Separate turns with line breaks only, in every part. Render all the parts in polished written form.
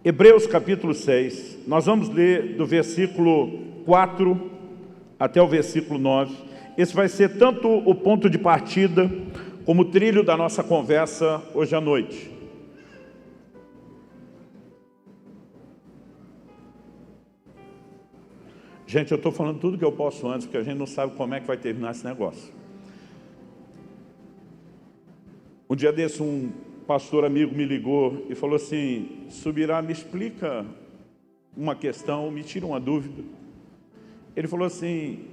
Hebreus capítulo 6, nós vamos ler do versículo 4 até o versículo 9. Esse vai ser tanto o ponto de partida como o trilho da nossa conversa hoje à noite. Gente, eu estou falando tudo que eu posso antes, porque a gente não sabe como é que vai terminar esse negócio. Um dia desse, um pastor amigo me ligou e falou assim: Subirá, me explica uma questão, me tira uma dúvida. Ele falou assim: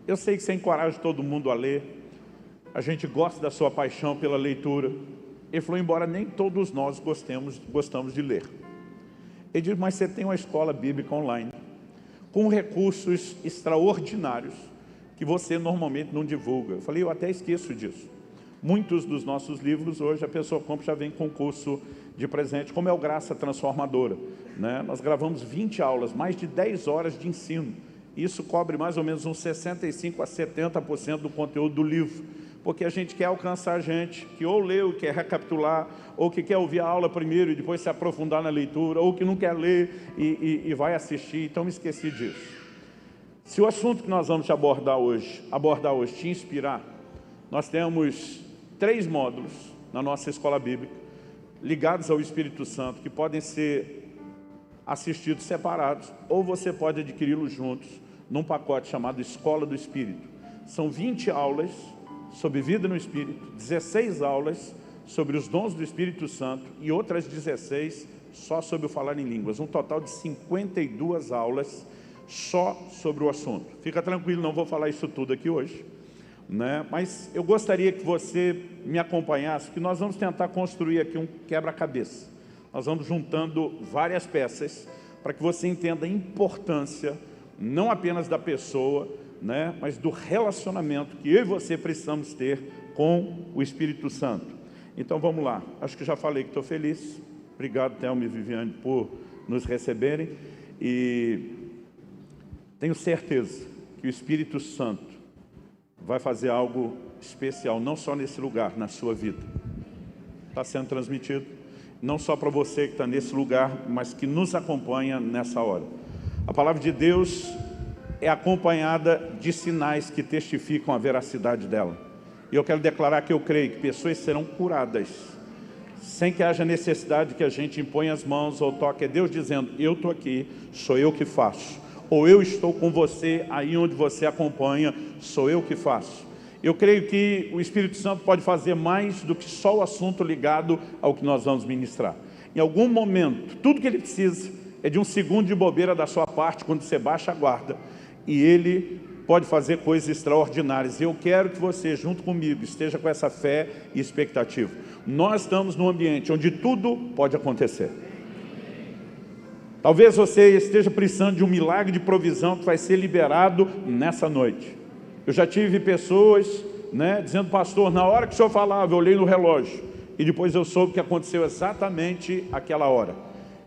eu sei que você encoraja todo mundo a ler, a gente gosta da sua paixão pela leitura. Ele falou: embora nem todos nós gostamos de ler. Ele disse: mas você tem uma escola bíblica online, com recursos extraordinários, que você normalmente não divulga. Eu falei: eu até esqueço disso. Muitos dos nossos livros hoje a pessoa compra, já vem com curso de presente, como é o Graça Transformadora, né? Nós gravamos 20 aulas, mais de 10 horas de ensino. Isso cobre mais ou menos uns 65% a 70% do conteúdo do livro, porque a gente quer alcançar gente que ou leu, quer recapitular, ou que quer ouvir a aula primeiro e depois se aprofundar na leitura, ou que não quer ler e vai assistir. Então me esqueci disso. Se o assunto que nós vamos abordar hoje te inspirar, nós temos 3 módulos na nossa escola bíblica, ligados ao Espírito Santo, que podem ser assistidos separados, ou você pode adquiri-los juntos, num pacote chamado Escola do Espírito. São 20 aulas sobre vida no Espírito, 16 aulas sobre os dons do Espírito Santo e outras 16 só sobre o falar em línguas. Um total de 52 aulas só sobre o assunto. Fica tranquilo, não vou falar isso tudo aqui hoje, né? Mas eu gostaria que você me acompanhasse, que nós vamos tentar construir aqui um quebra-cabeça. Nós vamos juntando várias peças para que você entenda a importância, não apenas da pessoa, né, mas do relacionamento que eu e você precisamos ter com o Espírito Santo. Então vamos lá. Acho que já falei que estou feliz. Obrigado, Thelma e Viviane, por nos receberem. E tenho certeza que o Espírito Santo vai fazer algo especial, não só nesse lugar, na sua vida. Está sendo transmitido, não só para você que está nesse lugar, mas que nos acompanha nessa hora. A palavra de Deus é acompanhada de sinais que testificam a veracidade dela. E eu quero declarar que eu creio que pessoas serão curadas, sem que haja necessidade que a gente imponha as mãos ou toque. É Deus dizendo: eu estou aqui, sou eu que faço. Ou eu estou com você aí onde você acompanha, sou eu que faço. Eu creio que o Espírito Santo pode fazer mais do que só o assunto ligado ao que nós vamos ministrar. Em algum momento, tudo que ele precisa é de um segundo de bobeira da sua parte, quando você baixa a guarda, e ele pode fazer coisas extraordinárias. Eu quero que você, junto comigo, esteja com essa fé e expectativa. Nós estamos num ambiente onde tudo pode acontecer. Talvez você esteja precisando de um milagre de provisão que vai ser liberado nessa noite. Eu já tive pessoas, né, dizendo: pastor, na hora que o senhor falava, eu olhei no relógio e depois eu soube que aconteceu exatamente aquela hora.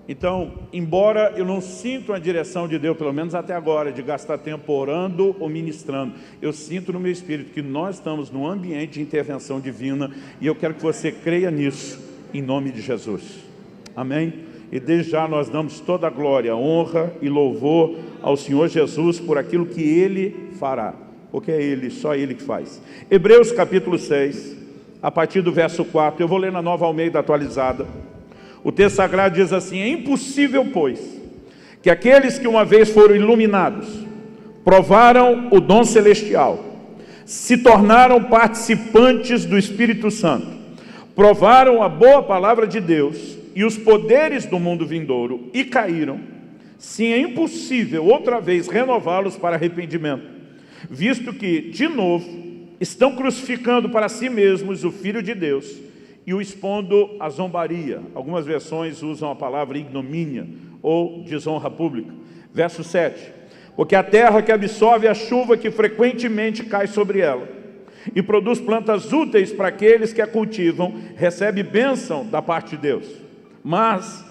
Então, embora eu não sinta a direção de Deus, pelo menos até agora, de gastar tempo orando ou ministrando, eu sinto no meu espírito que nós estamos num ambiente de intervenção divina, e eu quero que você creia nisso, em nome de Jesus. Amém? E desde já nós damos toda a glória, honra e louvor ao Senhor Jesus por aquilo que Ele fará, porque é Ele, só Ele que faz. Hebreus capítulo 6, a partir do verso 4, eu vou ler na Nova Almeida atualizada. O texto sagrado diz assim: é impossível, pois, que aqueles que uma vez foram iluminados, provaram o dom celestial, se tornaram participantes do Espírito Santo, provaram a boa palavra de Deus e os poderes do mundo vindouro e caíram, sim, é impossível outra vez renová-los para arrependimento, visto que, de novo, estão crucificando para si mesmos o Filho de Deus e o expondo à zombaria. Algumas versões usam a palavra ignomínia ou desonra pública. Verso 7. Porque a terra que absorve a chuva que frequentemente cai sobre ela e produz plantas úteis para aqueles que a cultivam, recebe bênção da parte de Deus. Mas,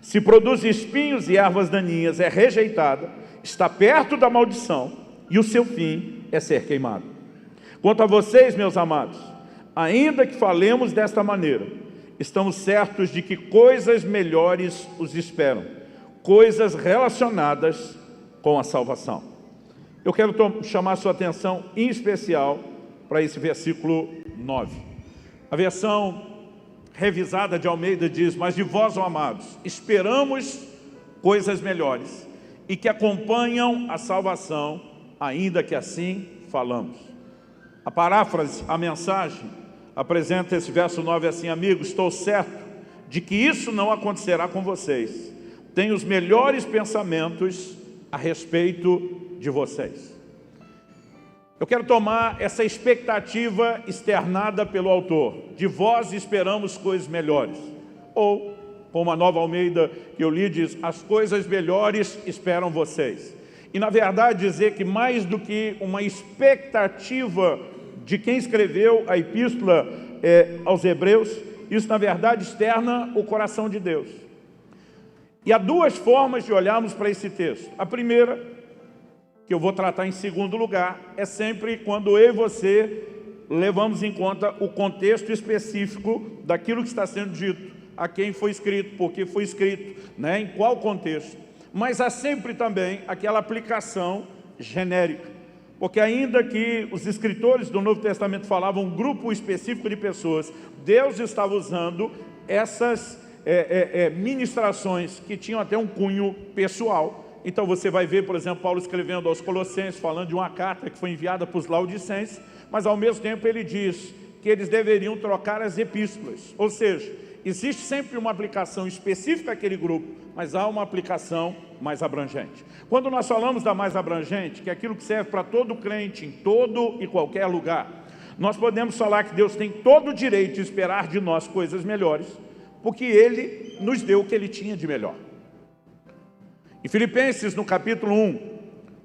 se produz espinhos e ervas daninhas, é rejeitada, está perto da maldição, e o seu fim é ser queimado. Quanto a vocês, meus amados, ainda que falemos desta maneira, estamos certos de que coisas melhores os esperam, coisas relacionadas com a salvação. Eu quero chamar a sua atenção em especial para esse versículo 9. A versão revisada de Almeida diz: mas de vós, ó amados, esperamos coisas melhores e que acompanham a salvação, ainda que assim falamos. A paráfrase, a mensagem, apresenta esse verso 9 assim: amigos, estou certo de que isso não acontecerá com vocês. Tenho os melhores pensamentos a respeito de vocês. Eu quero tomar essa expectativa externada pelo autor. De vós esperamos coisas melhores. Ou, como a Nova Almeida que eu li diz, as coisas melhores esperam vocês. E na verdade dizer que mais do que uma expectativa de quem escreveu a epístola aos Hebreus, isso na verdade externa o coração de Deus. E há duas formas de olharmos para esse texto. A primeira, que eu vou tratar em segundo lugar, é sempre quando eu e você levamos em conta o contexto específico daquilo que está sendo dito, a quem foi escrito, por que foi escrito, né, em qual contexto. Mas há sempre também aquela aplicação genérica, porque ainda que os escritores do Novo Testamento falavam um grupo específico de pessoas, Deus estava usando essas ministrações que tinham até um cunho pessoal. Então você vai ver, por exemplo, Paulo escrevendo aos Colossenses, falando de uma carta que foi enviada para os Laodicenses, mas ao mesmo tempo ele diz que eles deveriam trocar as epístolas. Ou seja, existe sempre uma aplicação específica àquele grupo, mas há uma aplicação mais abrangente. Quando nós falamos da mais abrangente, que é aquilo que serve para todo crente, em todo e qualquer lugar, nós podemos falar que Deus tem todo o direito de esperar de nós coisas melhores, porque Ele nos deu o que Ele tinha de melhor. Em Filipenses, no capítulo 1,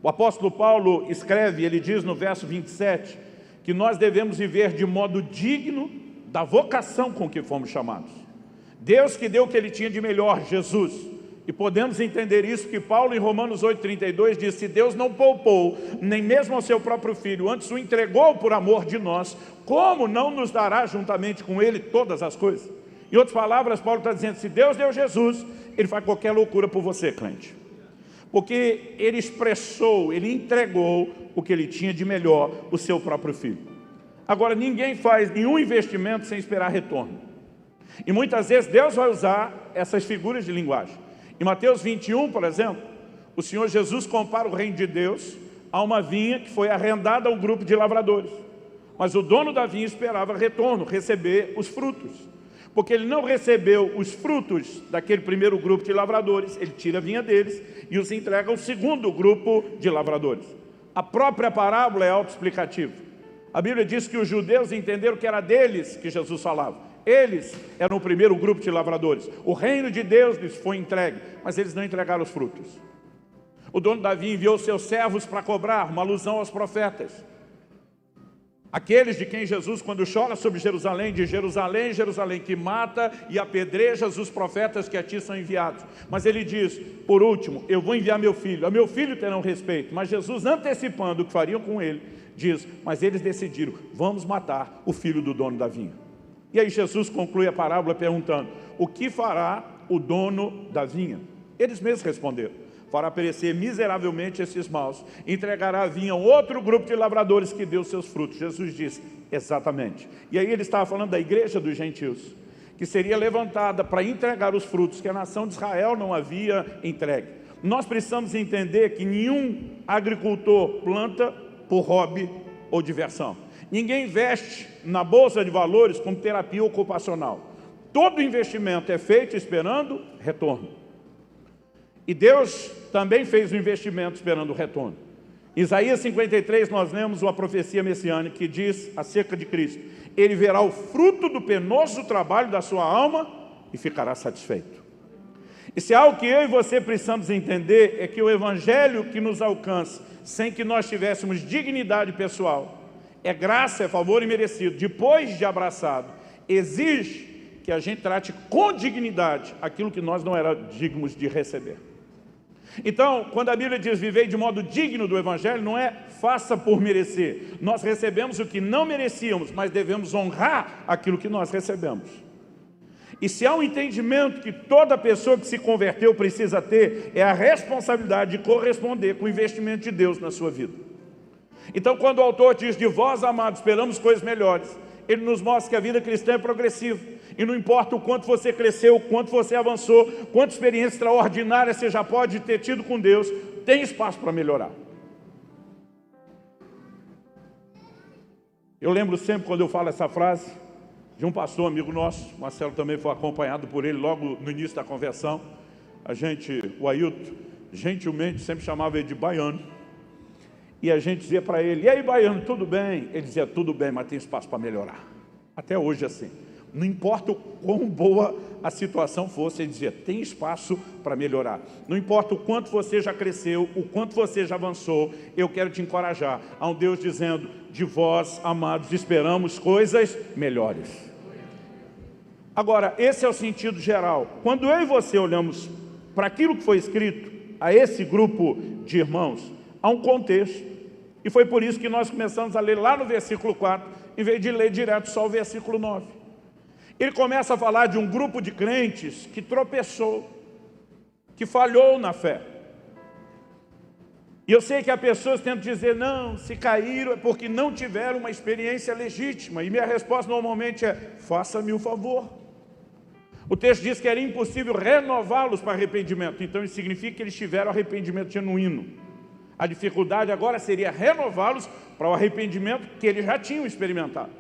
o apóstolo Paulo escreve, ele diz no verso 27, que nós devemos viver de modo digno da vocação com que fomos chamados. Deus que deu o que Ele tinha de melhor, Jesus. E podemos entender isso que Paulo em Romanos 8,32 diz: se Deus não poupou, nem mesmo ao seu próprio Filho, antes o entregou por amor de nós, como não nos dará juntamente com Ele todas as coisas? Em outras palavras, Paulo está dizendo, se Deus deu Jesus, Ele faz qualquer loucura por você, crente. Porque Ele expressou, Ele entregou o que Ele tinha de melhor, o seu próprio Filho. Agora, ninguém faz nenhum investimento sem esperar retorno. E muitas vezes Deus vai usar essas figuras de linguagem. Em Mateus 21, por exemplo, o Senhor Jesus compara o reino de Deus a uma vinha que foi arrendada a um grupo de lavradores. Mas o dono da vinha esperava retorno, receber os frutos. Porque ele não recebeu os frutos daquele primeiro grupo de lavradores, ele tira a vinha deles e os entrega ao segundo grupo de lavradores. A própria parábola é autoexplicativa. A Bíblia diz que os judeus entenderam que era deles que Jesus falava. Eles eram o primeiro grupo de lavradores. O reino de Deus lhes foi entregue, mas eles não entregaram os frutos. O dono da vinha enviou seus servos para cobrar, uma alusão aos profetas. Aqueles de quem Jesus, quando chora sobre Jerusalém, diz: Jerusalém, Jerusalém, que mata e apedrejas os profetas que a ti são enviados. Mas ele diz, por último, eu vou enviar meu filho, a meu filho terão respeito. Mas Jesus, antecipando o que fariam com ele, diz, mas eles decidiram, vamos matar o filho do dono da vinha. E aí Jesus conclui a parábola perguntando, o que fará o dono da vinha? Eles mesmos responderam, fará perecer miseravelmente esses maus, entregará a vinha a outro grupo de lavradores que deu seus frutos. Jesus disse, exatamente. E aí ele estava falando da igreja dos gentios, que seria levantada para entregar os frutos que a nação de Israel não havia entregue. Nós precisamos entender que nenhum agricultor planta por hobby ou diversão. Ninguém investe na bolsa de valores como terapia ocupacional. Todo investimento é feito esperando retorno. E Deus também fez o investimento esperando o retorno. Em Isaías 53 nós lemos uma profecia messiânica que diz acerca de Cristo, Ele verá o fruto do penoso trabalho da sua alma e ficará satisfeito. E se há algo que eu e você precisamos entender é que o evangelho que nos alcança, sem que nós tivéssemos dignidade pessoal, é graça, é favor imerecido, depois de abraçado, exige que a gente trate com dignidade aquilo que nós não éramos dignos de receber. Então, quando a Bíblia diz viver de modo digno do evangelho, não é faça por merecer. Nós recebemos o que não merecíamos, mas devemos honrar aquilo que nós recebemos. E se há um entendimento que toda pessoa que se converteu precisa ter, é a responsabilidade de corresponder com o investimento de Deus na sua vida. Então, quando o autor diz, de vós, amados, esperamos coisas melhores, ele nos mostra que a vida cristã é progressiva. E não importa o quanto você cresceu, o quanto você avançou, quanta experiência extraordinária você já pode ter tido com Deus, tem espaço para melhorar. Eu lembro sempre, quando eu falo essa frase, de um pastor amigo nosso, Marcelo também foi acompanhado por ele logo no início da conversão. O Ailton, gentilmente sempre chamava ele de baiano. E a gente dizia para ele, e aí baiano, tudo bem? Ele dizia, tudo bem, mas tem espaço para melhorar. Até hoje assim. Não importa o quão boa a situação fosse, ele dizia, tem espaço para melhorar. Não importa o quanto você já cresceu, o quanto você já avançou, eu quero te encorajar. Há um Deus dizendo, de vós, amados, esperamos coisas melhores. Agora, esse é o sentido geral. Quando eu e você olhamos para aquilo que foi escrito a esse grupo de irmãos, há um contexto. E foi por isso que nós começamos a ler lá no versículo 4, em vez de ler direto só o versículo 9. Ele começa a falar de um grupo de crentes que tropeçou, que falhou na fé. E eu sei que há pessoas que tentam dizer, não, se caíram é porque não tiveram uma experiência legítima. E minha resposta normalmente é, faça-me o favor. O texto diz que era impossível renová-los para arrependimento. Então isso significa que eles tiveram arrependimento genuíno. A dificuldade agora seria renová-los para o arrependimento que eles já tinham experimentado.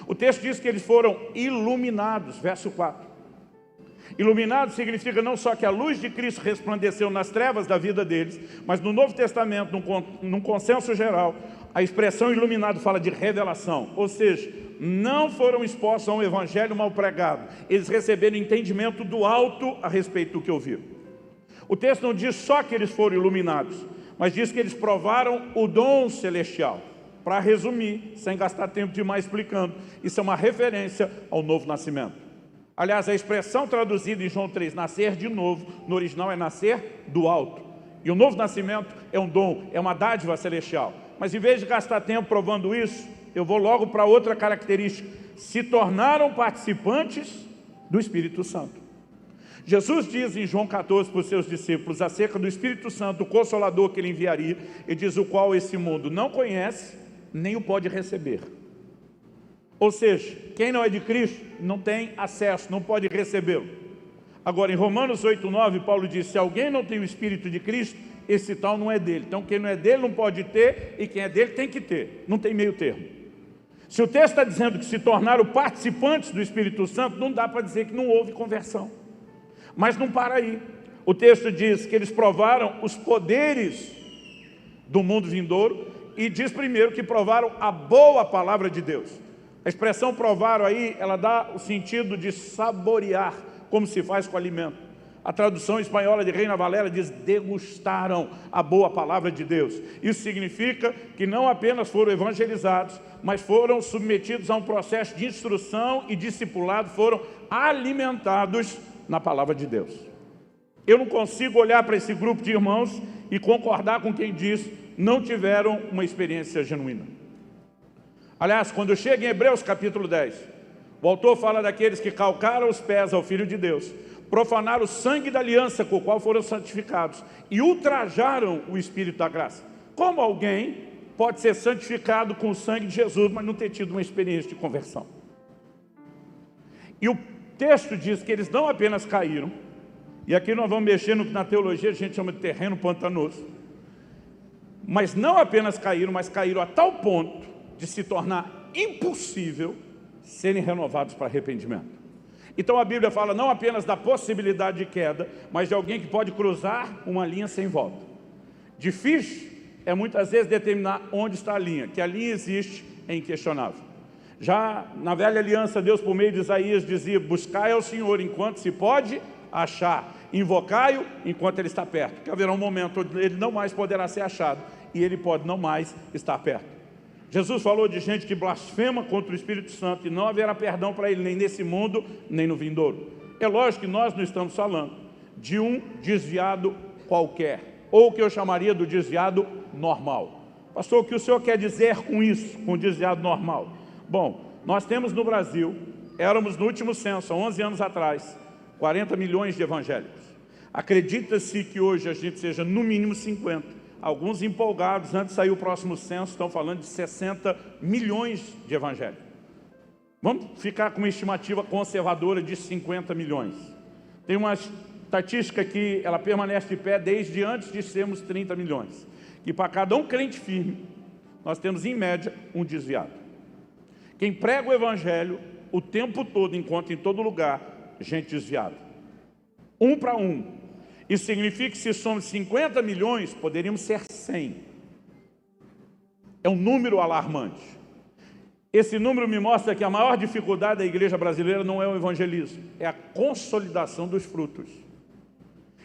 O texto diz que eles foram iluminados, verso 4. Iluminados significa não só que a luz de Cristo resplandeceu nas trevas da vida deles, mas no Novo Testamento, num consenso geral, a expressão iluminado fala de revelação. Ou seja, não foram expostos a um evangelho mal pregado. Eles receberam entendimento do alto a respeito do que ouviram. O texto não diz só que eles foram iluminados, mas diz que eles provaram o dom celestial. Para resumir, sem gastar tempo demais explicando, isso é uma referência ao novo nascimento. Aliás, a expressão traduzida em João 3, nascer de novo, no original é nascer do alto. E o novo nascimento é um dom, é uma dádiva celestial. Mas em vez de gastar tempo provando isso, eu vou logo para outra característica. Se tornaram participantes do Espírito Santo. Jesus diz em João 14 para os seus discípulos, acerca do Espírito Santo, o Consolador que ele enviaria, e diz o qual esse mundo não conhece, nem o pode receber. Ou seja, quem não é de Cristo não tem acesso, não pode recebê-lo. Agora, em Romanos 8:9, Paulo diz, se alguém não tem o Espírito de Cristo, esse tal não é dele. Então, quem não é dele não pode ter, e quem é dele tem que ter. Não tem meio termo. Se o texto está dizendo que se tornaram participantes do Espírito Santo, não dá para dizer que não houve conversão. Mas não para aí. O texto diz que eles provaram os poderes do mundo vindouro, e diz primeiro que provaram a boa palavra de Deus. A expressão provaram aí, ela dá o sentido de saborear, como se faz com alimento. A tradução espanhola de Reina Valera diz, degustaram a boa palavra de Deus. Isso significa que não apenas foram evangelizados, mas foram submetidos a um processo de instrução e discipulado, foram alimentados na palavra de Deus. Eu não consigo olhar para esse grupo de irmãos e concordar com quem diz não tiveram uma experiência genuína. Aliás, quando chega em Hebreus capítulo 10, o autor fala daqueles que calcaram os pés ao Filho de Deus, profanaram o sangue da aliança com o qual foram santificados e ultrajaram o Espírito da graça. Como alguém pode ser santificado com o sangue de Jesus, mas não ter tido uma experiência de conversão? E o texto diz que eles não apenas caíram, e aqui nós vamos mexer no que na teologia a gente chama de terreno pantanoso, mas não apenas caíram, mas caíram a tal ponto de se tornar impossível serem renovados para arrependimento. Então a Bíblia fala não apenas da possibilidade de queda, mas de alguém que pode cruzar uma linha sem volta. Difícil é muitas vezes determinar onde está a linha, que a linha existe é inquestionável. Já na velha aliança, Deus por meio de Isaías dizia, buscai ao Senhor enquanto se pode achar, invocai-o enquanto ele está perto, que haverá um momento onde ele não mais poderá ser achado e ele pode não mais estar perto. Jesus falou de gente que blasfema contra o Espírito Santo e não haverá perdão para ele nem nesse mundo, nem no vindouro. É lógico que nós não estamos falando de um desviado qualquer, ou o que eu chamaria do desviado normal. Pastor, o que o senhor quer dizer com isso, com desviado normal? Bom, nós temos no Brasil éramos no último censo, há 11 anos atrás, 40 milhões de evangélicos. Acredita-se que hoje a gente seja no mínimo 50. Alguns empolgados, antes de sair o próximo censo, estão falando de 60 milhões de evangélicos. Vamos ficar com uma estimativa conservadora de 50 milhões. Tem uma estatística que ela permanece de pé desde antes de sermos 30 milhões. Que para cada um crente firme, nós temos em média um desviado. Quem prega o evangelho o tempo todo, encontra em todo lugar gente desviada. Um para um. Isso significa que se somos 50 milhões, poderíamos ser 100. É um número alarmante. Esse número me mostra que a maior dificuldade da igreja brasileira não é o evangelismo, é a consolidação dos frutos.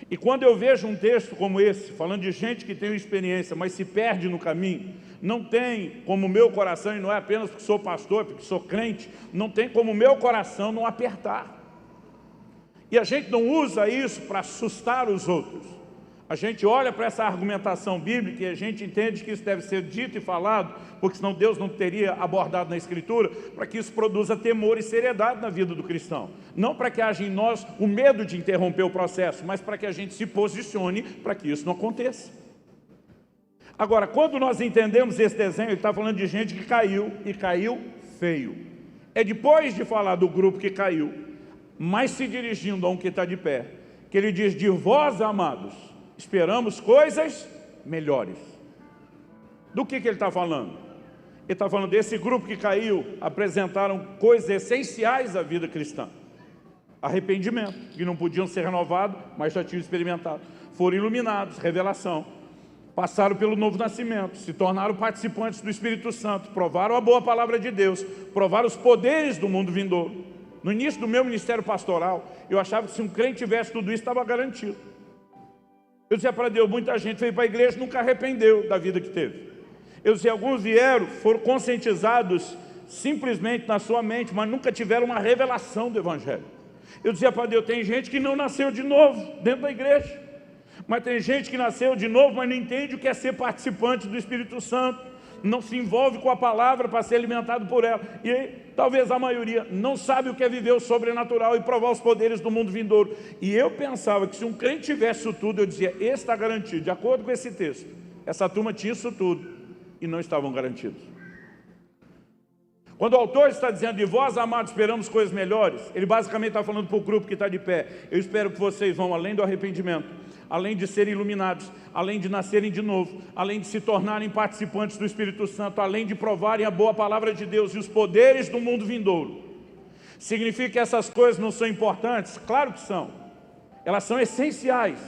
E quando eu vejo um texto como esse, falando de gente que tem experiência, mas se perde no caminho, não tem como o meu coração, e não é apenas porque sou pastor, porque sou crente, não tem como o meu coração não apertar. E a gente não usa isso para assustar os outros. A gente olha para essa argumentação bíblica e a gente entende que isso deve ser dito e falado, porque senão Deus não teria abordado na Escritura, para que isso produza temor e seriedade na vida do cristão. Não para que haja em nós o medo de interromper o processo, mas para que a gente se posicione para que isso não aconteça. Agora, quando nós entendemos esse desenho, ele está falando de gente que caiu, e caiu feio. É depois de falar do grupo que caiu, mas se dirigindo a um que está de pé, que ele diz: de vós, amados, esperamos coisas melhores. Do que ele está falando? Ele está falando desse grupo que caiu, apresentaram coisas essenciais à vida cristã. Arrependimento, que não podiam ser renovados, mas já tinham experimentado. Foram iluminados, revelação. Passaram pelo novo nascimento, se tornaram participantes do Espírito Santo, provaram a boa palavra de Deus, provaram os poderes do mundo vindouro. No início do meu ministério pastoral, eu achava que se um crente tivesse tudo isso, estava garantido. Eu dizia para Deus, muita gente veio para a igreja e nunca arrependeu da vida que teve. Eu dizia, alguns vieram, foram conscientizados simplesmente na sua mente, mas nunca tiveram uma revelação do Evangelho. Eu dizia para Deus, tem gente que não nasceu de novo dentro da igreja. Mas tem gente que nasceu de novo, mas não entende o que é ser participante do Espírito Santo. Não se envolve com a palavra para ser alimentado por ela. E aí, talvez a maioria não sabe o que é viver o sobrenatural e provar os poderes do mundo vindouro. E eu pensava que se um crente tivesse isso tudo, eu dizia, esse está garantido. De acordo com esse texto, essa turma tinha isso tudo e não estavam garantidos. Quando o autor está dizendo, de vós, amados, esperamos coisas melhores, ele basicamente está falando para o grupo que está de pé. Eu espero que vocês vão além do arrependimento, além de serem iluminados, além de nascerem de novo, além de se tornarem participantes do Espírito Santo, além de provarem a boa palavra de Deus e os poderes do mundo vindouro. Significa que essas coisas não são importantes? Claro que são. Elas são essenciais,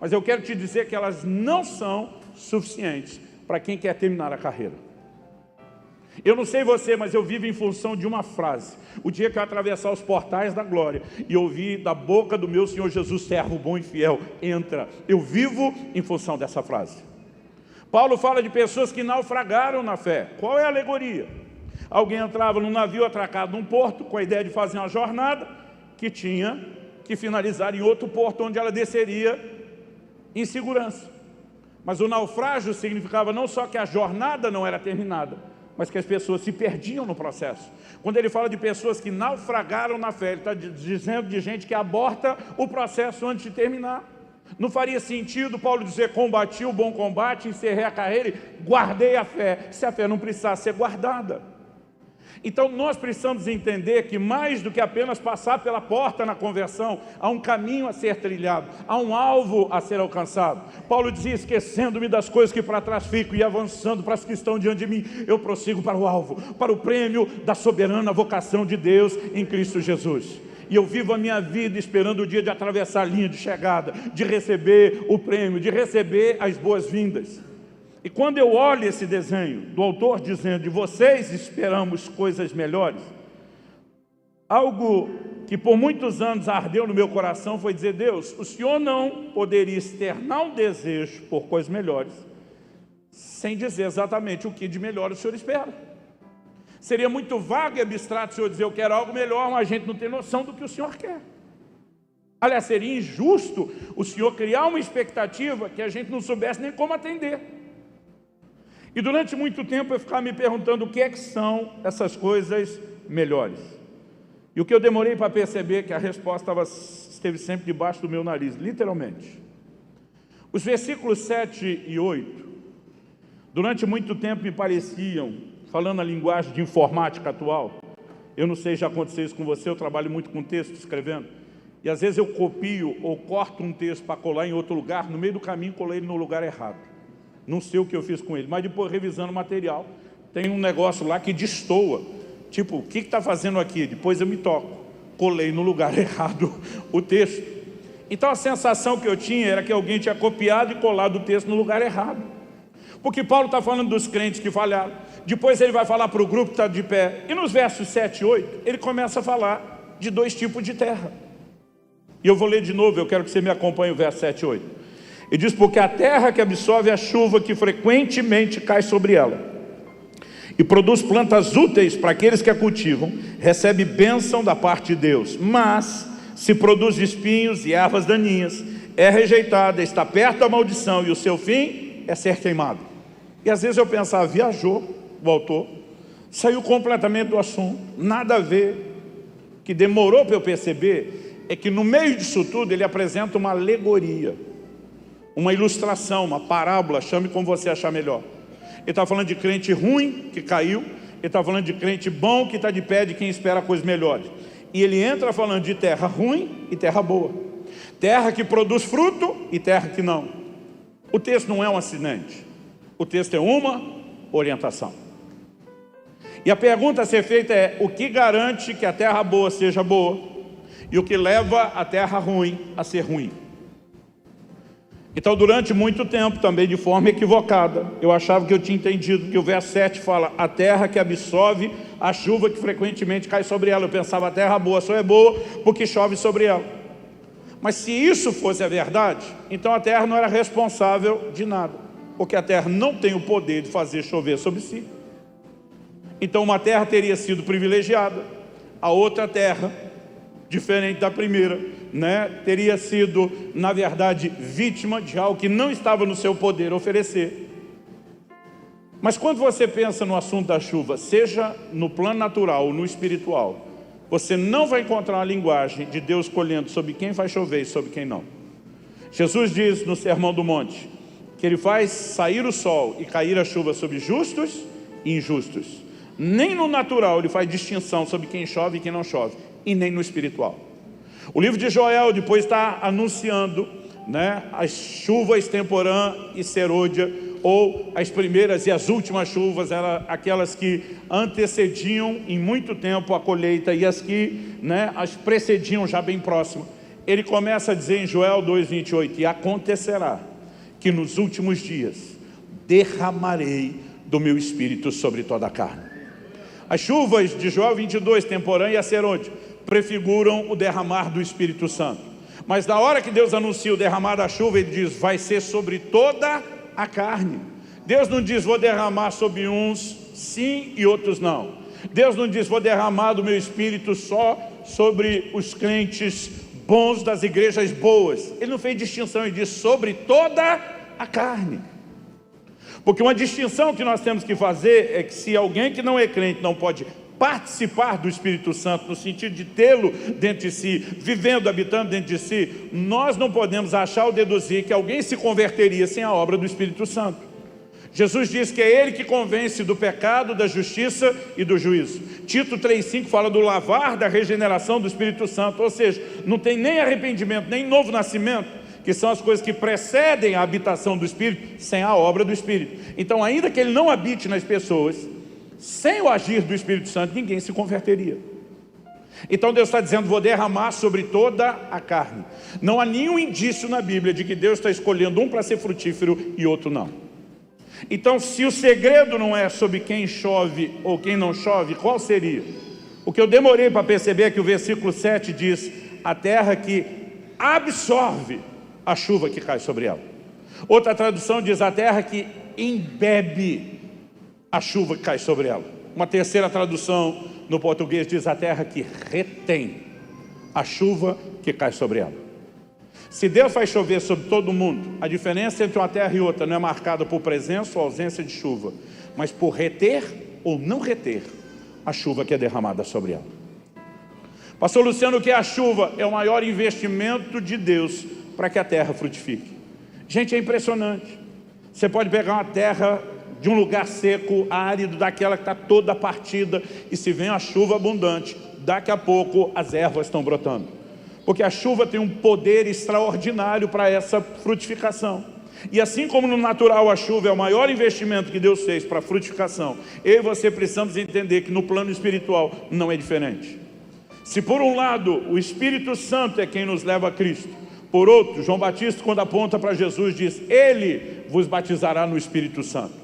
mas eu quero te dizer que elas não são suficientes para quem quer terminar a carreira. Eu não sei você, mas eu vivo em função de uma frase. O dia que eu atravessar os portais da glória e ouvir da boca do meu Senhor Jesus, servo bom e fiel, entra. Eu vivo em função dessa frase. Paulo fala de pessoas que naufragaram na fé. Qual é a alegoria? Alguém entrava num navio atracado num porto com a ideia de fazer uma jornada que tinha que finalizar em outro porto onde ela desceria em segurança. Mas o naufrágio significava não só que a jornada não era terminada, mas que as pessoas se perdiam no processo. Quando ele fala de pessoas que naufragaram na fé, ele está dizendo de gente que aborta o processo antes de terminar. Não faria sentido Paulo dizer, combati o bom combate, encerrei a carreira e guardei a fé, se a fé não precisasse ser guardada. Então nós precisamos entender que mais do que apenas passar pela porta na conversão, há um caminho a ser trilhado, há um alvo a ser alcançado. Paulo dizia, esquecendo-me das coisas que para trás fico e avançando para as que estão diante de mim, eu prossigo para o alvo, para o prêmio da soberana vocação de Deus em Cristo Jesus. E eu vivo a minha vida esperando o dia de atravessar a linha de chegada, de receber o prêmio, de receber as boas-vindas. E quando eu olho esse desenho do autor dizendo, de vocês esperamos coisas melhores, algo que por muitos anos ardeu no meu coração foi dizer, Deus, o Senhor não poderia externar um desejo por coisas melhores, sem dizer exatamente o que de melhor o Senhor espera. Seria muito vago e abstrato o Senhor dizer, eu quero algo melhor, mas a gente não tem noção do que o Senhor quer. Aliás, seria injusto o Senhor criar uma expectativa que a gente não soubesse nem como atender. E durante muito tempo eu ficava me perguntando o que é que são essas coisas melhores. E o que eu demorei para perceber é que a resposta esteve sempre debaixo do meu nariz, literalmente. Os versículos 7 e 8, durante muito tempo me pareciam, falando a linguagem de informática atual, eu não sei se já aconteceu isso com você, eu trabalho muito com texto, escrevendo, e às vezes eu copio ou corto um texto para colar em outro lugar, no meio do caminho colei ele no lugar errado. Não sei o que eu fiz com ele, mas depois revisando o material, tem um negócio lá que destoa, tipo, o que está fazendo aqui? Depois eu me toco, colei no lugar errado o texto. Então a sensação que eu tinha era que alguém tinha copiado e colado o texto no lugar errado. Porque Paulo está falando dos crentes que falharam, depois ele vai falar para o grupo que está de pé, e nos versos 7 e 8, ele começa a falar de 2 tipos de terra. E eu vou ler de novo, eu quero que você me acompanhe o verso 7 e 8. Ele diz, porque a terra que absorve a chuva que frequentemente cai sobre ela, e produz plantas úteis para aqueles que a cultivam, recebe bênção da parte de Deus. Mas, se produz espinhos e ervas daninhas, é rejeitada, está perto da maldição, e o seu fim é ser queimado. E às vezes eu pensava, viajou o autor, saiu completamente do assunto, nada a ver. O que demorou para eu perceber é que no meio disso tudo ele apresenta uma alegoria, uma ilustração, uma parábola, chame como você achar melhor. Ele está falando de crente ruim que caiu, ele está falando de crente bom que está de pé, de quem espera coisas melhores. E ele entra falando de terra ruim e terra boa, terra que produz fruto e terra que não. O texto não é um acidente, o texto é uma orientação. E a pergunta a ser feita é, o que garante que a terra boa seja boa e o que leva a terra ruim a ser ruim? Então, durante muito tempo, também de forma equivocada, eu achava que eu tinha entendido que o verso 7 fala, a terra que absorve a chuva que frequentemente cai sobre ela. Eu pensava, a terra boa só é boa porque chove sobre ela. Mas se isso fosse a verdade, então a terra não era responsável de nada, porque a terra não tem o poder de fazer chover sobre si. Então uma terra teria sido privilegiada, a outra terra, diferente da primeira, teria sido, na verdade, vítima de algo que não estava no seu poder oferecer. Mas quando você pensa no assunto da chuva, seja no plano natural ou no espiritual, você não vai encontrar uma linguagem de Deus escolhendo sobre quem vai chover e sobre quem não. Jesus diz no Sermão do Monte que Ele faz sair o sol e cair a chuva sobre justos e injustos. Nem no natural Ele faz distinção sobre quem chove e quem não chove, e nem no espiritual. O livro de Joel depois está anunciando as chuvas temporã e serôdia, ou as primeiras e as últimas chuvas, aquelas que antecediam em muito tempo a colheita e as que as precediam já bem próximo. Ele começa a dizer em Joel 2:28, e acontecerá que nos últimos dias derramarei do meu espírito sobre toda a carne. As chuvas de Joel 22, temporã e a serôdia, prefiguram o derramar do Espírito Santo. Mas na hora que Deus anuncia o derramar da chuva, Ele diz, vai ser sobre toda a carne. Deus não diz, vou derramar sobre uns sim e outros não. Deus não diz, vou derramar do meu Espírito só sobre os crentes bons das igrejas boas. Ele não fez distinção, Ele diz, sobre toda a carne. Porque uma distinção que nós temos que fazer é que se alguém que não é crente não pode participar do Espírito Santo, no sentido de tê-lo dentro de si, vivendo, habitando dentro de si, nós não podemos achar ou deduzir que alguém se converteria sem a obra do Espírito Santo. Jesus diz que é Ele que convence do pecado, da justiça e do juízo. Tito 3,5 fala do lavar, da regeneração do Espírito Santo, ou seja, não tem nem arrependimento, nem novo nascimento, que são as coisas que precedem a habitação do Espírito, sem a obra do Espírito. Então, ainda que Ele não habite nas pessoas, sem o agir do Espírito Santo, ninguém se converteria. Então Deus está dizendo, vou derramar sobre toda a carne. Não há nenhum indício na Bíblia de que Deus está escolhendo um para ser frutífero e outro não. Então, se o segredo não é sobre quem chove ou quem não chove, qual seria? O que eu demorei para perceber é que o versículo 7 diz, a terra que absorve a chuva que cai sobre ela. Outra tradução diz, a terra que embebe a chuva que cai sobre ela. Uma terceira tradução no português diz, a terra que retém a chuva que cai sobre ela. Se Deus vai chover sobre todo mundo, a diferença entre uma terra e outra não é marcada por presença ou ausência de chuva, mas por reter ou não reter a chuva que é derramada sobre ela. Pastor Luciano, o que é a chuva? É o maior investimento de Deus para que a terra frutifique. Gente, é impressionante. Você pode pegar uma terra de um lugar seco, árido, daquela que está toda partida, e se vem a chuva abundante, daqui a pouco as ervas estão brotando. Porque a chuva tem um poder extraordinário para essa frutificação. E assim como no natural a chuva é o maior investimento que Deus fez para a frutificação, eu e você precisamos entender que no plano espiritual não é diferente. Se por um lado o Espírito Santo é quem nos leva a Cristo, por outro, João Batista, quando aponta para Jesus, diz: Ele vos batizará no Espírito Santo.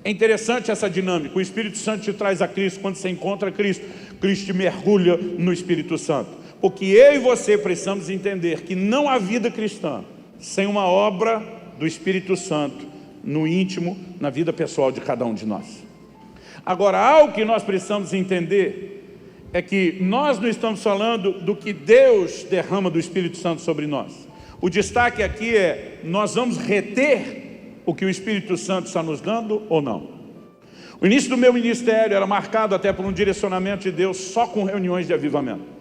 É interessante essa dinâmica. O Espírito Santo te traz a Cristo. Quando você encontra Cristo, Cristo te mergulha no Espírito Santo. Porque eu e você precisamos entender que não há vida cristã sem uma obra do Espírito Santo no íntimo, na vida pessoal de cada um de nós. Agora, algo que nós precisamos entender é que nós não estamos falando do que Deus derrama do Espírito Santo sobre nós. O destaque aqui é: nós vamos reter o que o Espírito Santo está nos dando ou não? O início do meu ministério era marcado até por um direcionamento de Deus só com reuniões de avivamento.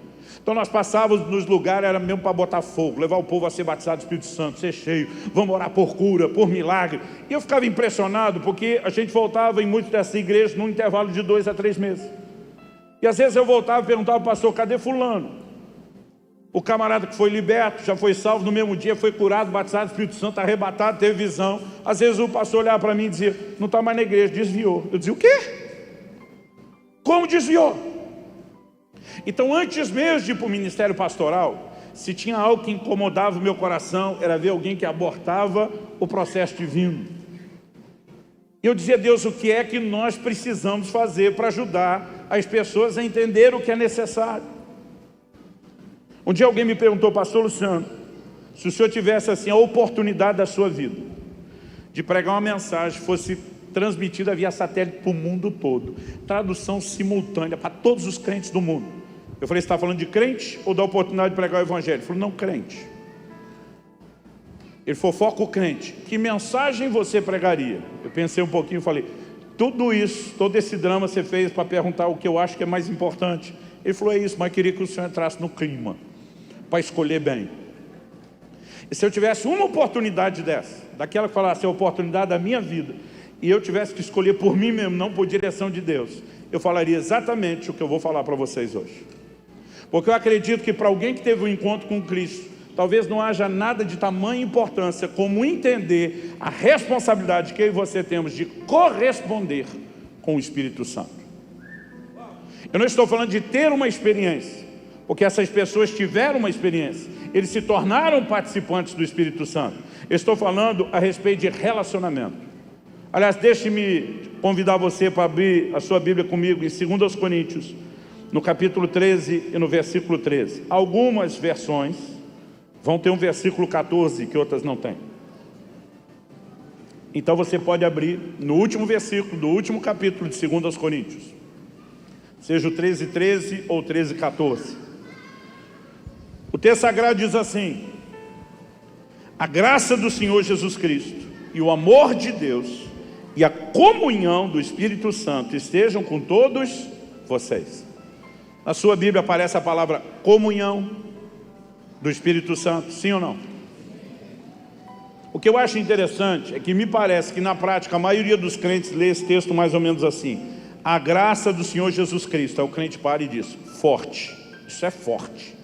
Então nós passávamos nos lugares, era mesmo para botar fogo, levar o povo a ser batizado do Espírito Santo, ser cheio, vamos orar por cura, por milagre. E eu ficava impressionado, porque a gente voltava em muitas dessas igrejas num intervalo de 2 a 3 meses. E às vezes eu voltava e perguntava ao pastor: cadê fulano? O camarada que foi liberto, já foi salvo, no mesmo dia foi curado, batizado do Espírito Santo, arrebatado, teve visão. Às vezes o pastor olhava para mim e dizia: não está mais na igreja, desviou. Eu dizia: o quê? Como desviou? Então, antes mesmo de ir para o ministério pastoral, se tinha algo que incomodava o meu coração, era ver alguém que abortava o processo divino. E eu dizia: Deus, o que é que nós precisamos fazer para ajudar as pessoas a entender o que é necessário? Um dia alguém me perguntou: pastor Luciano, se o senhor tivesse assim a oportunidade da sua vida de pregar uma mensagem, fosse transmitida via satélite para o mundo todo, tradução simultânea para todos os crentes do mundo. Eu falei: você está falando de crente ou da oportunidade de pregar o evangelho? Ele falou: não, crente. Ele falou: foco crente. Que mensagem você pregaria? Eu pensei um pouquinho e falei: tudo isso, todo esse drama você fez para perguntar o que eu acho que é mais importante. Ele falou: é isso, mas queria que o senhor entrasse no clima para escolher bem. E se eu tivesse uma oportunidade dessa, daquela que falasse: é a oportunidade da minha vida, e eu tivesse que escolher por mim mesmo, não por direção de Deus, eu falaria exatamente o que eu vou falar para vocês hoje. Porque eu acredito que para alguém que teve um encontro com Cristo, talvez não haja nada de tamanha importância como entender a responsabilidade que eu e você temos de corresponder com o Espírito Santo. Eu não estou falando de ter uma experiência, porque essas pessoas tiveram uma experiência, eles se tornaram participantes do Espírito Santo. Eu estou falando a respeito de relacionamento. Aliás, deixe-me convidar você para abrir a sua Bíblia comigo em 2 Coríntios, no capítulo 13 e no versículo 13. Algumas versões vão ter um versículo 14 que outras não têm. Então você pode abrir no último versículo do último capítulo de 2 Coríntios, seja o 13:13 ou 13:14. O texto sagrado diz assim: a graça do Senhor Jesus Cristo e o amor de Deus e a comunhão do Espírito Santo estejam com todos vocês. Na sua Bíblia aparece a palavra comunhão do Espírito Santo, sim ou não? O que eu acho interessante é que me parece que na prática a maioria dos crentes lê esse texto mais ou menos assim: a graça do Senhor Jesus Cristo. Aí o crente para e diz: forte, isso é forte.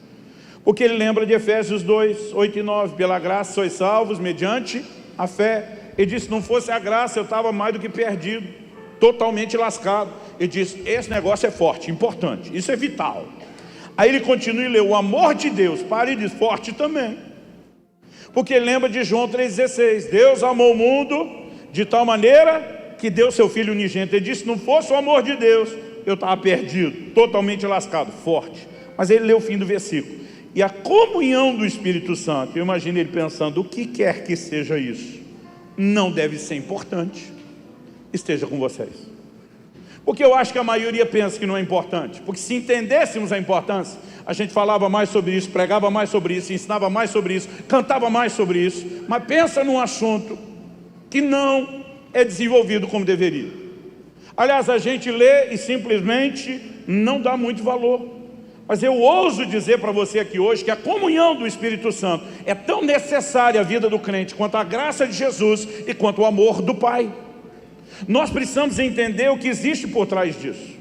Porque ele lembra de Efésios 2, 8 e 9, pela graça sois salvos mediante a fé. Ele disse: se não fosse a graça eu estava mais do que perdido, totalmente lascado. Ele diz: esse negócio é forte, importante, isso é vital. Aí ele continua e lê: o amor de Deus, para e diz: forte também. Porque ele lembra de João 3,16, Deus amou o mundo de tal maneira que deu seu Filho unigênito. Ele disse: se não fosse o amor de Deus, eu estava perdido, totalmente lascado, forte. Mas ele lê o fim do versículo: e a comunhão do Espírito Santo. Eu imagino ele pensando: o que quer que seja isso, não deve ser importante, esteja com vocês. Porque eu acho que a maioria pensa que não é importante. Porque se entendêssemos a importância, a gente falava mais sobre isso, pregava mais sobre isso, ensinava mais sobre isso, cantava mais sobre isso. Mas pensa num assunto que não é desenvolvido como deveria. Aliás, a gente lê e simplesmente não dá muito valor. Mas eu ouso dizer para você aqui hoje que a comunhão do Espírito Santo é tão necessária à vida do crente quanto a graça de Jesus e quanto o amor do Pai. Nós precisamos entender o que existe por trás disso.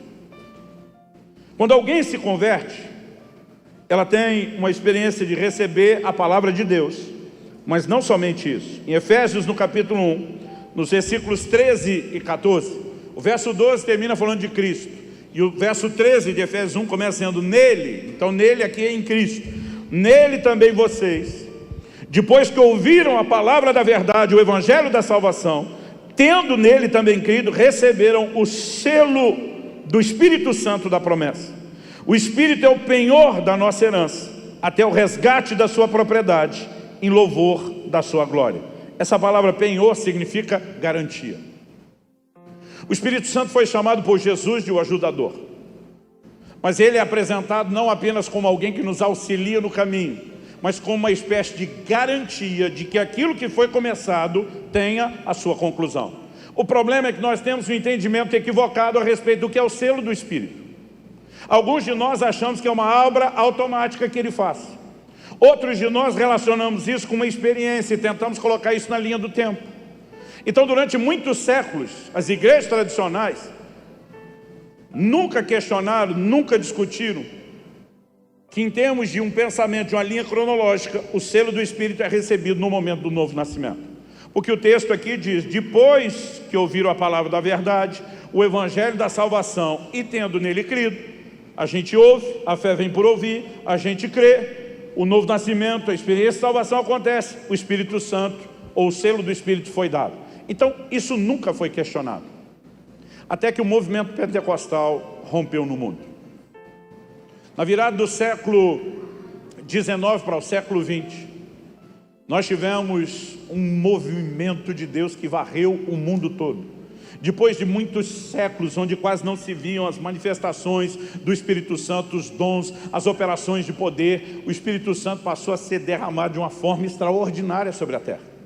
Quando alguém se converte, ela tem uma experiência de receber a palavra de Deus, mas não somente isso. Em Efésios, no capítulo 1, nos versículos 13 e 14, o verso 12 termina falando de Cristo, e o verso 13 de Efésios 1 começa sendo nele. Então nele aqui é em Cristo. Nele também vocês, depois que ouviram a palavra da verdade, o evangelho da salvação, tendo nele também crido, receberam o selo do Espírito Santo da promessa. O Espírito é o penhor da nossa herança, até o resgate da sua propriedade, em louvor da sua glória. Essa palavra penhor significa garantia. O Espírito Santo foi chamado por Jesus de o ajudador, mas ele é apresentado não apenas como alguém que nos auxilia no caminho, mas como uma espécie de garantia de que aquilo que foi começado tenha a sua conclusão. O problema é que nós temos um entendimento equivocado a respeito do que é o selo do Espírito. Alguns de nós achamos que é uma obra automática que ele faz. Outros de nós relacionamos isso com uma experiência e tentamos colocar isso na linha do tempo. Então, durante muitos séculos, as igrejas tradicionais nunca questionaram, nunca discutiram que, em termos de um pensamento, de uma linha cronológica, o selo do Espírito é recebido no momento do novo nascimento. Porque o texto aqui diz: depois que ouviram a palavra da verdade, o evangelho da salvação, e tendo nele crido, a gente ouve, a fé vem por ouvir, a gente crê, o novo nascimento, a experiência de salvação acontece, o Espírito Santo, ou o selo do Espírito foi dado. Então, isso nunca foi questionado. Até que o movimento pentecostal rompeu no mundo. Na virada do século XIX para o século XX, nós tivemos um movimento de Deus que varreu o mundo todo. Depois de muitos séculos, onde quase não se viam as manifestações do Espírito Santo, os dons, as operações de poder, o Espírito Santo passou a ser derramado de uma forma extraordinária sobre a terra.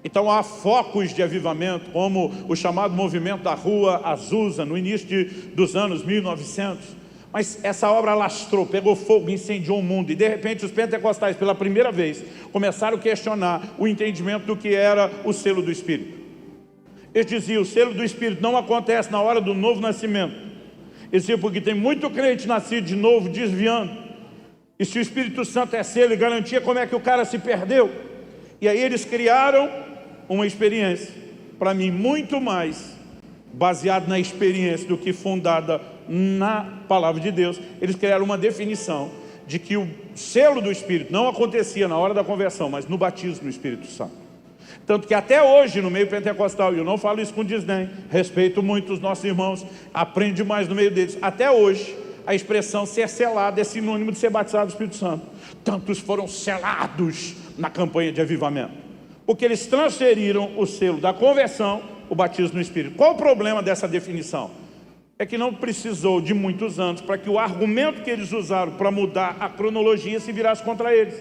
Então há focos de avivamento, como o chamado movimento da Rua Azusa, no início dos anos 1900. Mas essa obra alastrou, pegou fogo, incendiou o mundo. E de repente os pentecostais, pela primeira vez, começaram a questionar o entendimento do que era o selo do Espírito. Eles diziam: o selo do Espírito não acontece na hora do novo nascimento. Eles diziam: porque tem muito crente nascido de novo desviando. E se o Espírito Santo é selo e garantia, como é que o cara se perdeu? E aí eles criaram uma experiência, para mim, muito mais baseada na experiência do que fundada na palavra de Deus. Eles criaram uma definição de que o selo do Espírito não acontecia na hora da conversão, mas no batismo no Espírito Santo. Tanto que até hoje, no meio pentecostal, e eu não falo isso com desdém, respeito muito os nossos irmãos, aprendo mais no meio deles, até hoje, a expressão ser selado é sinônimo de ser batizado do Espírito Santo. Tantos foram selados na campanha de avivamento, porque eles transferiram o selo da conversão, o batismo no Espírito. Qual o problema dessa definição? É que não precisou de muitos anos para que o argumento que eles usaram para mudar a cronologia se virasse contra eles.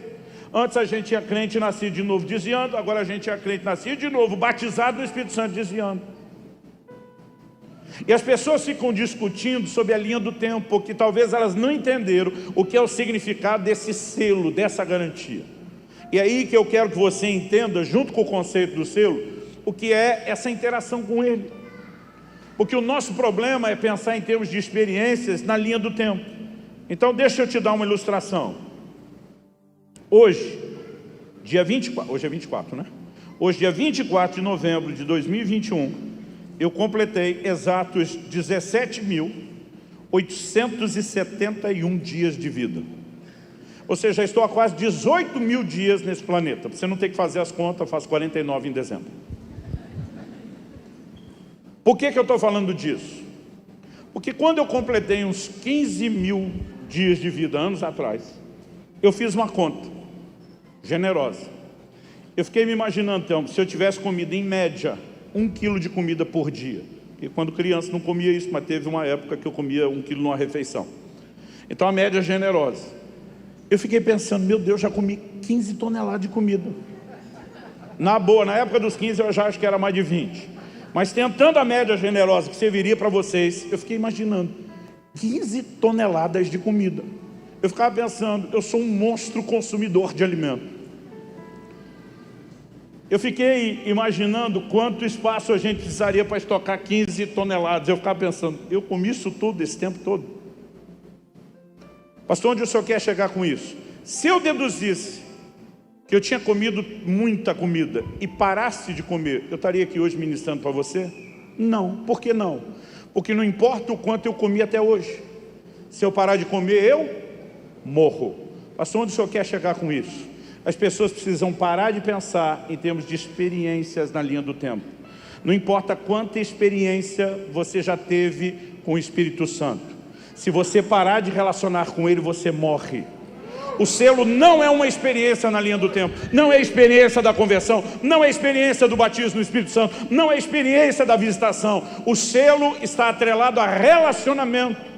Antes a gente tinha crente nascido de novo desviando, agora a gente tinha crente nascido de novo, batizado no Espírito Santo desviando. E as pessoas ficam discutindo sobre a linha do tempo, porque talvez elas não entenderam o que é o significado desse selo, dessa garantia. E aí que eu quero que você entenda, junto com o conceito do selo, o que é essa interação com ele. Porque o nosso problema é pensar em termos de experiências na linha do tempo. Então deixa eu te dar uma ilustração. Hoje, dia 24, hoje é 24, né? Hoje, dia 24 de novembro de 2021, eu completei exatos 17.871 dias de vida. Ou seja, estou há quase 18 mil dias nesse planeta. Você não tem que fazer as contas, eu faço 49 em dezembro. Por que eu estou falando disso? Porque quando eu completei uns 15 mil dias de vida, anos atrás, eu fiz uma conta generosa. Eu fiquei me imaginando, então, se eu tivesse comido em média 1 quilo de comida por dia. E quando criança não comia isso, mas teve uma época que eu comia 1 quilo numa refeição. Então a média é generosa. Eu fiquei pensando: meu Deus, já comi 15 toneladas de comida. Na boa, na época dos 15 eu já acho que era mais de 20. Mas tentando a média generosa que serviria para vocês, eu fiquei imaginando 15 toneladas de comida. Eu ficava pensando, eu sou um monstro consumidor de alimento. Eu fiquei imaginando quanto espaço a gente precisaria para estocar 15 toneladas. Eu ficava pensando, eu comi isso tudo esse tempo todo. Pastor, onde o senhor quer chegar com isso? Se eu deduzisse que eu tinha comido muita comida e parasse de comer, eu estaria aqui hoje ministrando para você? Não. Por que não? Porque não importa o quanto eu comi até hoje. Se eu parar de comer, eu morro. Pastor, onde o senhor quer chegar com isso? As pessoas precisam parar de pensar em termos de experiências na linha do tempo. Não importa quanta experiência você já teve com o Espírito Santo. Se você parar de relacionar com Ele, você morre. O selo não é uma experiência na linha do tempo. Não é a experiência da conversão. Não é a experiência do batismo no Espírito Santo. Não é a experiência da visitação. O selo está atrelado a relacionamento.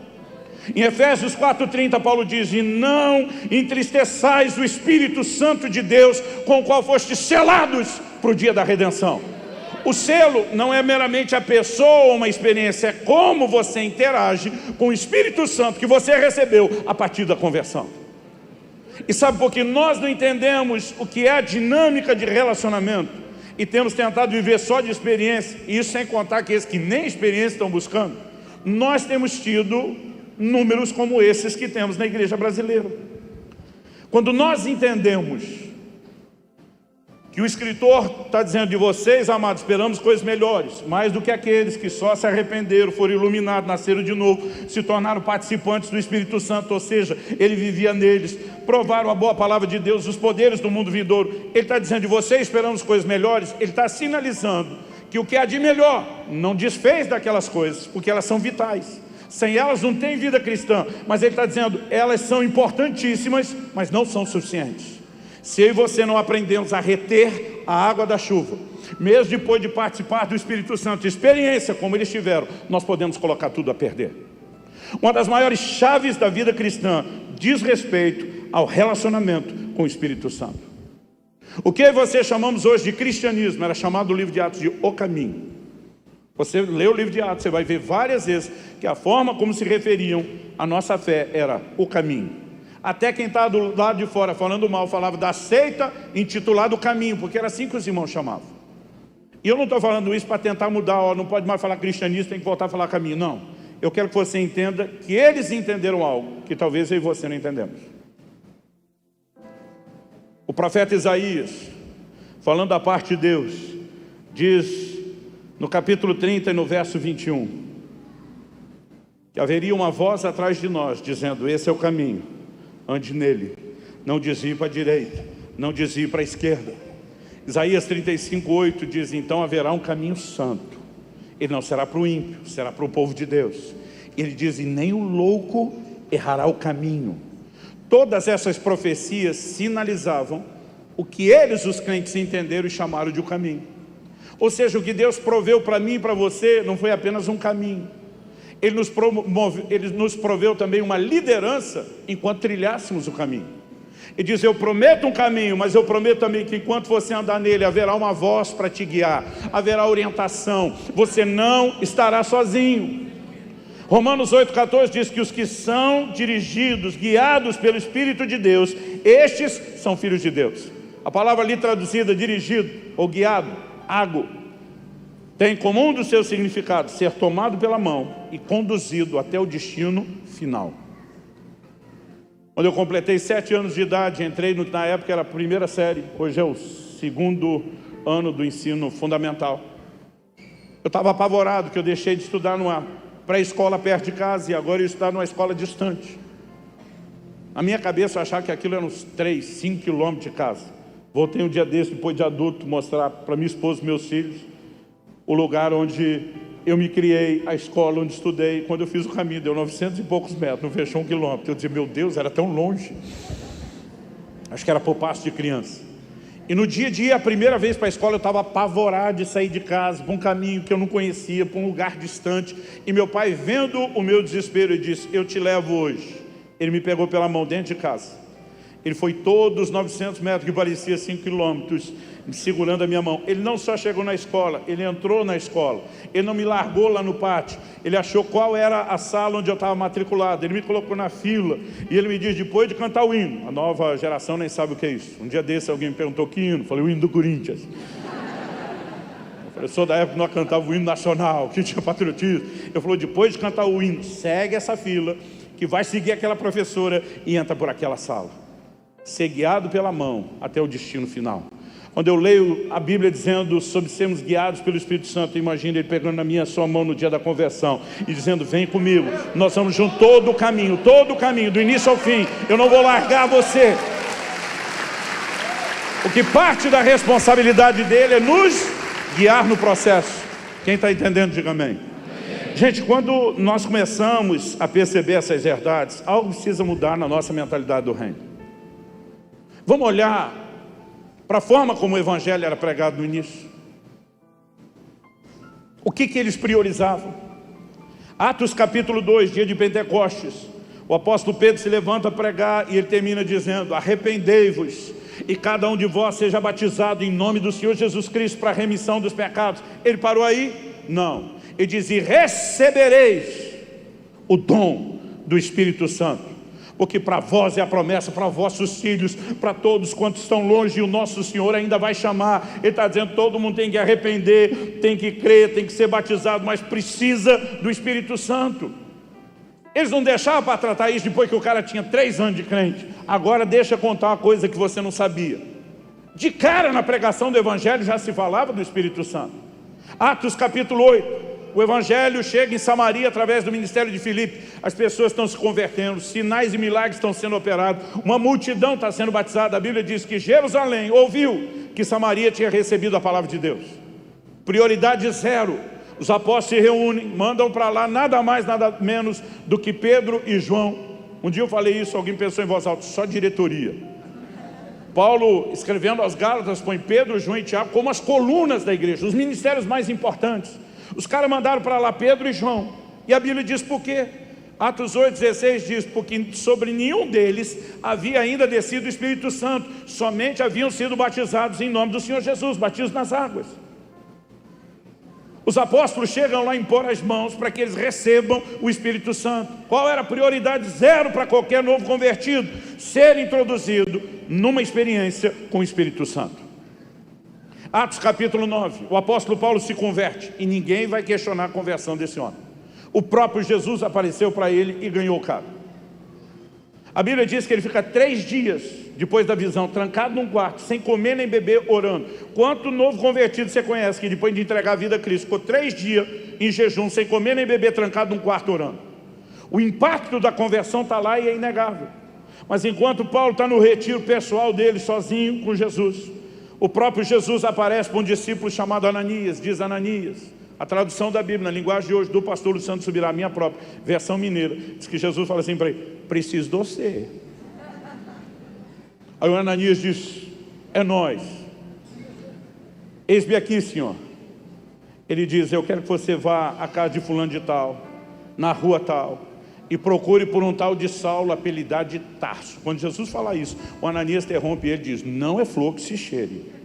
Em Efésios 4:30, Paulo diz, e não entristeçais o Espírito Santo de Deus, com o qual fostes selados para o dia da redenção. O selo não é meramente a pessoa ou uma experiência, é como você interage com o Espírito Santo que você recebeu a partir da conversão. E sabe por que nós não entendemos o que é a dinâmica de relacionamento e temos tentado viver só de experiência, e isso sem contar aqueles que nem experiência estão buscando? Nós temos tido números como esses que temos na igreja brasileira. Quando nós entendemos que o escritor está dizendo de vocês, amados, esperamos coisas melhores, mais do que aqueles que só se arrependeram, foram iluminados, nasceram de novo, se tornaram participantes do Espírito Santo, ou seja, ele vivia neles, provaram a boa palavra de Deus, os poderes do mundo vindouro. Ele está dizendo de vocês, esperamos coisas melhores. Ele está sinalizando que o que há de melhor não desfez daquelas coisas, porque elas são vitais. Sem elas não tem vida cristã, mas ele está dizendo, elas são importantíssimas, mas não são suficientes. Se eu e você não aprendemos a reter a água da chuva, mesmo depois de participar do Espírito Santo, experiência como eles tiveram, nós podemos colocar tudo a perder. Uma das maiores chaves da vida cristã diz respeito ao relacionamento com o Espírito Santo. O que você chamamos hoje de cristianismo era chamado no livro de Atos de O Caminho. Você lê o livro de Atos, você vai ver várias vezes que a forma como se referiam à nossa fé era o caminho. Até quem está do lado de fora falando mal, falava da seita intitulada o caminho, porque era assim que os irmãos chamavam. E eu não estou falando isso para tentar mudar, ó, não pode mais falar cristianismo, tem que voltar a falar caminho. Não, eu quero que você entenda que eles entenderam algo que talvez eu e você não entendemos. O profeta Isaías, falando da parte de Deus, diz no capítulo 30 e no verso 21, que haveria uma voz atrás de nós, dizendo, esse é o caminho, ande nele, não desvie para a direita, não desvie para a esquerda. Isaías 35:8 diz, então haverá um caminho santo, ele não será para o ímpio, será para o povo de Deus. Ele diz, e nem o louco errará o caminho. Todas essas profecias sinalizavam o que eles, os crentes, entenderam e chamaram de o caminho. Ou seja, o que Deus proveu para mim e para você não foi apenas um caminho. Ele nos proveu também uma liderança enquanto trilhássemos o caminho. Ele diz, eu prometo um caminho, mas eu prometo também que enquanto você andar nele, haverá uma voz para te guiar, haverá orientação, você não estará sozinho. Romanos 8,14 diz que os que são dirigidos, guiados pelo Espírito de Deus, estes são filhos de Deus. A palavra ali traduzida, dirigido ou guiado, ago, tem como um dos seus significados ser tomado pela mão e conduzido até o destino final. Quando eu completei 7 anos de idade, entrei na época era a primeira série, hoje é o 2º ano do ensino fundamental. Eu estava apavorado que eu deixei de estudar numa pré-escola perto de casa e agora eu estudar numa escola distante. Na minha cabeça eu achava que aquilo era uns 3, 5 quilômetros de casa. Voltei um dia desse, depois de adulto, mostrar para minha esposa e meus filhos o lugar onde eu me criei, a escola onde estudei. Quando eu fiz o caminho, deu 900 e poucos metros, não fechou 1 quilômetro. Eu dizia, meu Deus, era tão longe. Acho que era por passo de criança. E no dia a dia, a primeira vez para a escola, eu estava apavorado de sair de casa, para um caminho que eu não conhecia, para um lugar distante. E meu pai, vendo o meu desespero, ele disse, eu te levo hoje. Ele me pegou pela mão dentro de casa. Ele foi todos os 900 metros, que parecia 5 quilômetros, segurando a minha mão. Ele não só chegou na escola, ele entrou na escola. Ele não me largou lá no pátio. Ele achou qual era a sala onde eu estava matriculado. Ele me colocou na fila. E ele me diz, depois de cantar o hino. A nova geração nem sabe o que é isso. Um dia desse alguém me perguntou que hino. Eu falei, o hino do Corinthians. Eu sou da época que nós cantávamos o hino nacional, que tinha patriotismo. Eu falei, depois de cantar o hino, segue essa fila, que vai seguir aquela professora e entra por aquela sala. Ser guiado pela mão até o destino final. Quando eu leio a Bíblia dizendo sobre sermos guiados pelo Espírito Santo, imagina ele pegando na minha sua mão no dia da conversão e dizendo, vem comigo, nós vamos junto todo o caminho, do início ao fim, eu não vou largar você. O que parte da responsabilidade dele é nos guiar no processo. Quem está entendendo, diga amém. Gente, quando nós começamos a perceber essas verdades, algo precisa mudar na nossa mentalidade do reino. Vamos olhar para a forma como o evangelho era pregado no início. O que eles priorizavam? Atos capítulo 2, dia de Pentecostes. O apóstolo Pedro se levanta a pregar e ele termina dizendo, arrependei-vos e cada um de vós seja batizado em nome do Senhor Jesus Cristo para a remissão dos pecados. Ele parou aí? Não. Ele diz, e recebereis o dom do Espírito Santo. Porque para vós é a promessa, para vossos filhos, para todos quantos estão longe, e o nosso Senhor ainda vai chamar. Ele está dizendo, todo mundo tem que arrepender, tem que crer, tem que ser batizado, mas precisa do Espírito Santo. Eles não deixavam para tratar isso depois que o cara tinha 3 anos de crente. Agora deixa eu contar uma coisa que você não sabia. De cara na pregação do Evangelho já se falava do Espírito Santo. Atos capítulo 8. O Evangelho chega em Samaria através do ministério de Filipe. As pessoas estão se convertendo, sinais e milagres estão sendo operados. Uma multidão está sendo batizada. A Bíblia diz que Jerusalém ouviu que Samaria tinha recebido a palavra de Deus. Prioridade 0. Os apóstolos se reúnem, mandam para lá nada mais, nada menos do que Pedro e João. Um dia eu falei isso, alguém pensou em voz alta, só diretoria. Paulo, escrevendo aos Gálatas, põe Pedro, João e Tiago como as colunas da igreja, os ministérios mais importantes. Os caras mandaram para lá Pedro e João. E a Bíblia diz por quê? Atos 8,16 diz, porque sobre nenhum deles havia ainda descido o Espírito Santo, somente haviam sido batizados em nome do Senhor Jesus, batismo nas águas. Os apóstolos chegam lá a impor as mãos para que eles recebam o Espírito Santo. Qual era a prioridade 0 para qualquer novo convertido? Ser introduzido numa experiência com o Espírito Santo. Atos capítulo 9, o apóstolo Paulo se converte e ninguém vai questionar a conversão desse homem. O próprio Jesus apareceu para ele e ganhou o cara. A Bíblia diz que ele fica 3 dias depois da visão, trancado num quarto, sem comer nem beber, orando. Quanto novo convertido você conhece que depois de entregar a vida a Cristo, ficou 3 dias em jejum, sem comer nem beber, trancado num quarto orando? O impacto da conversão está lá e é inegável. Mas enquanto Paulo está no retiro pessoal dele, sozinho com Jesus, o próprio Jesus aparece para um discípulo chamado Ananias, diz Ananias. A tradução da Bíblia, na linguagem de hoje, do pastor Luciano Subirá, a minha própria versão mineira, diz que Jesus fala assim para ele, preciso de você. Aí o Ananias diz, é nós. Eis-me aqui, Senhor. Ele diz, eu quero que você vá à casa de fulano de tal, na rua tal, e procure por um tal de Saulo, apelidado de Tarso. Quando Jesus fala isso, o Ananias interrompe ele e diz, não é flor que se cheire.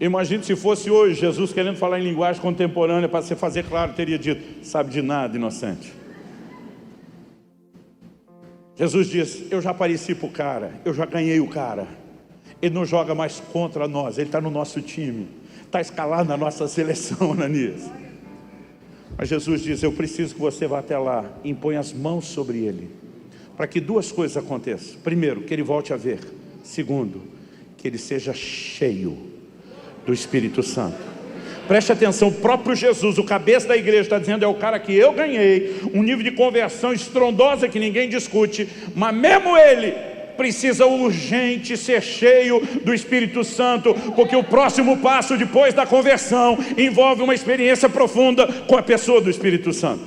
Imagine se fosse hoje, Jesus querendo falar em linguagem contemporânea, para você fazer claro, teria dito, sabe de nada, inocente. Jesus diz, eu já apareci para o cara, eu já ganhei o cara. Ele não joga mais contra nós, ele está no nosso time. Está escalado na nossa seleção, Ananias. Mas Jesus diz, eu preciso que você vá até lá, e impõe as mãos sobre ele, para que 2 coisas aconteçam. Primeiro, que ele volte a ver. Segundo, que ele seja cheio do Espírito Santo. Preste atenção, o próprio Jesus, o cabeça da igreja, está dizendo, é o cara que eu ganhei, um nível de conversão estrondosa que ninguém discute, mas mesmo ele precisa urgente ser cheio do Espírito Santo, porque o próximo passo depois da conversão envolve uma experiência profunda com a pessoa do Espírito Santo.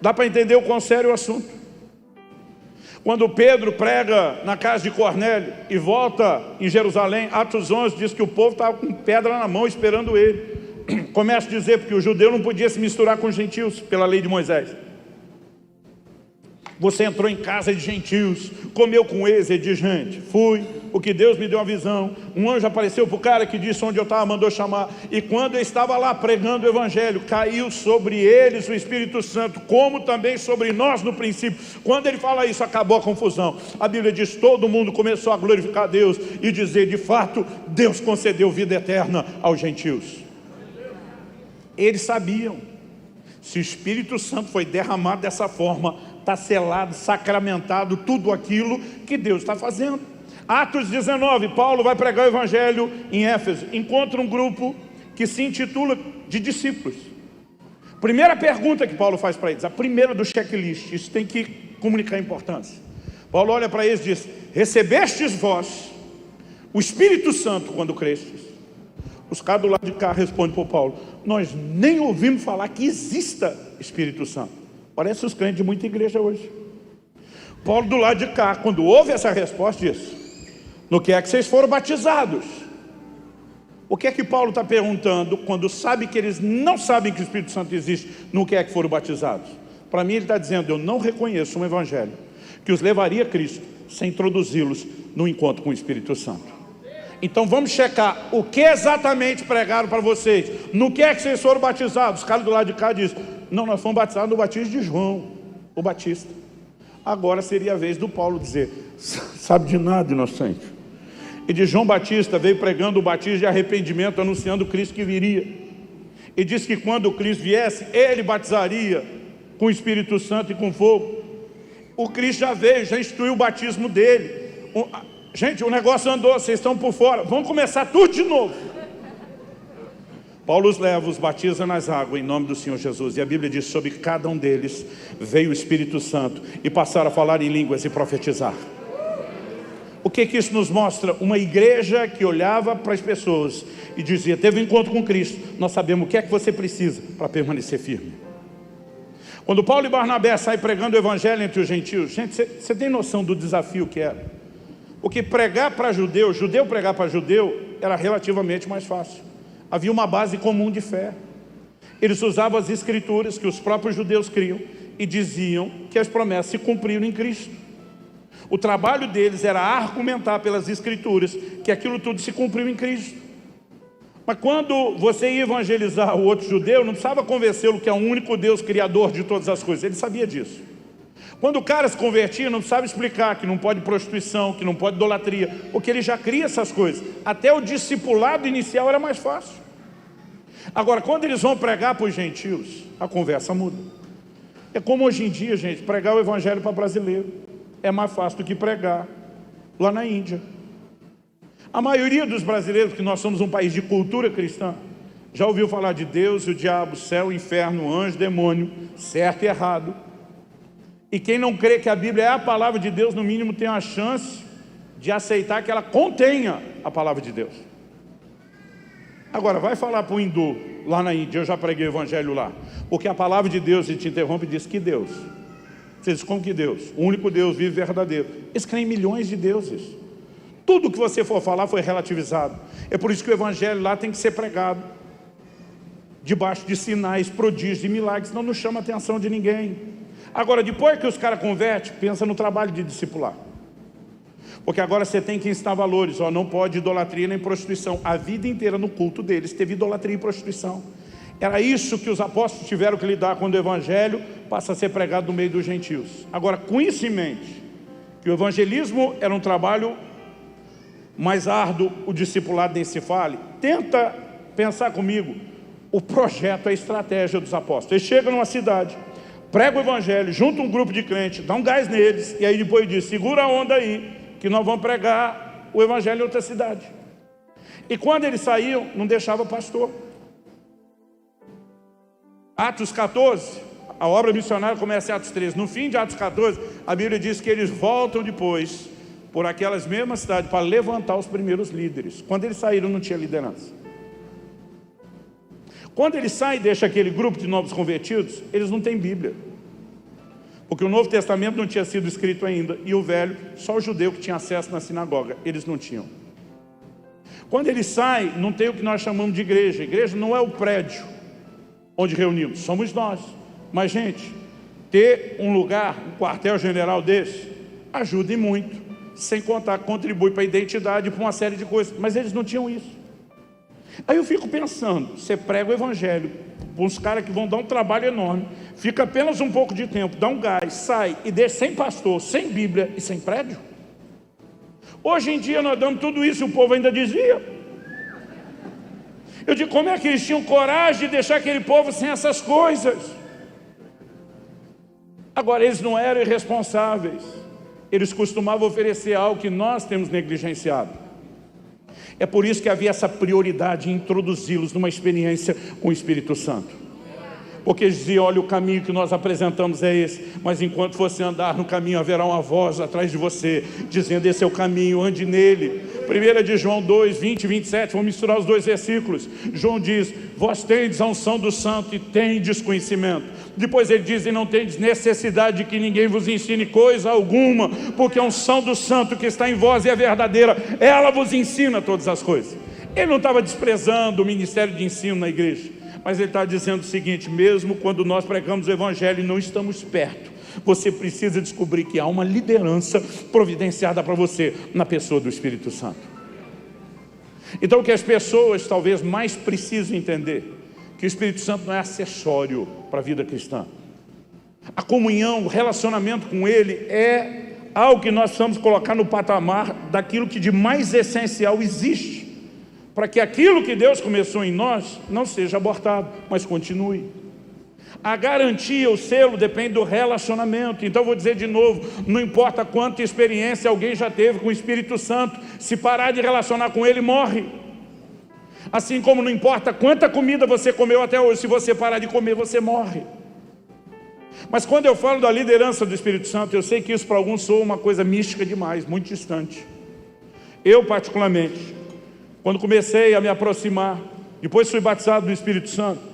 Dá para entender o quão sério o assunto? Quando Pedro prega na casa de Cornélio e volta em Jerusalém, Atos 11 diz que o povo estava com pedra na mão esperando ele. Começa a dizer porque o judeu não podia se misturar com os gentios pela lei de Moisés. Você entrou em casa de gentios, comeu com eles, ele diz, gente, fui, o que Deus me deu uma visão. Um anjo apareceu para o cara que disse onde eu estava, mandou chamar. E quando eu estava lá pregando o evangelho, caiu sobre eles o Espírito Santo, como também sobre nós no princípio. Quando ele fala isso, acabou a confusão. A Bíblia diz, todo mundo começou a glorificar a Deus e dizer, de fato, Deus concedeu vida eterna aos gentios. Eles sabiam, se o Espírito Santo foi derramado dessa forma, está selado, sacramentado, tudo aquilo que Deus está fazendo. Atos 19, Paulo vai pregar o evangelho em Éfeso, encontra um grupo que se intitula de discípulos. Primeira pergunta que Paulo faz para eles, a primeira do checklist, isso tem que comunicar a importância. Paulo olha para eles e diz, recebestes vós o Espírito Santo quando crestes? Os caras do lado de cá respondem para o Paulo, nós nem ouvimos falar que exista Espírito Santo. Parece os crentes de muita igreja hoje. Paulo do lado de cá, quando ouve essa resposta, diz, no que é que vocês foram batizados? O que é que Paulo está perguntando quando sabe que eles não sabem que o Espírito Santo existe? No que é que foram batizados? Para mim ele está dizendo, eu não reconheço um evangelho que os levaria a Cristo sem introduzi-los no encontro com o Espírito Santo. Então vamos checar o que exatamente pregaram para vocês. No que é que vocês foram batizados? Os caras do lado de cá dizem, não, nós fomos batizados no batismo de João, o Batista. Agora seria a vez do Paulo dizer, sabe de nada, inocente. E de João Batista veio pregando o batismo de arrependimento, anunciando o Cristo que viria. E disse que quando o Cristo viesse, ele batizaria com o Espírito Santo e com fogo. O Cristo já veio, já instituiu o batismo dele. Gente, o negócio andou, vocês estão por fora. Vamos começar tudo de novo. Paulo os leva, os batiza nas águas em nome do Senhor Jesus. E a Bíblia diz, sobre cada um deles veio o Espírito Santo e passaram a falar em línguas e profetizar. O que que isso nos mostra? Uma igreja que olhava para as pessoas e dizia, teve um encontro com Cristo, nós sabemos o que é que você precisa para permanecer firme. Quando Paulo e Barnabé saem pregando o evangelho entre os gentios, gente, você tem noção do desafio que era? Porque pregar para judeu pregar para judeu, era relativamente mais fácil. Havia uma base comum de fé. Eles usavam as escrituras que os próprios judeus criam e diziam que as promessas se cumpriram em Cristo. O trabalho deles era argumentar pelas escrituras que aquilo tudo se cumpriu em Cristo. Mas quando você ia evangelizar o outro judeu, não precisava convencê-lo que é o único Deus criador de todas as coisas. Ele sabia disso. Quando o cara se convertia, não precisava explicar que não pode prostituição, que não pode idolatria, porque ele já cria essas coisas. Até o discipulado inicial era mais fácil. Agora, quando eles vão pregar para os gentios, a conversa muda. É como hoje em dia, gente, pregar o evangelho para brasileiro é mais fácil do que pregar lá na Índia. A maioria dos brasileiros, que nós somos um país de cultura cristã, já ouviu falar de Deus, o diabo, céu, inferno, anjo, demônio, certo e errado. E quem não crê que a Bíblia é a palavra de Deus, no mínimo tem a chance de aceitar que ela contenha a palavra de Deus. Agora, vai falar para o hindu, lá na Índia, eu já preguei o evangelho lá, porque a palavra de Deus, e te interrompe, diz que Deus. Você diz, como que Deus? O único Deus vivo e verdadeiro. Eles creem em milhões de deuses. Tudo que você for falar foi relativizado. É por isso que o evangelho lá tem que ser pregado debaixo de sinais, prodígios e milagres, senão não chama a atenção de ninguém. Agora, depois que os caras convertem, pensa no trabalho de discipular. Porque agora você tem que ensinar valores, ó, não pode idolatria nem prostituição. A vida inteira no culto deles teve idolatria e prostituição. Era isso que os apóstolos tiveram que lidar quando o evangelho passa a ser pregado no meio dos gentios. Agora, com isso em mente, que o evangelismo era um trabalho mais árduo, o discipulado nem se fale, tenta pensar comigo o projeto, a estratégia dos apóstolos. Eles chegam numa cidade, pregam o evangelho, juntam um grupo de crentes, dão um gás neles, e aí depois diz, segura a onda aí, que nós vamos pregar o evangelho em outra cidade. E quando eles saíam, não deixava pastor. Atos 14, a obra missionária começa em Atos 13. No fim de Atos 14, a Bíblia diz que eles voltam depois por aquelas mesmas cidades para levantar os primeiros líderes. Quando eles saíram, não tinha liderança. Quando eles saem e deixam aquele grupo de novos convertidos, eles não têm Bíblia. Porque o Novo Testamento não tinha sido escrito ainda, e o Velho, só o judeu que tinha acesso na sinagoga, eles não tinham. Quando eles saem, não tem o que nós chamamos de igreja. A igreja não é o prédio onde reunimos, somos nós. Mas, gente, ter um lugar, um quartel-general desse, ajuda e muito. sem contar que contribui para a identidade e para uma série de coisas. Mas eles não tinham isso. Aí eu fico pensando, você prega o evangelho para uns caras que vão dar um trabalho enorme, fica apenas um pouco de tempo, dá um gás, sai e deixa sem pastor, sem Bíblia e sem prédio. Hoje em dia nós damos tudo isso e o povo ainda desvia. Eu digo, como é que eles tinham coragem de deixar aquele povo sem essas coisas? Agora, eles não eram irresponsáveis. Eles costumavam oferecer algo que nós temos negligenciado. É por isso que havia essa prioridade em introduzi-los numa experiência com o Espírito Santo. Porque eles diziam, olha, o caminho que nós apresentamos é esse, mas enquanto você andar no caminho, haverá uma voz atrás de você, dizendo, esse é o caminho, ande nele. 1 de João 2, 20 e 27, vamos misturar os dois versículos. João diz, vós tendes a unção do santo e tendes conhecimento. Depois ele diz, e não tendes necessidade de que ninguém vos ensine coisa alguma, porque a unção do santo que está em vós é verdadeira, ela vos ensina todas as coisas. Ele não estava desprezando o ministério de ensino na igreja, mas ele está dizendo o seguinte, mesmo quando nós pregamos o evangelho e não estamos perto, você precisa descobrir que há uma liderança providenciada para você na pessoa do Espírito Santo. Então o que as pessoas talvez mais precisam entender, que o Espírito Santo não é acessório para a vida cristã. A comunhão, o relacionamento com Ele é algo que nós precisamos colocar no patamar daquilo que de mais essencial existe, para que aquilo que Deus começou em nós não seja abortado, mas continue. A garantia, o selo, depende do relacionamento. Então vou dizer de novo, não importa quanta experiência alguém já teve com o Espírito Santo, se parar de relacionar com Ele, morre. Assim como não importa quanta comida você comeu até hoje, se você parar de comer, você morre. Mas quando eu falo da liderança do Espírito Santo, eu sei que isso para alguns soa uma coisa mística demais, muito distante. Eu particularmente, quando comecei a me aproximar, depois fui batizado no Espírito Santo,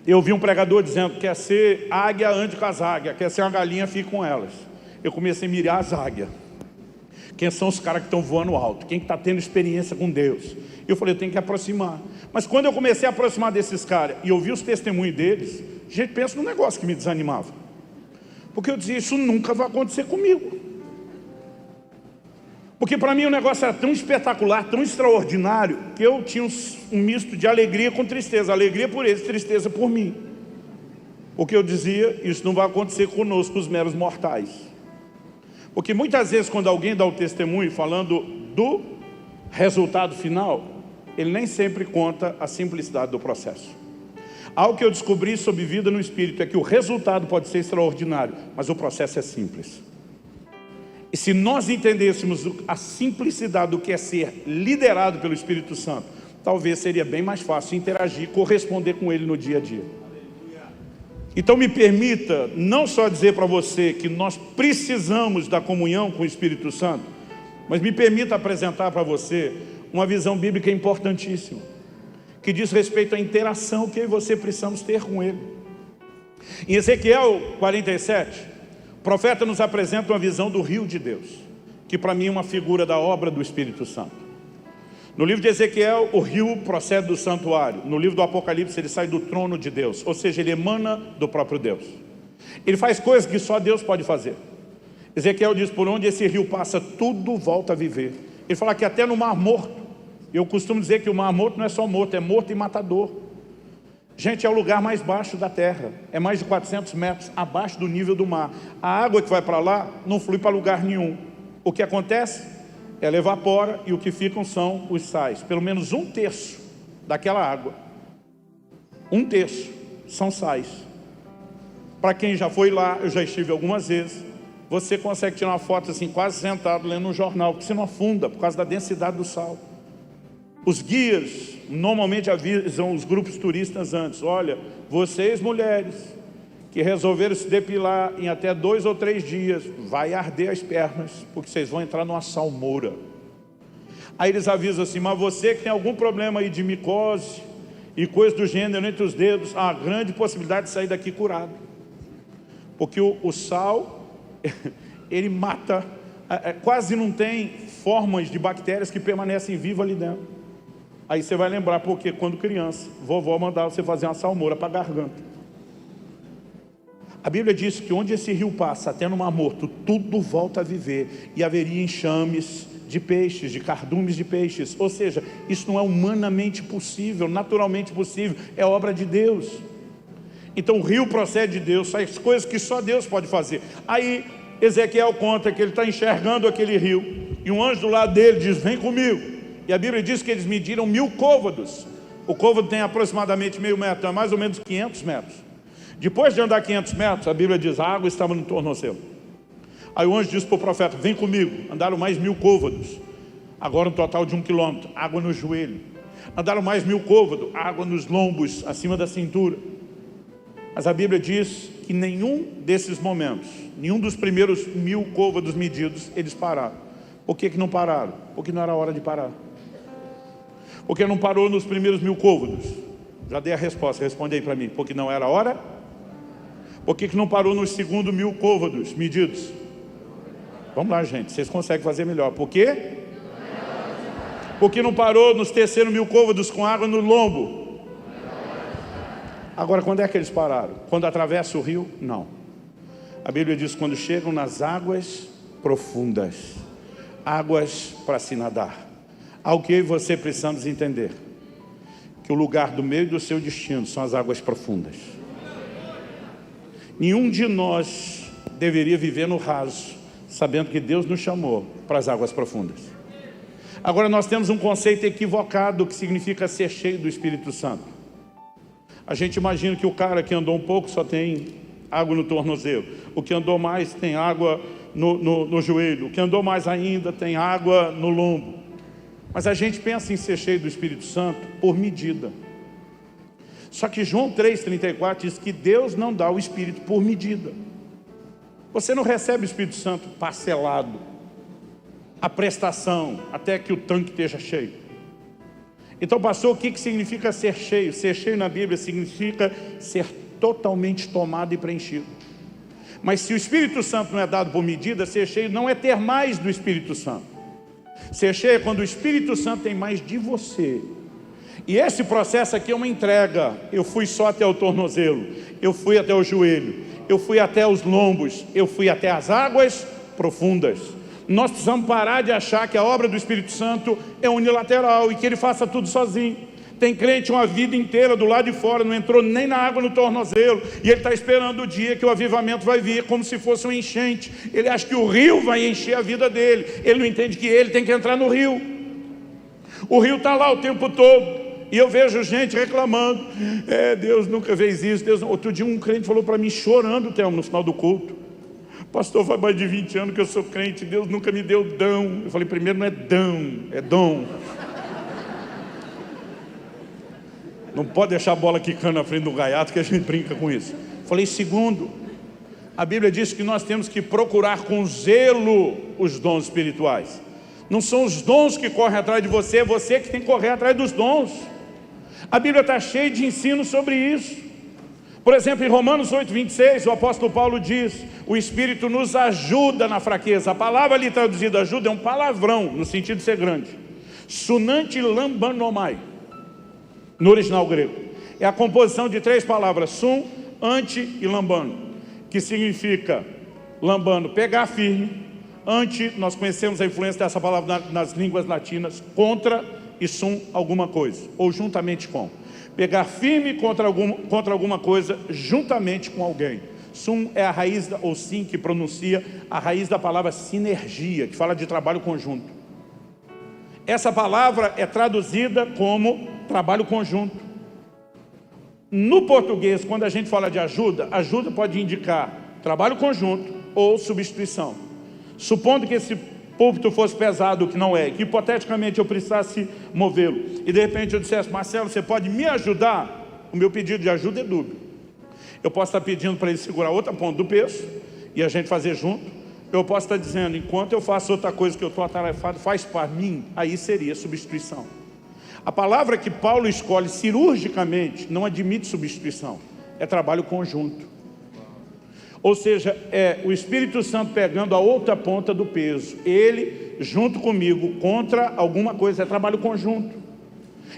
eu vi um pregador dizendo, quer ser águia, ande com as águias, quer ser uma galinha, fique com elas. Eu comecei a mirar as águias. Quem são os caras que estão voando alto? Quem está tendo experiência com Deus? Eu falei, eu tenho que aproximar. Mas quando eu comecei a aproximar desses caras e ouvi os testemunhos deles, a gente pensa num negócio que me desanimava. Porque eu dizia, isso nunca vai acontecer comigo. Porque para mim o negócio era tão espetacular, tão extraordinário, que eu tinha um misto de alegria com tristeza. Alegria por eles, tristeza por mim. Porque eu dizia, isso não vai acontecer conosco, os meros mortais. Porque muitas vezes quando alguém dá o testemunho falando do resultado final, ele nem sempre conta a simplicidade do processo. Algo que eu descobri sobre vida no Espírito é que o resultado pode ser extraordinário, mas o processo é simples. E se nós entendêssemos a simplicidade do que é ser liderado pelo Espírito Santo, talvez seria bem mais fácil interagir, corresponder com Ele no dia a dia. Então me permita não só dizer para você que nós precisamos da comunhão com o Espírito Santo, mas me permita apresentar para você uma visão bíblica importantíssima, que diz respeito à interação que eu e você precisamos ter com Ele. Em Ezequiel 47, o profeta nos apresenta uma visão do rio de Deus, que para mim é uma figura da obra do Espírito Santo. No livro de Ezequiel, o rio procede do santuário. No livro do Apocalipse, ele sai do trono de Deus, ou seja, ele emana do próprio Deus. Ele faz coisas que só Deus pode fazer. Ezequiel diz, por onde esse rio passa, tudo volta a viver. Ele fala que até no Mar Morto, eu costumo dizer que o Mar Morto não é só morto, é morto e matador. Gente, é o lugar mais baixo da terra, é mais de 400 metros abaixo do nível do mar. A água que vai para lá não flui para lugar nenhum. O que acontece? Ela evapora e o que ficam são os sais. Pelo menos 1/3 daquela água, 1/3 são sais. Para quem já foi lá, eu já estive algumas vezes, você consegue tirar uma foto assim, quase sentado lendo um jornal, porque você não afunda por causa da densidade do sal. Os guias normalmente avisam os grupos turistas antes, olha, vocês mulheres que resolveram se depilar em até 2 ou 3 dias, vai arder as pernas, porque vocês vão entrar numa salmoura. Aí eles avisam assim, mas você que tem algum problema aí de micose e coisa do gênero entre os dedos, há grande possibilidade de sair daqui curado. Porque o sal, ele mata, quase não tem formas de bactérias que permanecem vivas ali dentro. Aí você vai lembrar, porque quando criança, vovó mandava você fazer uma salmoura para a garganta. A Bíblia diz que onde esse rio passa, até no Mar Morto, tudo volta a viver. E haveria enxames de peixes, de cardumes de peixes. Ou seja, isso não é humanamente possível, naturalmente possível. É obra de Deus. Então o rio procede de Deus, faz coisas que só Deus pode fazer. Aí Ezequiel conta que ele está enxergando aquele rio. E um anjo do lado dele diz, vem comigo. E a Bíblia diz que eles mediram 1000 côvados. O côvado tem aproximadamente meio metro, é mais ou menos 500 metros. Depois de andar 500 metros, a Bíblia diz, a água estava no tornozelo. Aí o anjo disse para o profeta, vem comigo. Andaram mais 1000 côvados. Agora um total de 1 quilômetro, água no joelho. Andaram mais 1000 côvados, água nos lombos, acima da cintura. Mas a Bíblia diz que nenhum desses momentos, nenhum dos primeiros 1000 côvados medidos, eles pararam. Por que não pararam? Porque não era hora de parar. Porque não parou nos primeiros 1000 côvados? Já dei a resposta, responde aí para mim. Porque não era hora? Por que não parou nos segundos 1000 côvados medidos? Vamos lá, gente, vocês conseguem fazer melhor. Por quê? Porque não parou nos terceiros 1000 côvados com água no lombo? Agora, quando é que eles pararam? Quando atravessa o rio? Não. A Bíblia diz, quando chegam nas águas profundas, águas para se nadar. Ao que eu e você precisamos entender, que o lugar do meio do seu destino são as águas profundas. Nenhum de nós deveria viver no raso, sabendo que Deus nos chamou para as águas profundas. Agora nós temos um conceito equivocado que significa ser cheio do Espírito Santo. A gente imagina que o cara que andou um pouco só tem água no tornozelo. O que andou mais tem água no joelho. O que andou mais ainda tem água no lombo. Mas a gente pensa em ser cheio do Espírito Santo por medida. Só que João 3,34 diz que Deus não dá o Espírito por medida. Você não recebe o Espírito Santo parcelado, a prestação, até que o tanque esteja cheio. Então, pastor, o que significa ser cheio? Ser cheio na Bíblia significa ser totalmente tomado e preenchido. Mas se o Espírito Santo não é dado por medida, ser cheio não é ter mais do Espírito Santo. Ser cheio é quando o Espírito Santo tem mais de você. E esse processo aqui é uma entrega. Eu fui só até o tornozelo, eu fui até o joelho, eu fui até os lombos, eu fui até as águas profundas. Nós precisamos parar de achar que a obra do Espírito Santo é unilateral e que ele faça tudo sozinho. Tem crente uma vida inteira do lado de fora, não entrou nem na água no tornozelo, e ele está esperando o dia que o avivamento vai vir, como se fosse um enchente. Ele acha que o rio vai encher a vida dele. Ele não entende que ele tem que entrar no rio. O rio está lá o tempo todo. E eu vejo gente reclamando, Deus nunca fez isso. Outro dia um crente falou para mim, chorando, no final do culto, pastor, faz mais de 20 anos que eu sou crente, Deus nunca me deu dom. Eu falei, primeiro não é dão, é dom. Não pode deixar a bola quicando na frente do gaiato, que a gente brinca com isso. Eu falei, segundo, a Bíblia diz que nós temos que procurar com zelo os dons espirituais. Não são os dons que correm atrás de você, é você que tem que correr atrás dos dons. A Bíblia está cheia de ensino sobre isso. Por exemplo, em Romanos 8,26, o apóstolo Paulo diz, o Espírito nos ajuda na fraqueza. A palavra ali traduzida ajuda é um palavrão, no sentido de ser grande. Sunanti lambanomai, no original grego. É a composição de 3 palavras, sun, ante e lambano, que significa, lambano, pegar firme, ante, nós conhecemos a influência dessa palavra nas línguas latinas, contra, e sum, alguma coisa, ou juntamente com. Pegar firme contra alguma coisa, juntamente com alguém. Sum é a raiz, ou sim, que pronuncia a raiz da palavra sinergia, que fala de trabalho conjunto. Essa palavra é traduzida como trabalho conjunto. No português, quando a gente fala de ajuda, ajuda pode indicar trabalho conjunto ou substituição. Supondo que esse púlpito fosse pesado, o que não é, que hipoteticamente eu precisasse movê-lo, e de repente eu dissesse, Marcelo, você pode me ajudar? O meu pedido de ajuda é dúbio. Eu posso estar pedindo para ele segurar outra ponta do peso, e a gente fazer junto. Eu posso estar dizendo, enquanto eu faço outra coisa que eu estou atarefado, faz para mim, aí seria substituição. A palavra que Paulo escolhe cirurgicamente não admite substituição, é trabalho conjunto. Ou seja, é o Espírito Santo pegando a outra ponta do peso. Ele, junto comigo, contra alguma coisa, é trabalho conjunto.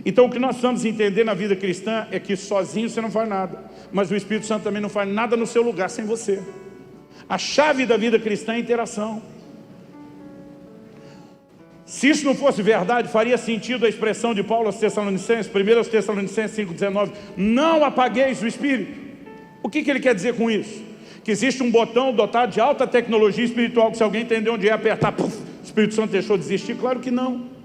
Então o que nós precisamos entender na vida cristã é que sozinho você não faz nada, mas o Espírito Santo também não faz nada no seu lugar sem você. A chave da vida cristã é a interação. Se isso não fosse verdade, faria sentido a expressão de Paulo aos Tessalonicenses, 1 Tessalonicenses 5,19, não apagueis o Espírito. O que ele quer dizer com isso? Que existe um botão dotado de alta tecnologia espiritual, que se alguém entender onde é apertar, puff, o Espírito Santo deixou de existir? Claro que não.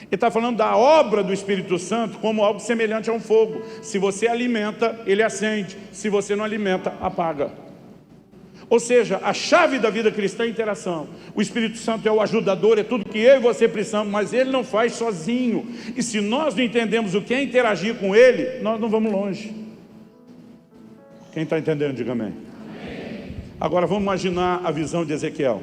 Ele está falando da obra do Espírito Santo como algo semelhante a um fogo. Se você alimenta, ele acende. Se você não alimenta, apaga. Ou seja, a chave da vida cristã é a interação. O Espírito Santo é o ajudador, é tudo que eu e você precisamos, mas ele não faz sozinho. E se nós não entendemos o que é interagir com ele, nós não vamos longe. Quem está entendendo, diga amém. Agora vamos imaginar a visão de Ezequiel.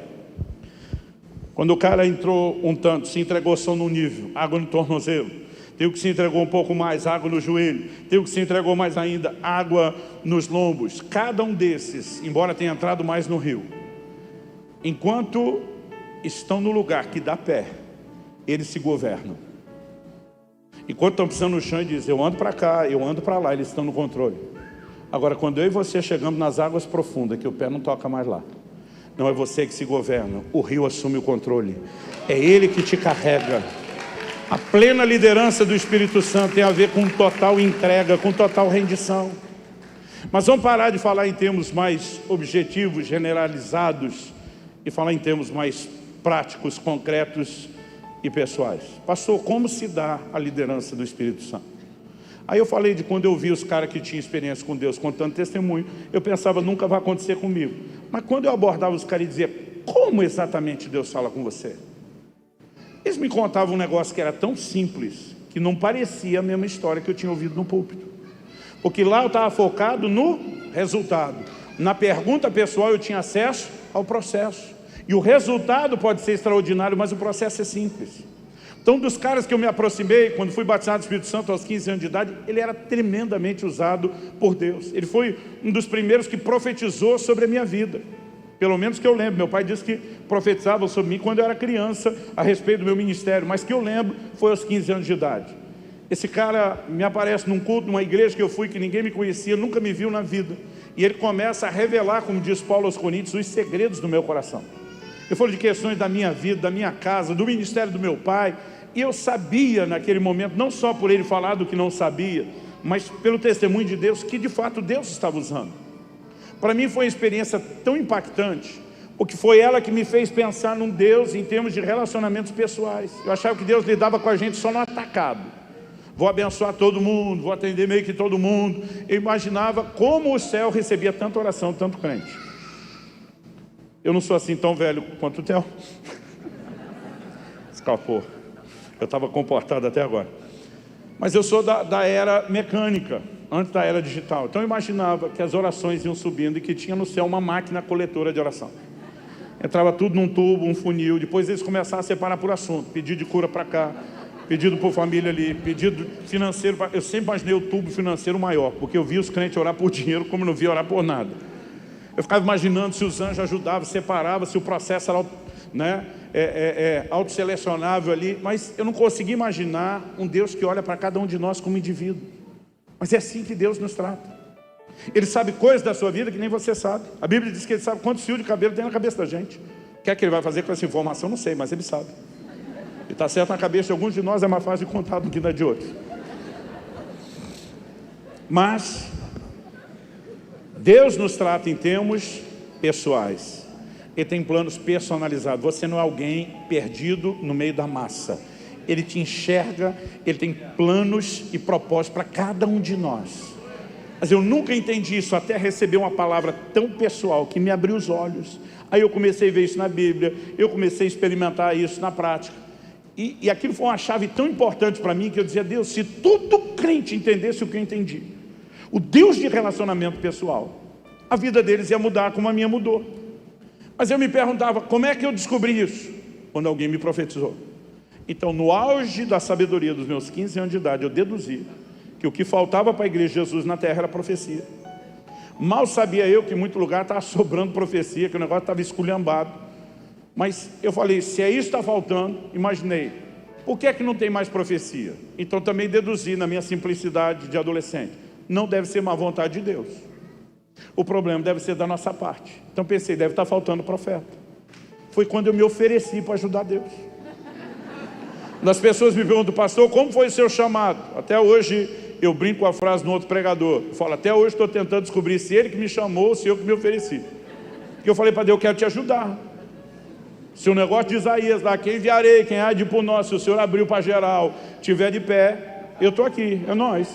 Quando o cara entrou um tanto, se entregou só no nível, água no tornozelo. Tem o que se entregou um pouco mais, água no joelho. Tem o que se entregou mais ainda, água nos lombos. Cada um desses, embora tenha entrado mais no rio, enquanto estão no lugar que dá pé, eles se governam. Enquanto estão pisando no chão e dizem, eu ando para cá, eu ando para lá, eles estão no controle. Agora, quando eu e você chegamos nas águas profundas, que o pé não toca mais lá, não é você que se governa, o rio assume o controle. É ele que te carrega. A plena liderança do Espírito Santo tem a ver com total entrega, com total rendição. Mas vamos parar de falar em termos mais objetivos, generalizados, e falar em termos mais práticos, concretos e pessoais. Pastor, como se dá a liderança do Espírito Santo? Aí eu falei de quando eu vi os caras que tinham experiência com Deus contando testemunho, eu pensava, nunca vai acontecer comigo. Mas quando eu abordava os caras e dizia, como exatamente Deus fala com você? Eles me contavam um negócio que era tão simples, que não parecia a mesma história que eu tinha ouvido no púlpito. Porque lá eu estava focado no resultado. Na pergunta pessoal eu tinha acesso ao processo. E o resultado pode ser extraordinário, mas o processo é simples. Então, dos caras que eu me aproximei, quando fui batizado do Espírito Santo aos 15 anos de idade, ele era tremendamente usado por Deus. Ele foi um dos primeiros que profetizou sobre a minha vida. Pelo menos que eu lembro, meu pai disse que profetizava sobre mim quando eu era criança, a respeito do meu ministério, mas que eu lembro foi aos 15 anos de idade. Esse cara me aparece num culto, numa igreja que eu fui, que ninguém me conhecia, nunca me viu na vida. E ele começa a revelar, como diz Paulo aos Coríntios, os segredos do meu coração. Eu falo de questões da minha vida, da minha casa, do ministério do meu pai. E eu sabia naquele momento, não só por ele falar do que não sabia, mas pelo testemunho de Deus, que de fato Deus estava usando. Para mim foi uma experiência tão impactante, porque foi ela que me fez pensar num Deus em termos de relacionamentos pessoais. Eu achava que Deus lidava com a gente só no atacado. Vou abençoar todo mundo, vou atender meio que todo mundo. Eu imaginava como o céu recebia tanta oração, tanto crente. Eu não sou assim tão velho quanto o Theo. Escapou. Eu estava comportado até agora. Mas eu sou da era mecânica, antes da era digital. Então eu imaginava que as orações iam subindo e que tinha no céu uma máquina coletora de oração. Entrava tudo num tubo, um funil. Depois eles começaram a separar por assunto. Pedido de cura para cá, pedido por família ali, pedido financeiro. Eu sempre imaginei o tubo financeiro maior, porque eu via os crentes orar por dinheiro como não via orar por nada. Eu ficava imaginando se os anjos ajudavam, separavam, se o processo era autosselecionável ali, mas eu não conseguia imaginar um Deus que olha para cada um de nós como indivíduo. Mas é assim que Deus nos trata. Ele sabe coisas da sua vida que nem você sabe. A Bíblia diz que ele sabe quantos fios de cabelo tem na cabeça da gente. O que é que ele vai fazer com essa informação? Não sei, mas ele sabe. E está certo, na cabeça de alguns de nós é mais fácil de contar do que na de outros. Mas Deus nos trata em termos pessoais. Ele tem planos personalizados. Você não é alguém perdido no meio da massa. Ele te enxerga, ele tem planos e propósitos para cada um de nós. Mas eu nunca entendi isso até receber uma palavra tão pessoal que me abriu os olhos. Aí eu comecei a ver isso na Bíblia, eu comecei a experimentar isso na prática. E aquilo foi uma chave tão importante para mim que eu dizia, Deus, se todo crente entendesse o que eu entendi, o Deus de relacionamento pessoal, a vida deles ia mudar como a minha mudou. Mas eu me perguntava, como é que eu descobri isso? Quando alguém me profetizou. Então, no auge da sabedoria dos meus 15 anos de idade, eu deduzi que o que faltava para a igreja de Jesus na terra era profecia. Mal sabia eu que em muito lugar estava sobrando profecia, que o negócio estava esculhambado. Mas eu falei, se é isso que está faltando, imaginei, Por que é que não tem mais profecia? Então também deduzi na minha simplicidade de adolescente, não deve ser má vontade de Deus. O problema deve ser da nossa parte. Então pensei, deve estar faltando profeta. Foi quando eu me ofereci para ajudar Deus. As pessoas me perguntam, pastor, como foi o seu chamado? Até hoje eu brinco com a frase no outro pregador. Eu falo, até hoje estou tentando descobrir se ele que me chamou ou se eu que me ofereci. Porque eu falei para Deus, eu quero te ajudar. Se o negócio de Isaías lá, quem enviarei, quem há de ir por nós, se o Senhor abriu para geral, estiver de pé, eu estou aqui, é nós.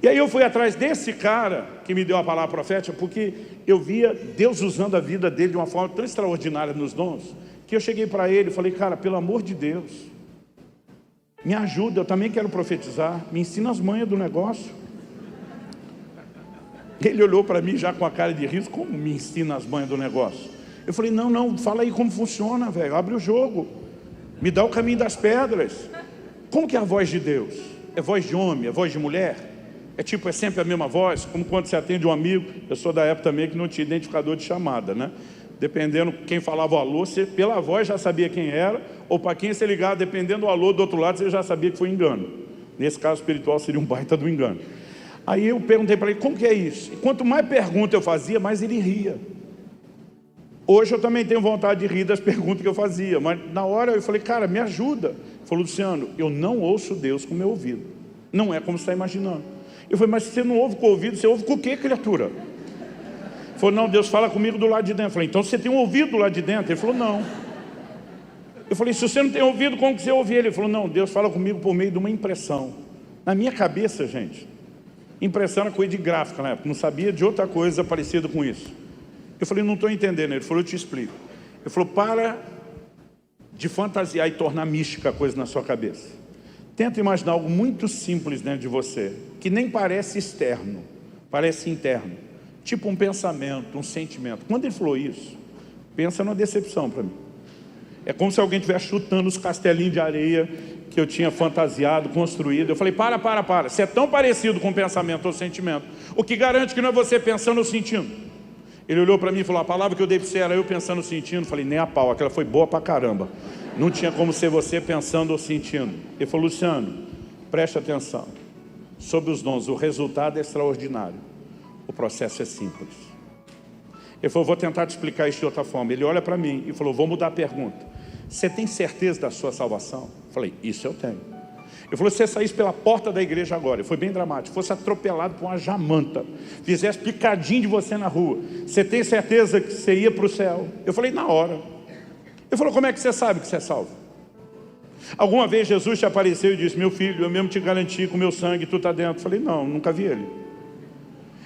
E aí eu fui atrás desse cara que me deu a palavra profética, porque eu via Deus usando a vida dele de uma forma tão extraordinária nos dons, que eu cheguei para ele e falei, cara, pelo amor de Deus, me ajuda, eu também quero profetizar, me ensina as manhas do negócio. Ele olhou para mim já com a cara de riso, como me ensina as manhas do negócio? Eu falei, não, fala aí como funciona, velho, abre o jogo, me dá o caminho das pedras. Como que é a voz de Deus? É voz de homem, é voz de mulher? É sempre a mesma voz, como quando você atende um amigo. Eu sou da época também que não tinha identificador de chamada, né? Dependendo quem falava o alô, você pela voz já sabia quem era, ou para quem você ligava, dependendo do alô do outro lado, você já sabia que foi engano. Nesse caso espiritual seria um baita do engano. Aí eu perguntei para ele, como que é isso? E quanto mais pergunta eu fazia, mais ele ria. Hoje eu também tenho vontade de rir das perguntas que eu fazia, mas na hora eu falei, cara, me ajuda. Ele falou, Luciano, eu não ouço Deus com o meu ouvido. Não é como você está imaginando. Eu falei, mas se você não ouve com o ouvido, você ouve com o quê, criatura? Ele falou, não, Deus fala comigo do lado de dentro. Eu falei, então você tem um ouvido do lado de dentro? Ele falou, não. Eu falei, se você não tem ouvido, como que você ouve ele? Ele falou, não, Deus fala comigo por meio de uma impressão. Na minha cabeça, gente, impressão era coisa de gráfica na época, não sabia de outra coisa parecida com isso. Eu falei, não estou entendendo. Ele falou, eu te explico. Ele falou, para de fantasiar e tornar mística a coisa na sua cabeça. Tenta imaginar algo muito simples dentro de você, que nem parece externo, parece interno. Tipo um pensamento, um sentimento. Quando ele falou isso, pensa numa decepção para mim. É como se alguém estivesse chutando os castelinhos de areia que eu tinha fantasiado, construído. Eu falei, para. Se é tão parecido com um pensamento ou sentimento, o que garante que não é você pensando ou sentindo? Ele olhou para mim e falou, a palavra que eu dei para você era eu pensando, sentindo. Eu falei, nem a pau, aquela foi boa pra caramba. Não tinha como ser você pensando ou sentindo. Ele falou, Luciano, preste atenção. Sobre os dons, o resultado é extraordinário. O processo é simples. Ele falou, vou tentar te explicar isso de outra forma. Ele olha para mim e falou, vou mudar a pergunta. Você tem certeza da sua salvação? Eu falei, isso eu tenho. Ele falou, se você saísse pela porta da igreja agora, foi bem dramático, fosse atropelado por uma jamanta, fizesse picadinho de você na rua, você tem certeza que você ia para o céu? Eu falei, na hora. Ele falou, como é que você sabe que você é salvo? Alguma vez Jesus te apareceu e disse, meu filho, eu mesmo te garanti com o meu sangue, tu está dentro. Eu falei, não, nunca vi ele.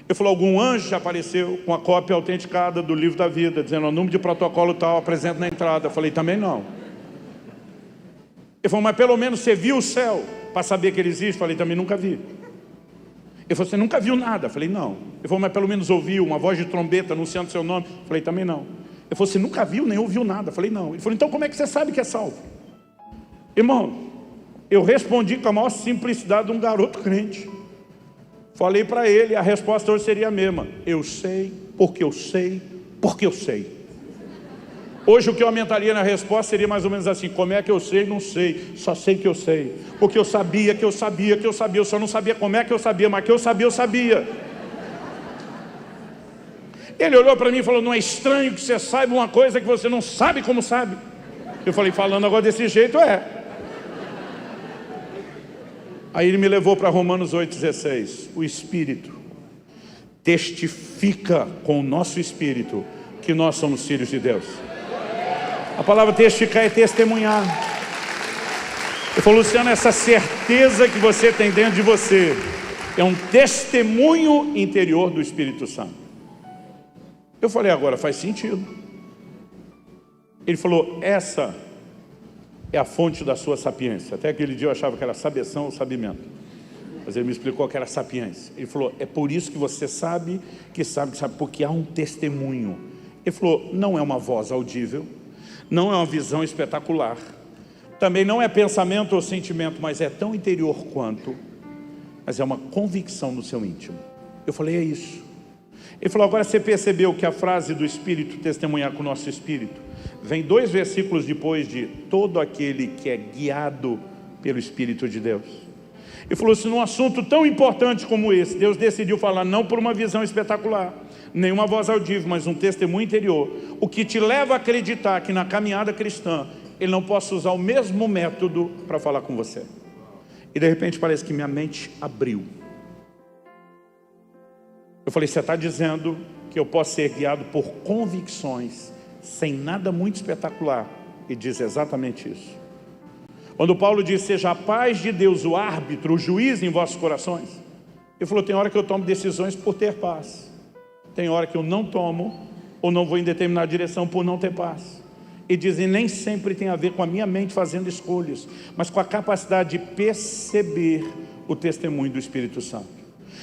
Ele falou, algum anjo te apareceu com a cópia autenticada do livro da vida, dizendo, o número de protocolo tal, apresenta na entrada. Eu falei, também não. Ele falou, mas pelo menos você viu o céu para saber que ele existe? Eu falei, também nunca vi. Ele falou, você nunca viu nada? Eu falei, não. Ele falou, mas pelo menos ouviu uma voz de trombeta anunciando seu nome? Eu falei, também não. Ele falou, você nunca viu nem ouviu nada? Eu falei, não. Ele falou, então como é que você sabe que é salvo? Irmão, eu respondi com a maior simplicidade de um garoto crente. Falei para ele, a resposta hoje seria a mesma. Eu sei, porque eu sei, porque eu sei. Hoje o que eu aumentaria na resposta seria mais ou menos assim, como é que eu sei? Não sei, só sei que eu sei. Porque eu sabia, eu só não sabia como é que eu sabia, mas que eu sabia. Ele olhou para mim e falou, não é estranho que você saiba uma coisa que você não sabe como sabe? Eu falei, falando agora desse jeito, é. Aí ele me levou para Romanos 8,16. O Espírito testifica com o nosso Espírito que nós somos filhos de Deus. A palavra testificar é testemunhar. Eu falo, Luciano, essa certeza que você tem dentro de você é um testemunho interior do Espírito Santo. Eu falei, agora faz sentido. Ele falou, essa é a fonte da sua sapiência. Até aquele dia eu achava que era sabeção ou sabimento. Mas ele me explicou que era sapiência. Ele falou, é por isso que você sabe, porque há um testemunho. Ele falou, não é uma voz audível, não é uma visão espetacular, também não é pensamento ou sentimento, mas é tão interior quanto, mas é uma convicção no seu íntimo. Eu falei, é isso. Ele falou, agora você percebeu que a frase do Espírito testemunhar com o nosso Espírito Vem 2 versículos depois de todo aquele que é guiado pelo Espírito de Deus. Ele falou assim, num assunto tão importante como esse, Deus decidiu falar não por uma visão espetacular, nem uma voz audível, mas um testemunho interior. O que te leva a acreditar que na caminhada cristã, Ele não possa usar o mesmo método para falar com você. E de repente parece que minha mente abriu. Eu falei, você está dizendo que eu posso ser guiado por convicções, sem nada muito espetacular. E diz exatamente isso. Quando Paulo diz, seja a paz de Deus o árbitro, o juiz em vossos corações. Ele falou, tem hora que eu tomo decisões por ter paz. Tem hora que eu não tomo, ou não vou em determinada direção por não ter paz. E dizem, nem sempre tem a ver com a minha mente fazendo escolhas, mas com a capacidade de perceber o testemunho do Espírito Santo.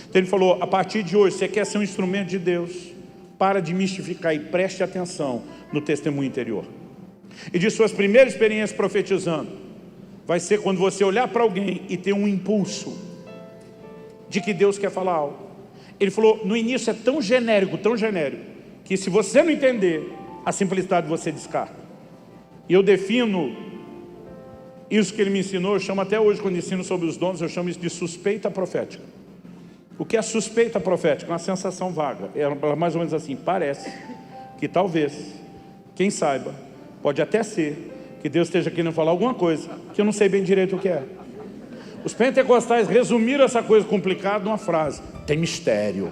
Então ele falou, a partir de hoje, você quer ser um instrumento de Deus, para de mistificar e preste atenção no testemunho interior. E de suas primeiras experiências profetizando, vai ser quando você olhar para alguém e ter um impulso de que Deus quer falar algo. Ele falou, no início é tão genérico, que se você não entender, a simplicidade você descarta. E eu defino isso que ele me ensinou, eu chamo até hoje, quando ensino sobre os dons, eu chamo isso de suspeita profética. O que é suspeita profética? Uma sensação vaga. É mais ou menos assim, parece que talvez, quem saiba, pode até ser que Deus esteja querendo falar alguma coisa que eu não sei bem direito o que é. Os pentecostais resumiram essa coisa complicada numa frase: tem mistério.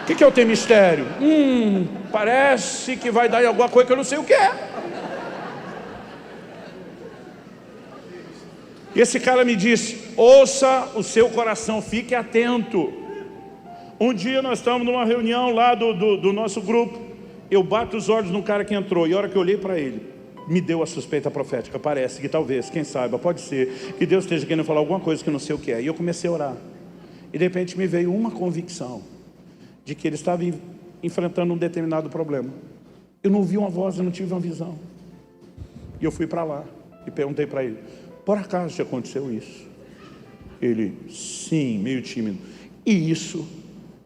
O que é o tem mistério? Parece que vai dar alguma coisa que eu não sei o que é. E esse cara me disse, ouça o seu coração, fique atento. Um dia nós estávamos numa reunião lá do nosso grupo, eu bato os olhos no cara que entrou, e a hora que eu olhei para ele, me deu a suspeita profética, parece que talvez, quem saiba, pode ser, que Deus esteja querendo falar alguma coisa que eu não sei o que é. E eu comecei a orar, e de repente me veio uma convicção, de que ele estava enfrentando um determinado problema. Eu não vi uma voz, eu não tive uma visão. E eu fui para lá, e perguntei para ele, por acaso já aconteceu isso? Ele, sim, meio tímido. E isso,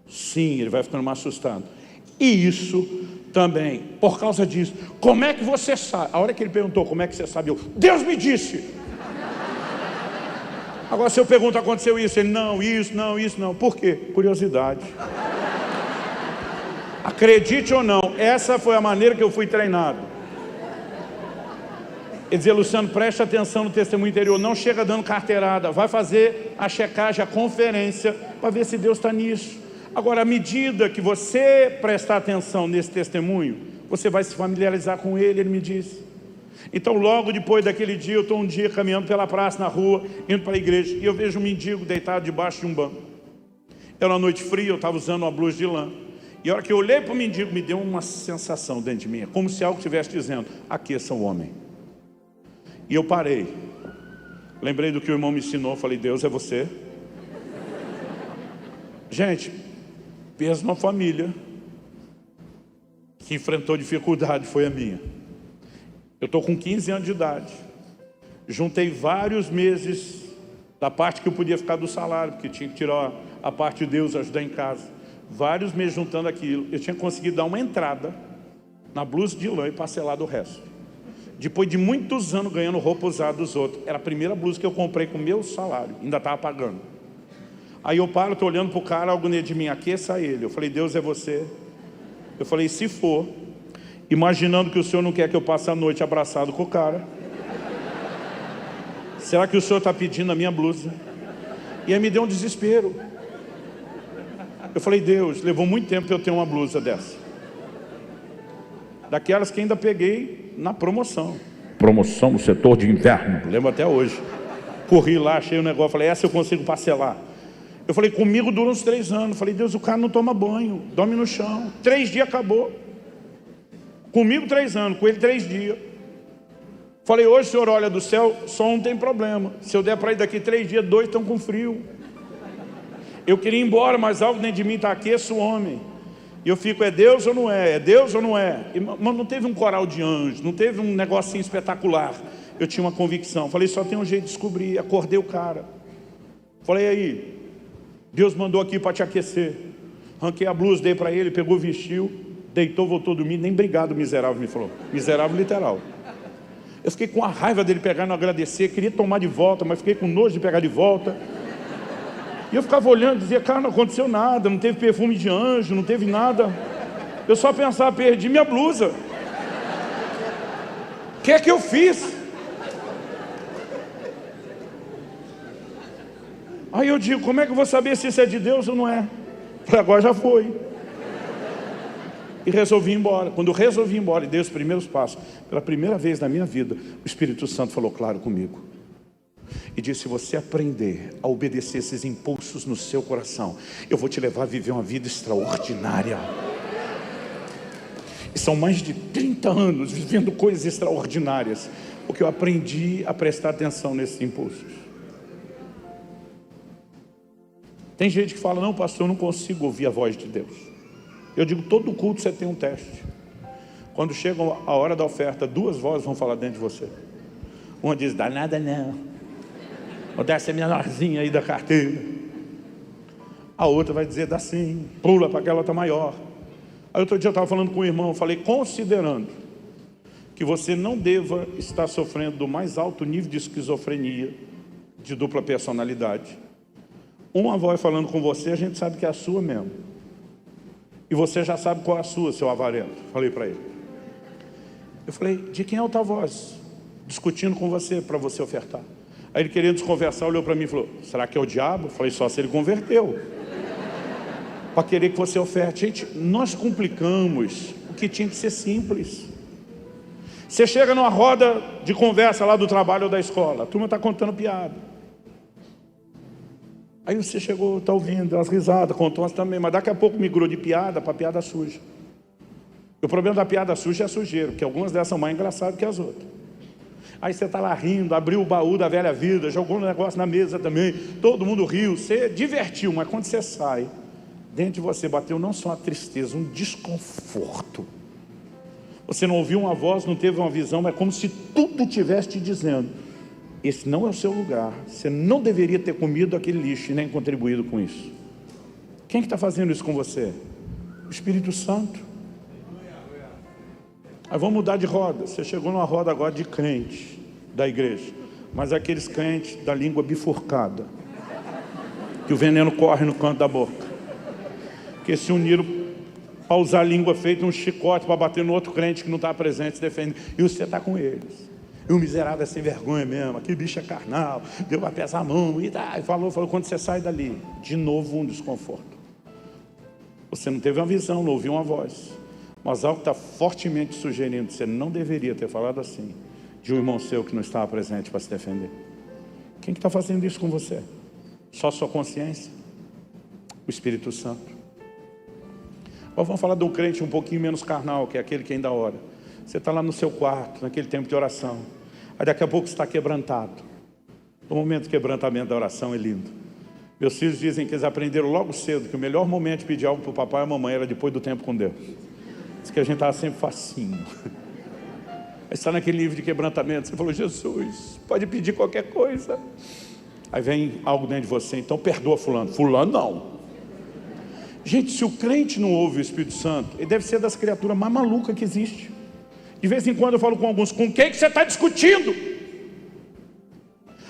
sim, ele vai ficando mais assustado. E isso também, por causa disso. Como é que você sabe? A hora que ele perguntou, como é que você sabe? Eu, Deus me disse. Agora se eu pergunto, aconteceu isso? Ele, não, isso não. Por quê? Curiosidade. Acredite ou não, essa foi a maneira que eu fui treinado. Ele dizia, Luciano, preste atenção no testemunho interior, não chega dando carteirada, vai fazer a checagem, a conferência, para ver se Deus está nisso. Agora, à medida que você prestar atenção nesse testemunho, você vai se familiarizar com ele me disse. Então, logo depois daquele dia, eu estou um dia caminhando pela praça, na rua, indo para a igreja, e eu vejo um mendigo deitado debaixo de um banco. Era uma noite fria, eu estava usando uma blusa de lã, e a hora que eu olhei para o mendigo, me deu uma sensação dentro de mim, como se algo estivesse dizendo, aqueça o homem. E eu parei, lembrei do que o irmão me ensinou, falei, Deus é você? Gente, pensa numa família que enfrentou dificuldade, foi a minha. Eu estou com 15 anos de idade, juntei vários meses da parte que eu podia ficar do salário, porque tinha que tirar a parte de Deus, ajudar em casa. Vários meses juntando aquilo, eu tinha conseguido dar uma entrada na blusa de lã e parcelar do resto. Depois de muitos anos ganhando roupa usada dos outros, era a primeira blusa que eu comprei com o meu salário, ainda estava pagando. Aí eu paro, estou olhando para o cara, algo dentro de mim, aqueça ele. Eu falei, Deus é você? Eu falei, se for, imaginando que o Senhor não quer que eu passe a noite abraçado com o cara, será que o Senhor está pedindo a minha blusa? E aí me deu um desespero. Eu falei, Deus, levou muito tempo para eu ter uma blusa dessa. Daquelas que ainda peguei na promoção. Promoção no setor de inverno. Lembro até hoje. Corri lá, achei o negócio, falei, essa eu consigo parcelar. Eu falei, comigo dura uns 3 anos. Falei, Deus, o cara não toma banho, dorme no chão. 3 dias acabou. Comigo 3 anos, com ele 3 dias. Falei, hoje o senhor olha do céu, só não tem problema. Se eu der para ir daqui 3 dias, 2 estão com frio. Eu queria ir embora, mas algo dentro de mim está aqueça o homem. E eu fico, é Deus ou não é? É Deus ou não é? Mas não teve um coral de anjos, não teve um negocinho espetacular. Eu tinha uma convicção. Falei, só tem um jeito de descobrir. Acordei o cara. Falei, aí, Deus mandou aqui para te aquecer. Arranquei a blusa, dei para ele, pegou, vestiu. Deitou, voltou a dormir, nem obrigado, miserável, me falou. Miserável literal. Eu fiquei com a raiva dele pegar e não agradecer, queria tomar de volta, mas fiquei com nojo de pegar de volta. E eu ficava olhando, dizia, cara, não aconteceu nada, não teve perfume de anjo, não teve nada. Eu só pensava, perdi minha blusa. O que é que eu fiz? Aí eu digo, como é que eu vou saber se isso é de Deus ou não é? Falei, agora já foi. E resolvi ir embora. Quando eu resolvi ir embora e dei os primeiros passos, pela primeira vez na minha vida, o Espírito Santo falou claro comigo. E disse, se você aprender a obedecer esses impulsos no seu coração, eu vou te levar a viver uma vida extraordinária. E são mais de 30 anos vivendo coisas extraordinárias, porque eu aprendi a prestar atenção nesses impulsos. Tem gente que fala, não pastor, eu não consigo ouvir a voz de Deus. Eu digo, todo culto você tem um teste. Quando chega a hora da oferta, 2 vozes vão falar dentro de você. Uma diz, dá nada não. Ou dá essa menorzinha aí da carteira. A outra vai dizer, dá sim, pula para aquela outra maior. Aí outro dia eu estava falando com um irmão, eu falei, considerando que você não deva estar sofrendo do mais alto nível de esquizofrenia, de dupla personalidade. Uma voz falando com você, a gente sabe que é a sua mesmo. E você já sabe qual é a sua, seu avarento. Falei para ele. Eu falei, de quem é a outra voz? Discutindo com você, para você ofertar. Aí ele querendo desconversar, olhou para mim e falou, será que é o diabo? Eu falei, só se ele converteu. Para querer que você oferte. Gente, nós complicamos o que tinha que ser simples. Você chega numa roda de conversa lá do trabalho ou da escola, a turma está contando piada. Aí você chegou, está ouvindo, deu umas risadas, contou umas também, mas daqui a pouco migrou de piada para piada suja. E o problema da piada suja é a sujeira, porque algumas dessas são mais engraçadas que as outras. Aí você está lá rindo, abriu o baú da velha vida, jogou um negócio na mesa também, todo mundo riu, você divertiu, mas quando você sai, dentro de você bateu não só uma tristeza, um desconforto. Você não ouviu uma voz, não teve uma visão, mas é como se tudo estivesse te dizendo, esse não é o seu lugar, você não deveria ter comido aquele lixo e nem contribuído com isso. Quem que está fazendo isso com você? O Espírito Santo. Aí vamos mudar de roda. Você chegou numa roda agora de crente da igreja, mas aqueles crentes da língua bifurcada, que o veneno corre no canto da boca, que se uniram para usar a língua feita um chicote para bater no outro crente que não está presente, se defende, e você está com eles. E o miserável é sem vergonha mesmo, aquele bicho é carnal, deu para pesar a mão, e falou, quando você sai dali, de novo um desconforto. Você não teve uma visão, não ouviu uma voz, mas algo está fortemente sugerindo, você não deveria ter falado assim, de um irmão seu que não estava presente para se defender. Quem que está fazendo isso com você? Só sua consciência? O Espírito Santo. Agora vamos falar de um crente um pouquinho menos carnal, que é aquele que ainda ora. Você está lá no seu quarto, naquele tempo de oração. Aí daqui a pouco você está quebrantado. O momento de quebrantamento da oração é lindo. Meus filhos dizem que eles aprenderam logo cedo que o melhor momento de pedir algo para o papai e a mamãe era depois do tempo com Deus. Diz que a gente estava sempre facinho. Aí está naquele nível de quebrantamento. Você falou, Jesus, pode pedir qualquer coisa. Aí vem algo dentro de você, então perdoa fulano. Fulano não. Gente, se o crente não ouve o Espírito Santo, ele deve ser das criaturas mais malucas que existe. De vez em quando eu falo com alguns, com quem que você está discutindo?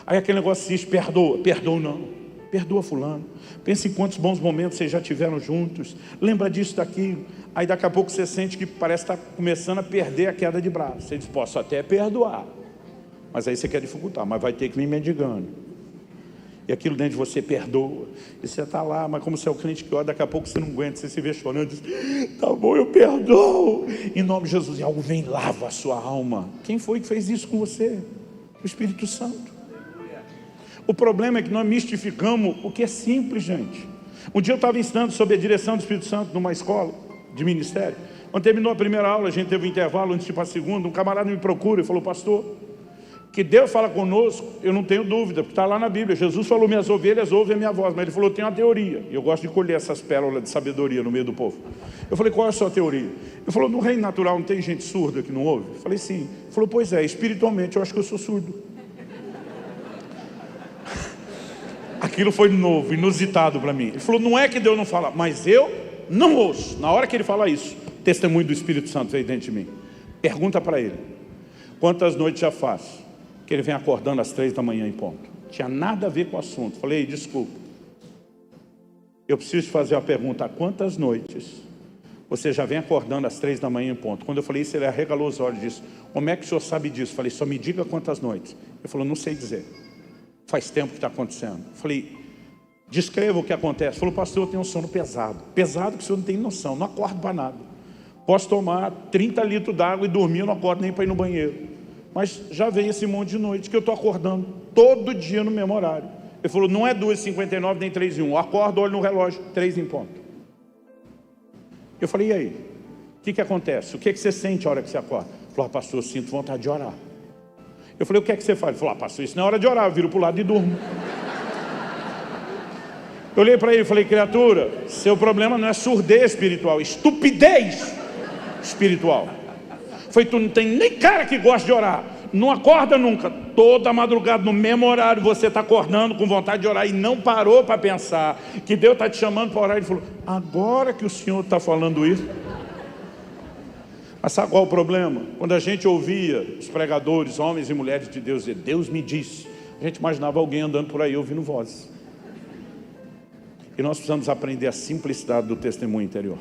Aí aquele negócio se diz, perdoa não. Perdoa fulano. Pensa em quantos bons momentos vocês já tiveram juntos. Lembra disso, daquilo. Aí daqui a pouco você sente que parece estar começando a perder a queda de braço. Você diz, posso até perdoar. Mas aí você quer dificultar, mas vai ter que me mendigando. E aquilo dentro de você perdoa. E você está lá, mas como você é o crente que ora, daqui a pouco você não aguenta, você se vê chorando e diz, tá bom, eu perdoo. Em nome de Jesus, e algo vem, lava a sua alma. Quem foi que fez isso com você? O Espírito Santo. O problema é que nós mistificamos o que é simples, gente. Um dia eu estava ensinando sobre a direção do Espírito Santo numa escola de ministério. Quando terminou a primeira aula, a gente teve um intervalo antes de ir para a segunda, um camarada me procura e falou, pastor, que Deus fala conosco, eu não tenho dúvida, porque está lá na Bíblia. Jesus falou, minhas ovelhas ouvem a minha voz, mas ele falou, tem uma teoria. E eu gosto de colher essas pérolas de sabedoria no meio do povo. Eu falei, qual é a sua teoria? Ele falou, no reino natural não tem gente surda que não ouve? Eu falei, sim. Ele falou, pois é, espiritualmente eu acho que eu sou surdo. Aquilo foi novo, inusitado para mim. Ele falou, não é que Deus não fala, mas eu não ouço. Na hora que ele fala isso, testemunho do Espírito Santo veio dentro de mim. Pergunta para ele, quantas noites já faz que ele vem acordando às 3 da manhã em ponto? Tinha nada a ver com o assunto. Falei, desculpa, eu preciso te fazer uma pergunta. Há quantas noites você já vem acordando às 3 da manhã em ponto? Quando eu falei isso, ele arregalou os olhos e disse, como é que o senhor sabe disso? Falei, só me diga quantas noites. Ele falou, não sei dizer. Faz tempo que está acontecendo. Falei, descreva o que acontece. Falou, pastor, eu tenho um sono pesado. Pesado que o senhor não tem noção, não acordo para nada. Posso tomar 30 litros d'água e dormir, eu não acordo nem para ir no banheiro. Mas já veio esse monte de noite que eu estou acordando todo dia no mesmo horário. Ele falou, não é 2h59 nem 3h01. Eu acordo, olho no relógio, 3 em ponto. Eu falei, e aí? O que acontece? O que você sente a hora que você acorda? Ele falou, pastor, eu sinto vontade de orar. Eu falei, o que você faz? Ele falou, pastor, isso não é hora de orar, eu viro para o lado e durmo. Eu olhei para ele e falei, criatura, seu problema não é surdez espiritual, estupidez espiritual. Foi, tu não tem nem cara que gosta de orar, não acorda nunca, toda madrugada no mesmo horário você está acordando com vontade de orar e não parou para pensar que Deus está te chamando para orar. Ele falou, agora que o senhor está falando isso. Mas sabe qual é o problema? Quando a gente ouvia os pregadores, homens e mulheres de Deus dizer, Deus me disse, a gente imaginava alguém andando por aí ouvindo vozes. E nós precisamos aprender a simplicidade do testemunho interior.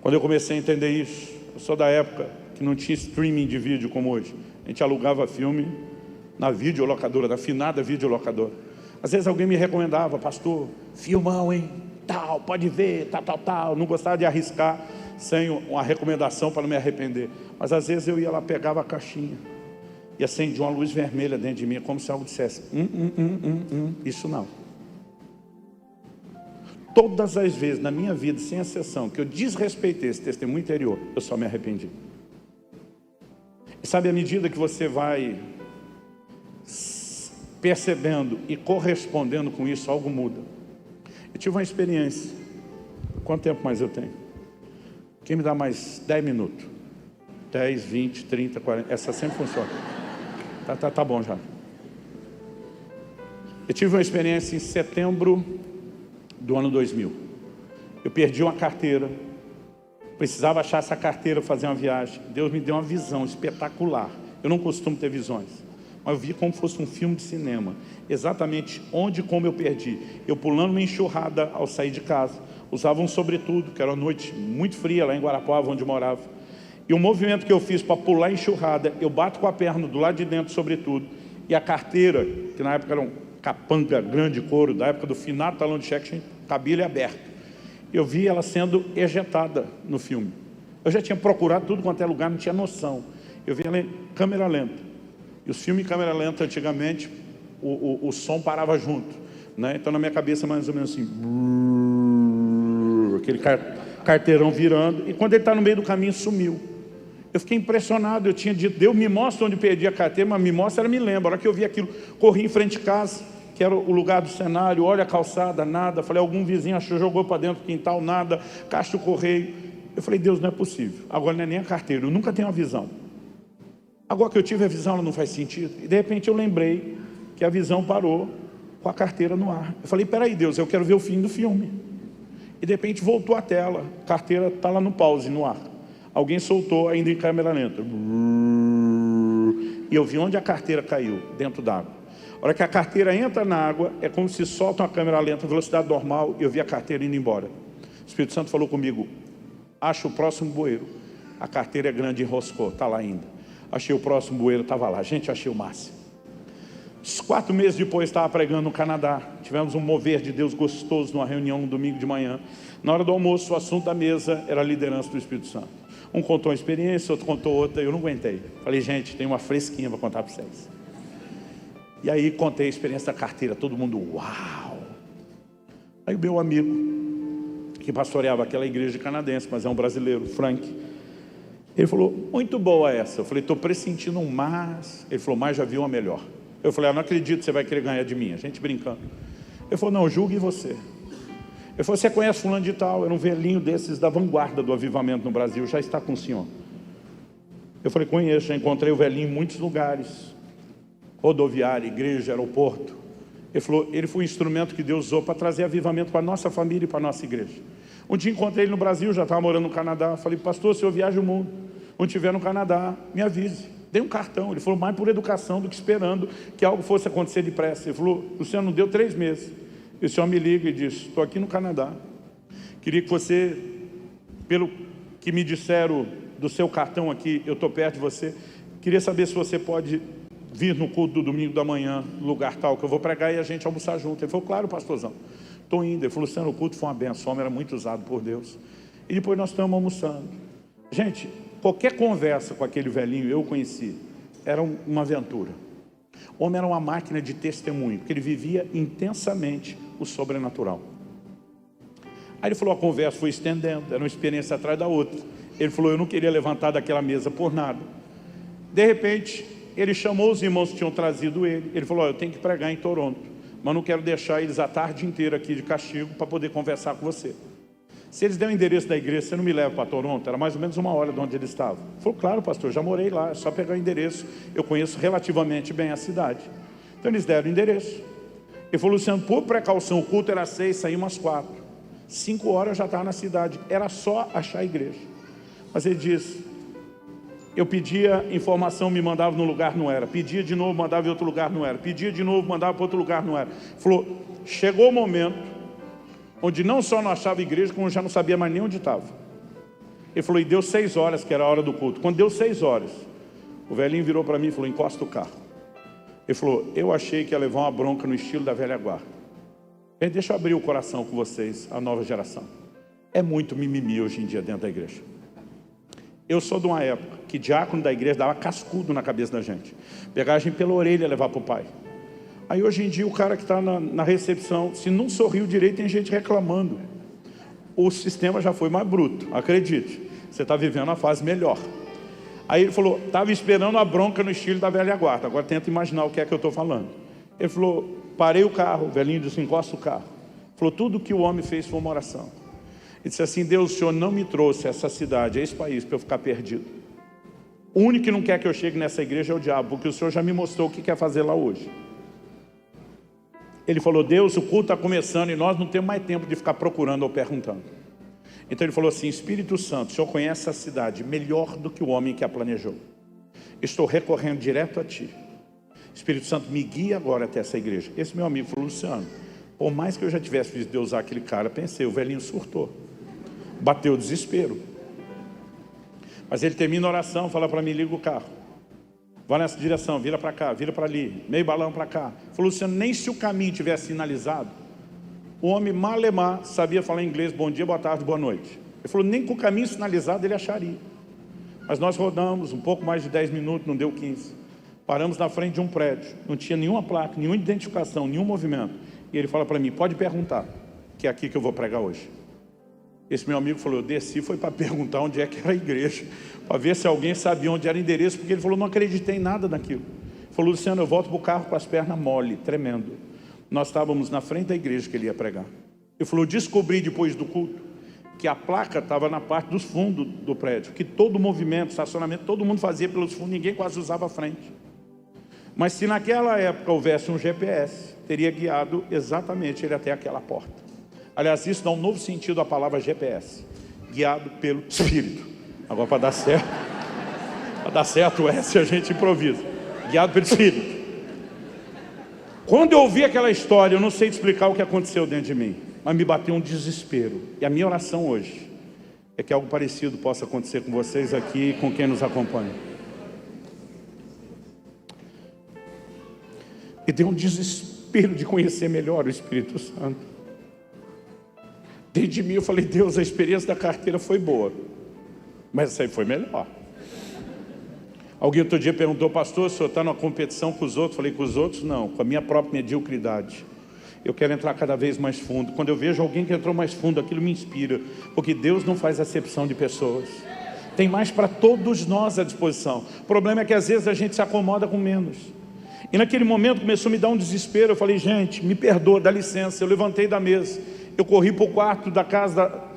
Quando eu comecei a entender isso, eu sou da época que não tinha streaming de vídeo como hoje. A gente alugava filme na videolocadora, na finada videolocadora. Às vezes alguém me recomendava, pastor, filmão, hein? Tal, pode ver, tal. Não gostava de arriscar sem uma recomendação para não me arrepender. Mas às vezes eu ia lá, pegava a caixinha e acendia uma luz vermelha dentro de mim, como se algo dissesse, isso não. Todas as vezes na minha vida, sem exceção, que eu desrespeitei esse testemunho interior, eu só me arrependi. E sabe, à medida que você vai percebendo e correspondendo com isso, algo muda. Eu tive uma experiência. Quanto tempo mais eu tenho? Quem me dá mais 10 minutos? 10, 20, 30, 40. Essa sempre funciona. Tá bom já. Eu tive uma experiência em setembro do ano 2000. Eu perdi uma carteira. Precisava achar essa carteira, fazer uma viagem. Deus me deu uma visão espetacular. Eu não costumo ter visões, mas eu vi como fosse um filme de cinema. Exatamente onde e como eu perdi. Eu pulando uma enxurrada ao sair de casa. Usava um sobretudo, que era uma noite muito fria lá em Guarapuava, onde eu morava. E o movimento que eu fiz para pular a enxurrada, eu bato com a perna do lado de dentro, sobretudo. E a carteira, que na época era um capanga grande de couro, da época do finado talão de cheque, cabia ele aberto. Eu vi ela sendo ejetada no filme. Eu já tinha procurado tudo quanto é lugar, não tinha noção. Eu vi ela em câmera lenta. E os filmes em câmera lenta, antigamente, o som parava junto, né? Então na minha cabeça mais ou menos assim, aquele carteirão virando. E quando ele está no meio do caminho, sumiu. Eu fiquei impressionado, eu tinha dito, Deus me mostra onde perdi a carteira, mas me mostra, ela me lembra. A hora que eu vi aquilo, corri em frente de casa, que era o lugar do cenário, olha a calçada, nada. Falei, algum vizinho achou, jogou para dentro do quintal, nada. Caixa do correio. Eu falei, Deus, não é possível. Agora não é nem a carteira, eu nunca tenho uma visão. Agora que eu tive a visão, ela não faz sentido. E de repente eu lembrei que a visão parou com a carteira no ar. Eu falei, peraí, Deus, eu quero ver o fim do filme. E de repente voltou a tela, a carteira está lá no pause, no ar. Alguém soltou ainda em câmera lenta. E eu vi onde a carteira caiu, dentro d'água. A hora que a carteira entra na água, é como se solta uma câmera lenta, velocidade normal, e eu vi a carteira indo embora. O Espírito Santo falou comigo, acha o próximo bueiro. A carteira é grande, enroscou, está lá ainda. Achei o próximo bueiro, estava lá. Gente, achei o máximo. 4 meses depois, estava pregando no Canadá. Tivemos um mover de Deus gostoso numa reunião no domingo de manhã. Na hora do almoço, o assunto da mesa era a liderança do Espírito Santo. Um contou uma experiência, outro contou outra, eu não aguentei. Falei, gente, tem uma fresquinha para contar para vocês. E aí contei a experiência da carteira, todo mundo, uau! Aí o meu amigo, que pastoreava aquela igreja canadense, mas é um brasileiro, Frank, ele falou, muito boa essa. Eu falei, estou pressentindo um mas. Ele falou, mas já viu uma melhor. Eu falei, não acredito que você vai querer ganhar de mim. A gente brincando. Ele falou, não, julgue você. Ele falou, você conhece fulano de tal? Era um velhinho desses da vanguarda do avivamento no Brasil, já está com o senhor. Eu falei, conheço, já encontrei o velhinho em muitos lugares. Rodoviária, igreja, aeroporto. Ele falou, ele foi um instrumento que Deus usou para trazer avivamento para a nossa família e para a nossa igreja. Um dia encontrei ele no Brasil, já estava morando no Canadá. Falei, pastor, se eu viajo o mundo, onde estiver no Canadá, me avise. Dei um cartão. Ele falou, mais por educação do que esperando que algo fosse acontecer depressa. Ele falou, Luciano, não deu 3 meses. E o senhor me liga e diz, estou aqui no Canadá. Queria que você, pelo que me disseram do seu cartão aqui, eu estou perto de você. Queria saber se você pode vir no culto do domingo da manhã, no lugar tal, que eu vou pregar e a gente almoçar junto. Ele falou, claro, pastorzão. Estou indo. Ele falou, Luciano, o culto foi uma benção, o homem era muito usado por Deus. E depois nós estamos almoçando. Gente, qualquer conversa com aquele velhinho, eu o conheci, era uma aventura. O homem era uma máquina de testemunho, porque ele vivia intensamente o sobrenatural. Aí ele falou, a conversa foi estendendo, era uma experiência atrás da outra. Ele falou, eu não queria levantar daquela mesa por nada. De repente, ele chamou os irmãos que tinham trazido ele. Ele falou, eu tenho que pregar em Toronto, mas não quero deixar eles a tarde inteira aqui de castigo para poder conversar com você. Se eles derem o endereço da igreja, você não me leva para Toronto? Era mais ou menos 1 hora de onde ele estava. Ele falou, claro, pastor, já morei lá, é só pegar o endereço. Eu conheço relativamente bem a cidade. Então eles deram o endereço. Ele falou, Luciano, por precaução, o culto era às 6, saímos às 4. 5 horas eu já estava na cidade, era só achar a igreja. Mas ele diz, eu pedia informação, me mandava num lugar, não era. Pedia de novo, mandava em outro lugar, não era. Pedia de novo, mandava para outro lugar, não era. Ele falou, chegou o momento onde não só não achava igreja, como já não sabia mais nem onde estava. Ele falou, e deu 6 horas, que era a hora do culto. Quando deu 6 horas, o velhinho virou para mim e falou, encosta o carro. Ele falou, eu achei que ia levar uma bronca no estilo da velha guarda. Deixa eu abrir o coração com vocês, a nova geração. É muito mimimi hoje em dia dentro da igreja. Eu sou de uma época que diácono da igreja dava cascudo na cabeça da gente. Pegava a gente pela orelha e levar para o pai. Aí hoje em dia o cara que está na recepção, se não sorriu direito, tem gente reclamando. O sistema já foi mais bruto, acredite. Você está vivendo uma fase melhor. Aí ele falou, estava esperando a bronca no estilo da velha guarda. Agora tenta imaginar o que é que eu estou falando. Ele falou, parei o carro, o velhinho disse, encosta o carro. Falou, tudo que o homem fez foi uma oração. Ele disse assim, Deus, o Senhor não me trouxe a essa cidade, a esse país, para eu ficar perdido. O único que não quer que eu chegue nessa igreja é o diabo, porque o Senhor já me mostrou o que quer fazer lá hoje. Ele falou, Deus, o culto está começando e nós não temos mais tempo de ficar procurando ou perguntando. Então ele falou assim, Espírito Santo, o Senhor conhece a cidade melhor do que o homem que a planejou. Estou recorrendo direto a Ti. Espírito Santo, me guia agora até essa igreja. Esse meu amigo falou, Luciano, por mais que eu já tivesse visto Deus usar aquele cara, pensei, o velhinho surtou. Bateu o desespero. Mas ele termina a oração, fala para mim, liga o carro. Vai nessa direção, vira para cá, vira para ali, meio balão para cá. Falou, Luciano, nem se o caminho tivesse sinalizado, o homem malemar sabia falar inglês, bom dia, boa tarde, boa noite. Ele falou, nem com o caminho sinalizado ele acharia. Mas nós rodamos um pouco mais de 10 minutos, não deu 15. Paramos na frente de um prédio, não tinha nenhuma placa, nenhuma identificação, nenhum movimento. E ele fala para mim, pode perguntar, que é aqui que eu vou pregar hoje. Esse meu amigo falou, eu desci, foi para perguntar onde é que era a igreja, para ver se alguém sabia onde era o endereço, porque ele falou, não acreditei em nada daquilo. Ele falou, Luciano, eu volto para o carro com as pernas mole, tremendo. Nós estávamos na frente da igreja que ele ia pregar. Ele falou, descobri depois do culto, que a placa estava na parte dos fundos do prédio, que todo movimento, estacionamento, todo mundo fazia pelos fundos, ninguém quase usava a frente. Mas se naquela época houvesse um GPS, teria guiado exatamente ele até aquela porta. Aliás, isso dá um novo sentido à palavra GPS, guiado pelo Espírito. Agora para dar certo o S a gente improvisa, guiado pelo Espírito. Quando eu ouvi aquela história, eu não sei explicar o que aconteceu dentro de mim, mas me bateu um desespero. E a minha oração hoje é que algo parecido possa acontecer com vocês aqui e com quem nos acompanha. E deu um desespero de conhecer melhor o Espírito Santo. Dentro de mim eu falei, Deus, a experiência da carteira foi boa, mas essa aí foi melhor. Alguém outro dia perguntou, pastor, o senhor está numa competição com os outros? Falei, com os outros não, com a minha própria mediocridade. Eu quero entrar cada vez mais fundo. Quando eu vejo alguém que entrou mais fundo, aquilo me inspira, porque Deus não faz acepção de pessoas. Tem mais para todos nós à disposição. O problema é que às vezes a gente se acomoda com menos. E naquele momento começou a me dar um desespero. Eu falei, gente, me perdoa, dá licença. Eu levantei da mesa, eu corri para o quarto da casa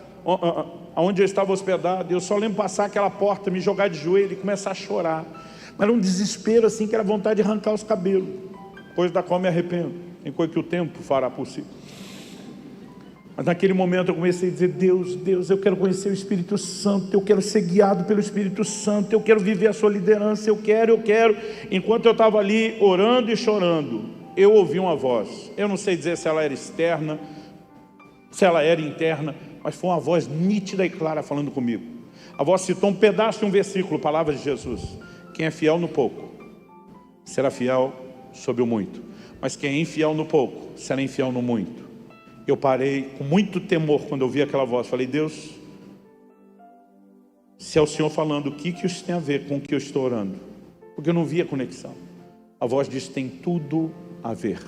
onde eu estava hospedado. Eu só lembro passar aquela porta, me jogar de joelho e começar a chorar. Mas era um desespero assim, que era vontade de arrancar os cabelos, coisa da qual me arrependo. Tem coisa que o tempo fará por si. Mas naquele momento eu comecei a dizer: Deus, eu quero conhecer o Espírito Santo, eu quero ser guiado pelo Espírito Santo, eu quero viver a sua liderança, eu quero. Enquanto eu estava ali orando e chorando, eu ouvi uma voz. Eu não sei dizer se ela era externa, se ela era interna, mas foi uma voz nítida e clara falando comigo. A voz citou um pedaço de um versículo, palavras de Jesus: quem é fiel no pouco, será fiel sobre o muito, mas quem é infiel no pouco, será infiel no muito. Eu parei com muito temor quando eu vi aquela voz. Falei: Deus, se é o Senhor falando, o que isso tem a ver com o que eu estou orando? Porque eu não via conexão. A voz diz: tem tudo a ver.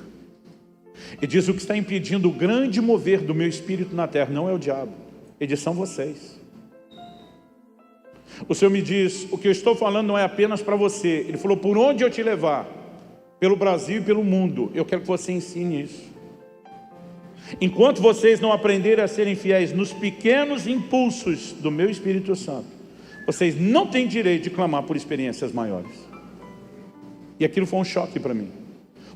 E diz: o que está impedindo o grande mover do meu espírito na terra não é o diabo, ele diz: são vocês. O Senhor me diz: o que eu estou falando não é apenas para você. Ele falou: por onde eu te levar, pelo Brasil e pelo mundo, eu quero que você ensine isso. Enquanto vocês não aprenderem a serem fiéis nos pequenos impulsos do meu Espírito Santo, vocês não têm direito de clamar por experiências maiores. E aquilo foi um choque para mim,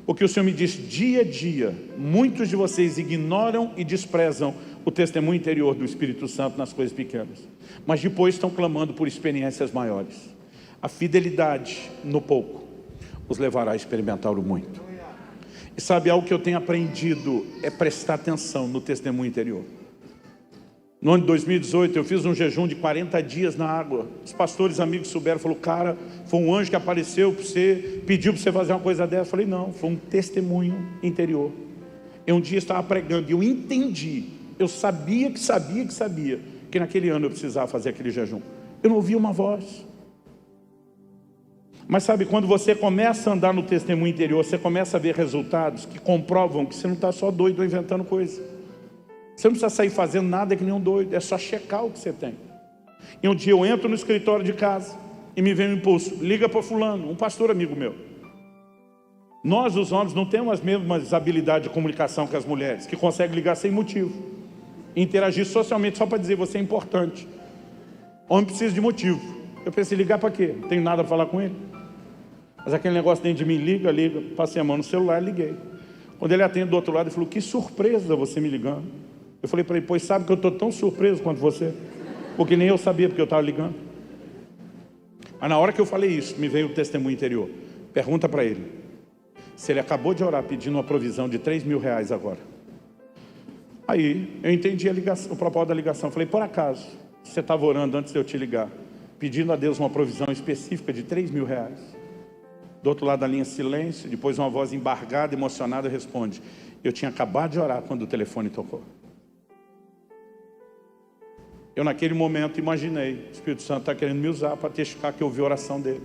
porque o Senhor me diz: dia a dia, muitos de vocês ignoram e desprezam o testemunho interior do Espírito Santo nas coisas pequenas, mas depois estão clamando por experiências maiores. A fidelidade no pouco os levará a experimentar o muito. E sabe, algo que eu tenho aprendido é prestar atenção no testemunho interior. No ano de 2018 eu fiz um jejum de 40 dias na água. Os pastores amigos souberam, falaram: cara, foi um anjo que apareceu para você, pediu para você fazer uma coisa dessa. Eu falei: não, foi um testemunho interior. Eu um dia estava pregando e eu entendi, eu sabia que naquele ano eu precisava fazer aquele jejum. Eu não ouvi uma voz. Mas sabe, quando você começa a andar no testemunho interior, você começa a ver resultados que comprovam que você não está só doido ou inventando coisa. Você não precisa sair fazendo nada que nem um doido, é só checar o que você tem. E um dia eu entro no escritório de casa e me vem um impulso: liga para fulano, um pastor amigo meu. Nós, os homens, não temos as mesmas habilidades de comunicação que as mulheres, que conseguem ligar sem motivo, interagir socialmente só para dizer: você é importante. Homem precisa de motivo. Eu pensei: ligar para quê? Não tenho nada para falar com ele. Mas aquele negócio dentro de mim: liga, passei a mão no celular e liguei. Quando ele atende do outro lado, ele falou: que surpresa você me ligando. Eu falei para ele: pois sabe que eu estou tão surpreso quanto você, porque nem eu sabia porque eu estava ligando. Mas na hora que eu falei isso, me veio o testemunho interior. Pergunta para ele se ele acabou de orar pedindo uma provisão de 3 mil reais agora. Aí eu entendi a ligação, o propósito da ligação. Falei: por acaso você estava orando antes de eu te ligar, pedindo a Deus uma provisão específica de 3 mil reais? Do outro lado da linha, silêncio. Depois uma voz embargada, emocionada, responde: eu tinha acabado de orar quando o telefone tocou. Eu naquele momento imaginei: o Espírito Santo está querendo me usar para testificar que eu ouvi a oração dele.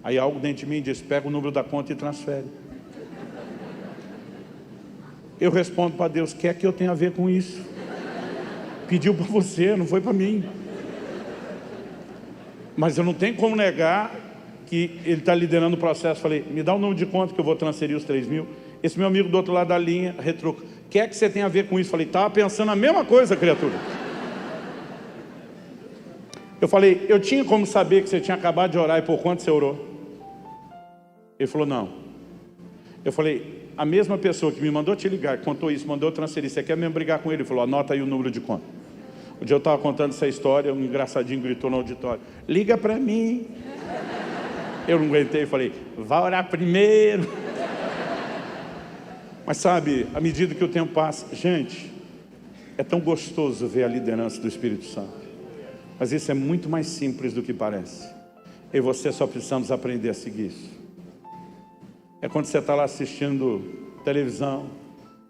Aí algo dentro de mim diz: pega o número da conta e transfere. Eu respondo para Deus: quer que eu tenha a ver com isso? Pediu para você, não foi para mim. Mas eu não tenho como negar que ele está liderando o processo. Falei: me dá o número de conta que eu vou transferir os 3 mil. Esse meu amigo do outro lado da linha retruca: quer que você tenha a ver com isso? Falei: estava pensando a mesma coisa, criatura. Eu falei: eu tinha como saber que você tinha acabado de orar e por quanto você orou? Ele falou: não. Eu falei: a mesma pessoa que me mandou te ligar, que contou isso, mandou transferir, você quer mesmo brigar com ele? Ele falou: anota aí o número de conta. Um dia eu estava contando essa história, um engraçadinho gritou no auditório: liga para mim. Eu não aguentei e falei: vai orar primeiro. Mas sabe, à medida que o tempo passa, gente, é tão gostoso ver a liderança do Espírito Santo. Mas isso é muito mais simples do que parece. Eu e você só precisamos aprender a seguir isso. É quando você está lá assistindo televisão,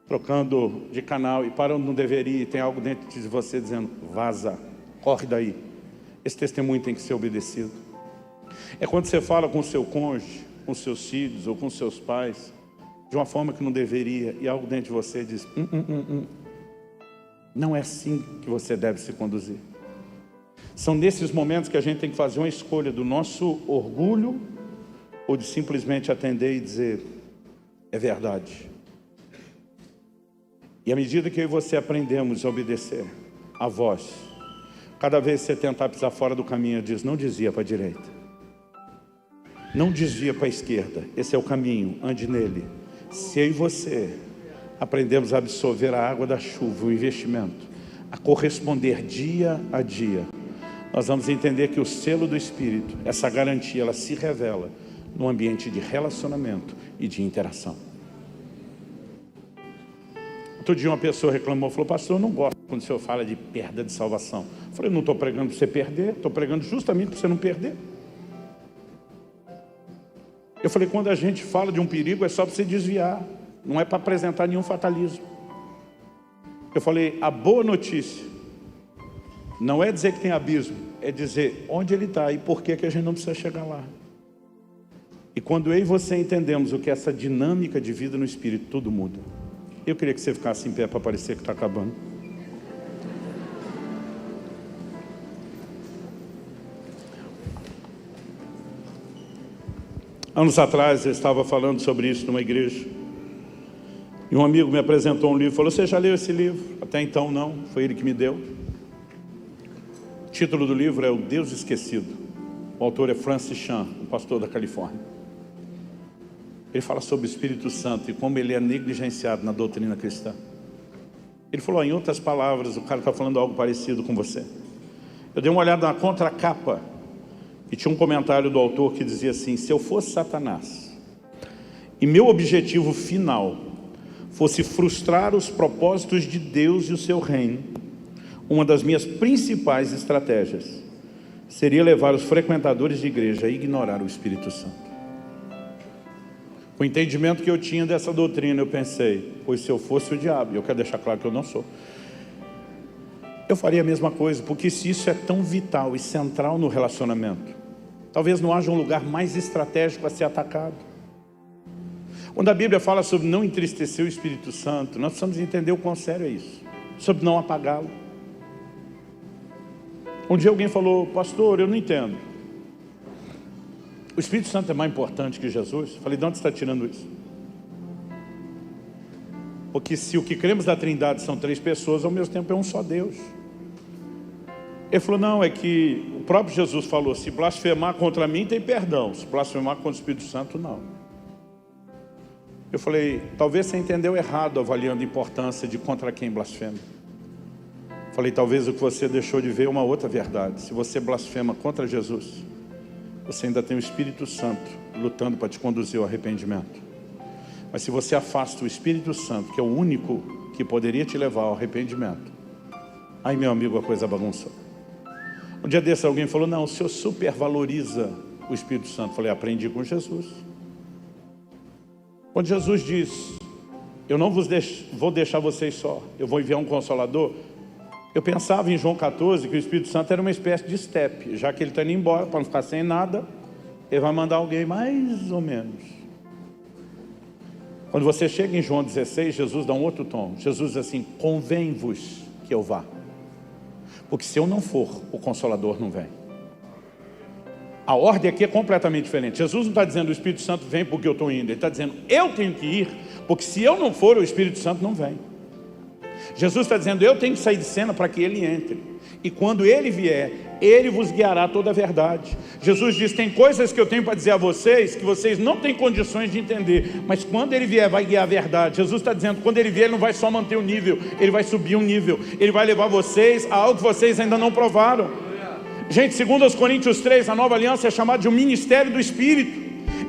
trocando de canal e para onde não deveria, e tem algo dentro de você dizendo: vaza, corre daí. Esse testemunho tem que ser obedecido. É quando você fala com o seu cônjuge, com seus filhos ou com seus pais de uma forma que não deveria, e algo dentro de você diz: não é assim que você deve se conduzir. São nesses momentos que a gente tem que fazer uma escolha do nosso orgulho ou de simplesmente atender e dizer: é verdade. E à medida que eu e você aprendemos a obedecer a voz, cada vez que você tentar pisar fora do caminho, diz: não desvia para a direita, não desvia para a esquerda, esse é o caminho, ande nele. Se eu e você aprendemos a absorver a água da chuva, o investimento, a corresponder dia a dia, nós vamos entender que o selo do Espírito, essa garantia, ela se revela no ambiente de relacionamento e de interação. Outro dia uma pessoa reclamou, falou: pastor, eu não gosto quando o senhor fala de perda de salvação. Eu falei: eu não estou pregando para você perder, estou pregando justamente para você não perder. Eu falei: quando a gente fala de um perigo é só para você desviar, não é para apresentar nenhum fatalismo. Eu falei: a boa notícia não é dizer que tem abismo, é dizer onde ele está e por que a gente não precisa chegar lá. E quando eu e você entendemos o que é essa dinâmica de vida no Espírito, tudo muda. Eu queria que você ficasse em pé para parecer que está acabando. Anos atrás eu estava falando sobre isso numa igreja. E um amigo me apresentou um livro, falou: você já leu esse livro? Até então não, foi ele que me deu. O título do livro é O Deus Esquecido. O autor é Francis Chan, um pastor da Califórnia. Ele fala sobre o Espírito Santo e como ele é negligenciado na doutrina cristã. Ele falou: em outras palavras, o cara está falando algo parecido com você. Eu dei uma olhada na contracapa e tinha um comentário do autor que dizia assim: se eu fosse Satanás e meu objetivo final fosse frustrar os propósitos de Deus e o seu reino, uma das minhas principais estratégias seria levar os frequentadores de igreja a ignorar o Espírito Santo. O entendimento que eu tinha dessa doutrina, eu pensei: pois se eu fosse o diabo, e eu quero deixar claro que eu não sou, eu faria a mesma coisa, porque se isso é tão vital e central no relacionamento, talvez não haja um lugar mais estratégico a ser atacado. Quando a Bíblia fala sobre não entristecer o Espírito Santo, nós precisamos entender o quão sério é isso, sobre não apagá-lo. Um dia alguém falou: pastor, eu não entendo, o Espírito Santo é mais importante que Jesus? Eu falei: de onde você está tirando isso? Porque se o que cremos da Trindade são 3 pessoas, ao mesmo tempo é um só Deus. Ele falou: não, é que o próprio Jesus falou: se blasfemar contra mim tem perdão, se blasfemar contra o Espírito Santo, não. Eu falei: talvez você entendeu errado avaliando a importância de contra quem blasfema. Falei: talvez o que você deixou de ver é uma outra verdade. Se você blasfema contra Jesus, você ainda tem o Espírito Santo lutando para te conduzir ao arrependimento. Mas se você afasta o Espírito Santo, que é o único que poderia te levar ao arrependimento, aí, meu amigo, a coisa bagunçou. Um dia desse alguém falou: não, o senhor supervaloriza o Espírito Santo. Eu falei: aprendi com Jesus. Quando Jesus diz: eu não vou deixar vocês só, eu vou enviar um Consolador, eu pensava em João 14 que o Espírito Santo era uma espécie de estepe. Já que ele está indo embora, para não ficar sem nada, ele vai mandar alguém mais ou menos. Quando você chega em João 16, Jesus dá um outro tom. Jesus diz assim: convém-vos que eu vá, porque se eu não for, o Consolador não vem. A ordem aqui é completamente diferente. Jesus não está dizendo: o Espírito Santo vem porque eu estou indo. Ele está dizendo: eu tenho que ir, porque se eu não for, o Espírito Santo não vem. Jesus está dizendo: eu tenho que sair de cena para que ele entre. E quando ele vier, ele vos guiará toda a verdade. Jesus diz: tem coisas que eu tenho para dizer a vocês que vocês não têm condições de entender, mas quando ele vier, vai guiar a verdade. Jesus está dizendo: quando ele vier, ele não vai só manter o nível, ele vai subir um nível. Ele vai levar vocês a algo que vocês ainda não provaram. Gente, segundo aos Coríntios 3, a nova aliança é chamada de um ministério do Espírito.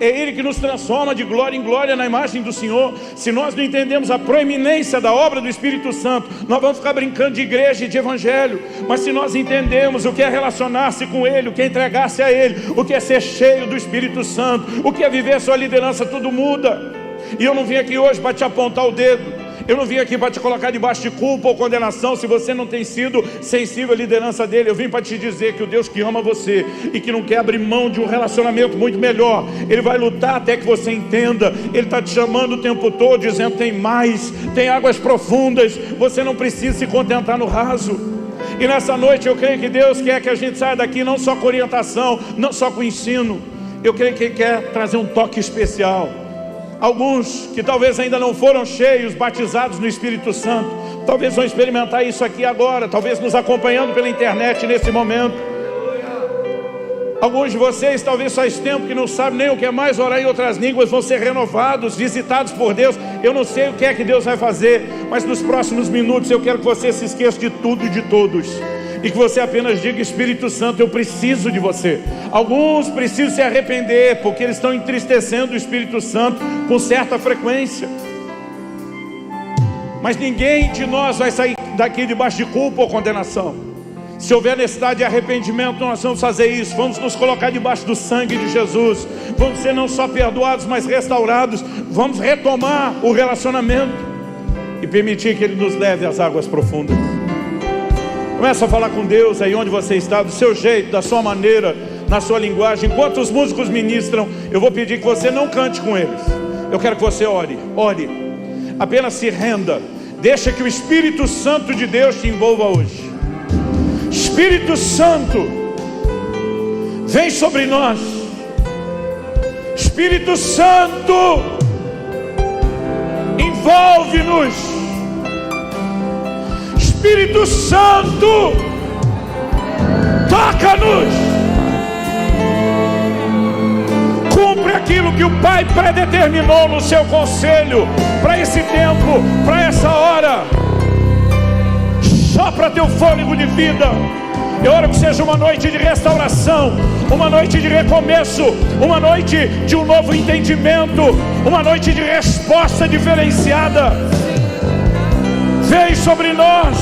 É Ele que nos transforma de glória em glória na imagem do Senhor. Se nós não entendemos a proeminência da obra do Espírito Santo, nós vamos ficar brincando de igreja e de evangelho. Mas se nós entendemos o que é relacionar-se com Ele, o que é entregar-se a Ele, o que é ser cheio do Espírito Santo, o que é viver a sua liderança, tudo muda. E eu não vim aqui hoje para te apontar o dedo. Eu não vim aqui para te colocar debaixo de culpa ou condenação se você não tem sido sensível à liderança dele. Eu vim para te dizer que o Deus que ama você e que não quer abrir mão de um relacionamento muito melhor, Ele vai lutar até que você entenda. Ele está te chamando o tempo todo, dizendo: tem mais, tem águas profundas, você não precisa se contentar no raso. E nessa noite eu creio que Deus quer que a gente saia daqui não só com orientação, não só com ensino. Eu creio que Ele quer trazer um toque especial. Alguns que talvez ainda não foram cheios, batizados no Espírito Santo, talvez vão experimentar isso aqui agora, talvez nos acompanhando pela internet nesse momento. Alguns de vocês talvez faz tempo que não sabem nem o que é mais orar em outras línguas, vão ser renovados, visitados por Deus. Eu não sei o que é que Deus vai fazer, mas nos próximos minutos eu quero que você se esqueça de tudo e de todos, e que você apenas diga: Espírito Santo, eu preciso de você. Alguns precisam se arrepender, porque eles estão entristecendo o Espírito Santo com certa frequência. Mas ninguém de nós vai sair daqui debaixo de culpa ou condenação. Se houver necessidade de arrependimento, nós vamos fazer isso. Vamos nos colocar debaixo do sangue de Jesus. Vamos ser não só perdoados, mas restaurados. Vamos retomar o relacionamento e permitir que Ele nos leve às águas profundas. Começa a falar com Deus aí onde você está, do seu jeito, da sua maneira, na sua linguagem. Enquanto os músicos ministram, eu vou pedir que você não cante com eles. Eu quero que você ore. Apenas se renda. Deixa que o Espírito Santo de Deus te envolva hoje. Espírito Santo, vem sobre nós. Espírito Santo, envolve-nos. Espírito Santo, toca-nos. Cumpre aquilo que o Pai predeterminou no seu conselho para esse tempo, para essa hora. Sopra teu fôlego de vida. Eu oro que seja uma noite de restauração, uma noite de recomeço, uma noite de um novo entendimento, uma noite de resposta diferenciada. Vem sobre nós,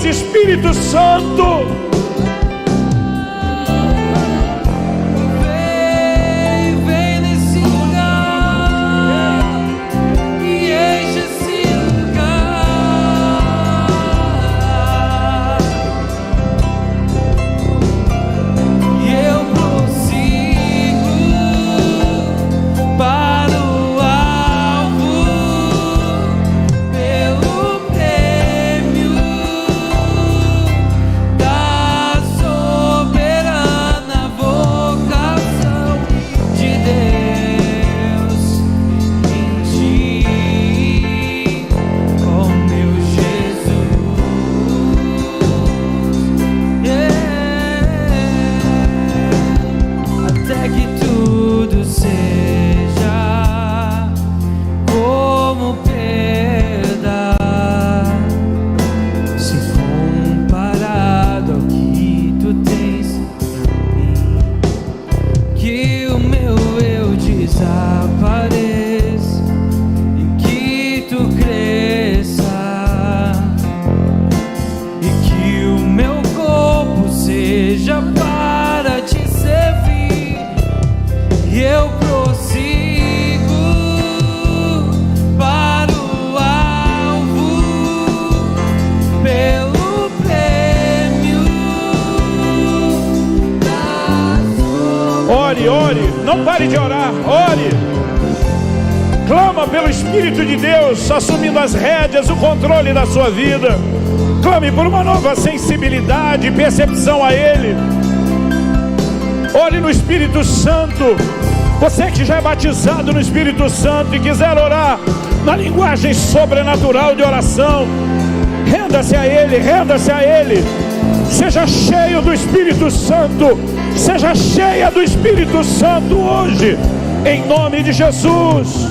Espírito Santo. Ore, não pare de orar, ore. Clama pelo Espírito de Deus, assumindo as rédeas, o controle da sua vida. Clame por uma nova sensibilidade e percepção a Ele. Ore no Espírito Santo. Você que já é batizado no Espírito Santo e quiser orar na linguagem sobrenatural de oração, renda-se a Ele, renda-se a Ele. Seja cheio do Espírito Santo. Seja cheia do Espírito Santo hoje, em nome de Jesus.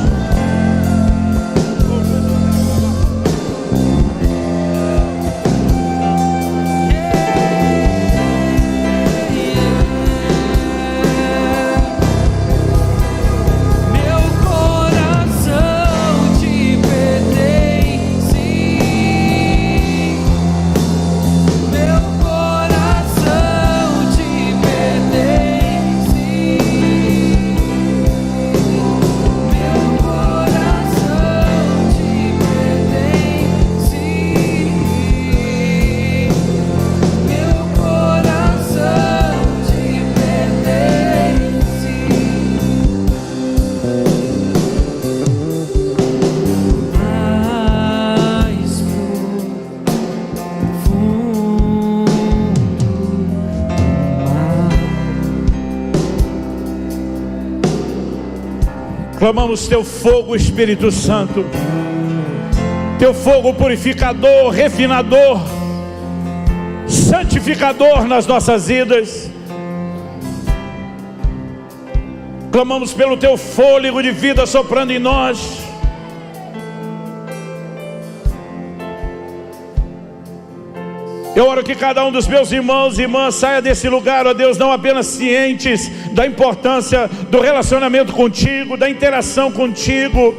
Clamamos teu fogo, Espírito Santo, teu fogo purificador, refinador, santificador nas nossas vidas. Clamamos pelo teu fôlego de vida soprando em nós. Eu oro que cada um dos meus irmãos e irmãs saia desse lugar, ó Deus, não apenas cientes da importância do relacionamento contigo, da interação contigo,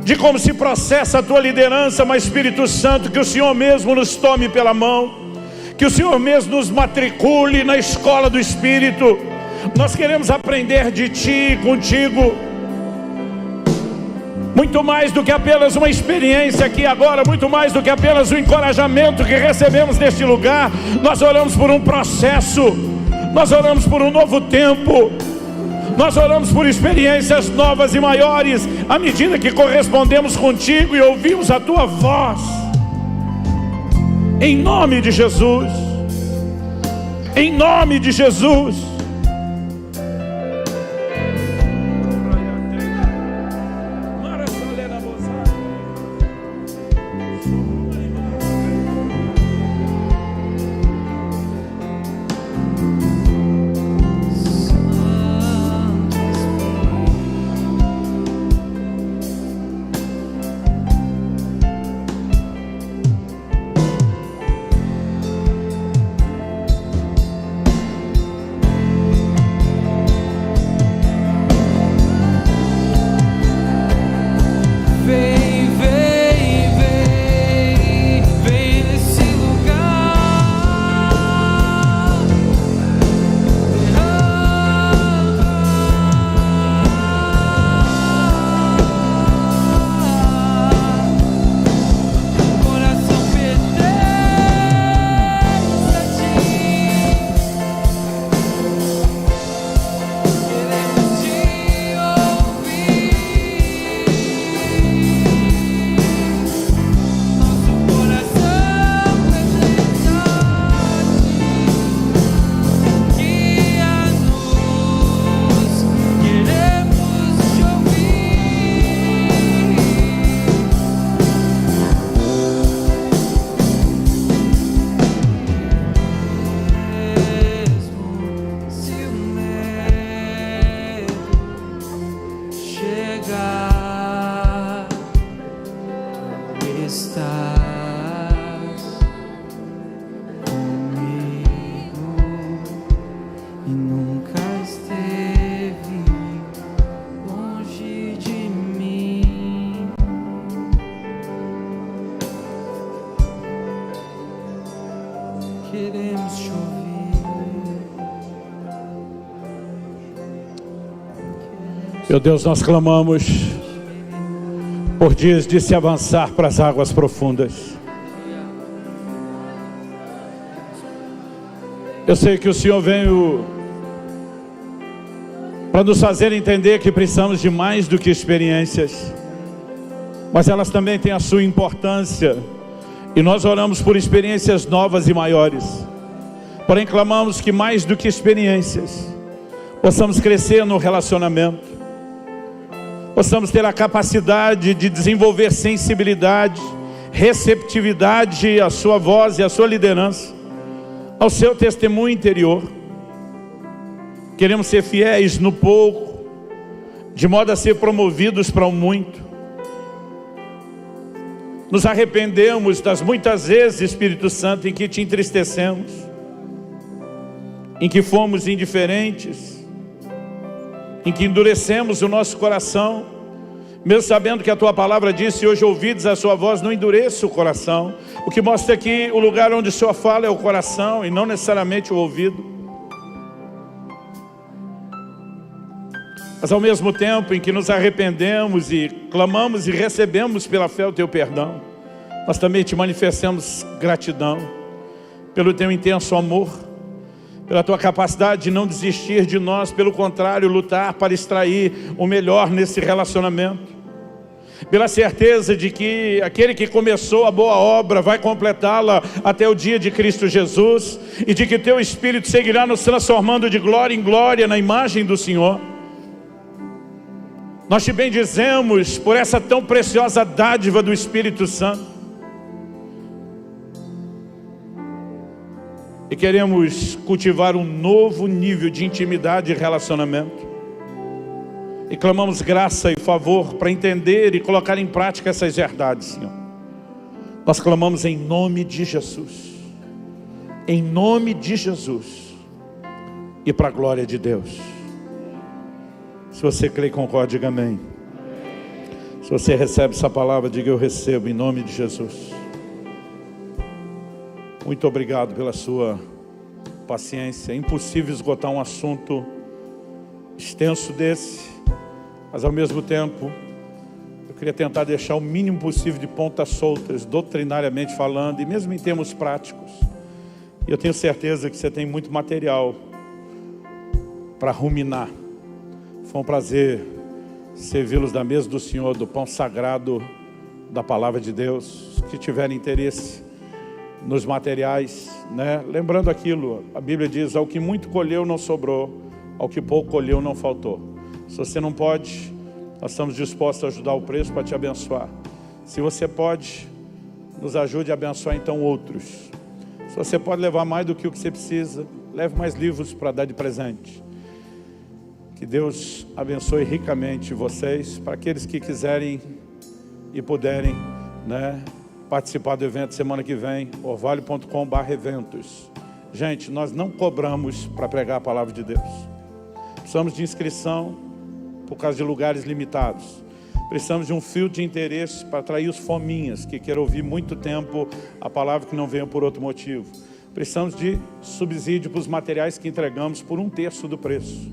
de como se processa a tua liderança, mas Espírito Santo, que o Senhor mesmo nos tome pela mão, que o Senhor mesmo nos matricule na escola do Espírito. Nós queremos aprender de Ti, contigo, muito mais do que apenas uma experiência aqui agora, muito mais do que apenas o encorajamento que recebemos neste lugar. Nós oramos por um processo, nós oramos por um novo tempo, nós oramos por experiências novas e maiores, à medida que correspondemos contigo e ouvimos a tua voz. Em nome de Jesus, em nome de Jesus. Meu Deus, nós clamamos por dias de se avançar para as águas profundas. Eu sei que o Senhor veio para nos fazer entender que precisamos de mais do que experiências, mas elas também têm a sua importância, e nós oramos por experiências novas e maiores. Porém clamamos que mais do que experiências, possamos crescer no relacionamento, possamos ter a capacidade de desenvolver sensibilidade, receptividade à sua voz e à sua liderança, ao seu testemunho interior. Queremos ser fiéis no pouco, de modo a ser promovidos para o muito. Nos arrependemos das muitas vezes, Espírito Santo, em que te entristecemos, em que fomos indiferentes, em que endurecemos o nosso coração, mesmo sabendo que a tua palavra diz: se hoje ouvides a sua voz, não endureça o coração. O que mostra que o lugar onde o Senhor fala é o coração e não necessariamente o ouvido. Mas ao mesmo tempo em que nos arrependemos e clamamos e recebemos pela fé o teu perdão, nós também te manifestamos gratidão pelo teu intenso amor, pela tua capacidade de não desistir de nós, pelo contrário, lutar para extrair o melhor nesse relacionamento, pela certeza de que aquele que começou a boa obra vai completá-la até o dia de Cristo Jesus, e de que teu Espírito seguirá nos transformando de glória em glória na imagem do Senhor. Nós te bendizemos por essa tão preciosa dádiva do Espírito Santo, e queremos cultivar um novo nível de intimidade e relacionamento. E clamamos graça e favor para entender e colocar em prática essas verdades, Senhor. Nós clamamos em nome de Jesus. Em nome de Jesus. E para a glória de Deus. Se você crê e concorda, diga amém. Se você recebe essa palavra, diga eu recebo em nome de Jesus. Muito obrigado pela sua paciência. É impossível esgotar um assunto extenso desse, mas ao mesmo tempo eu queria tentar deixar o mínimo possível de pontas soltas, doutrinariamente falando, e mesmo em termos práticos. E eu tenho certeza que você tem muito material para ruminar. Foi um prazer servi-los da mesa do Senhor, do pão sagrado da palavra de Deus. Os que tiverem interesse nos materiais, né? Lembrando aquilo, a Bíblia diz: ao que muito colheu não sobrou, ao que pouco colheu não faltou. Se você não pode, nós estamos dispostos a ajudar o preço para te abençoar. Se você pode, nos ajude a abençoar então outros. Se você pode levar mais do que o que você precisa, leve mais livros para dar de presente. Que Deus abençoe ricamente vocês. Para aqueles que quiserem e puderem, né, participar do evento semana que vem, orvalho.com/eventos. Gente, nós não cobramos para pregar a palavra de Deus. Precisamos de inscrição por causa de lugares limitados. Precisamos de um fio de interesse para atrair os fominhas que querem ouvir muito tempo a palavra, que não venham por outro motivo. Precisamos de subsídio para os materiais que entregamos por 1/3 do preço.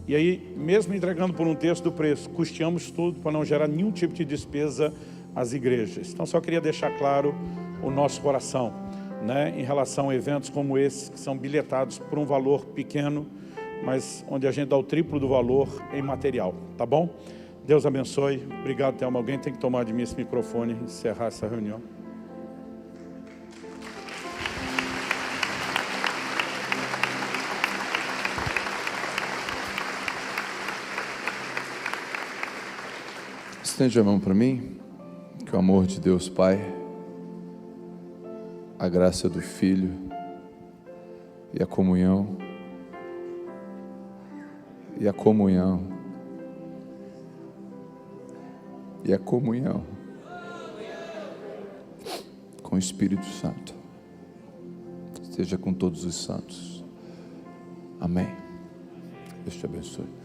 E aí, mesmo entregando por 1/3 do preço, custeamos tudo para não gerar nenhum tipo de despesa às igrejas. Então só queria deixar claro o nosso coração, né, em relação a eventos como esse, que são bilhetados por um valor pequeno, mas onde a gente dá o triplo do valor em material, tá bom? Deus abençoe. Obrigado, Thelma. Alguém tem que tomar de mim esse microfone e encerrar essa reunião.
Estende a mão para mim. Que o amor de Deus Pai, a graça do Filho e a comunhão com o Espírito Santo esteja com todos os santos. Amém. Deus te abençoe.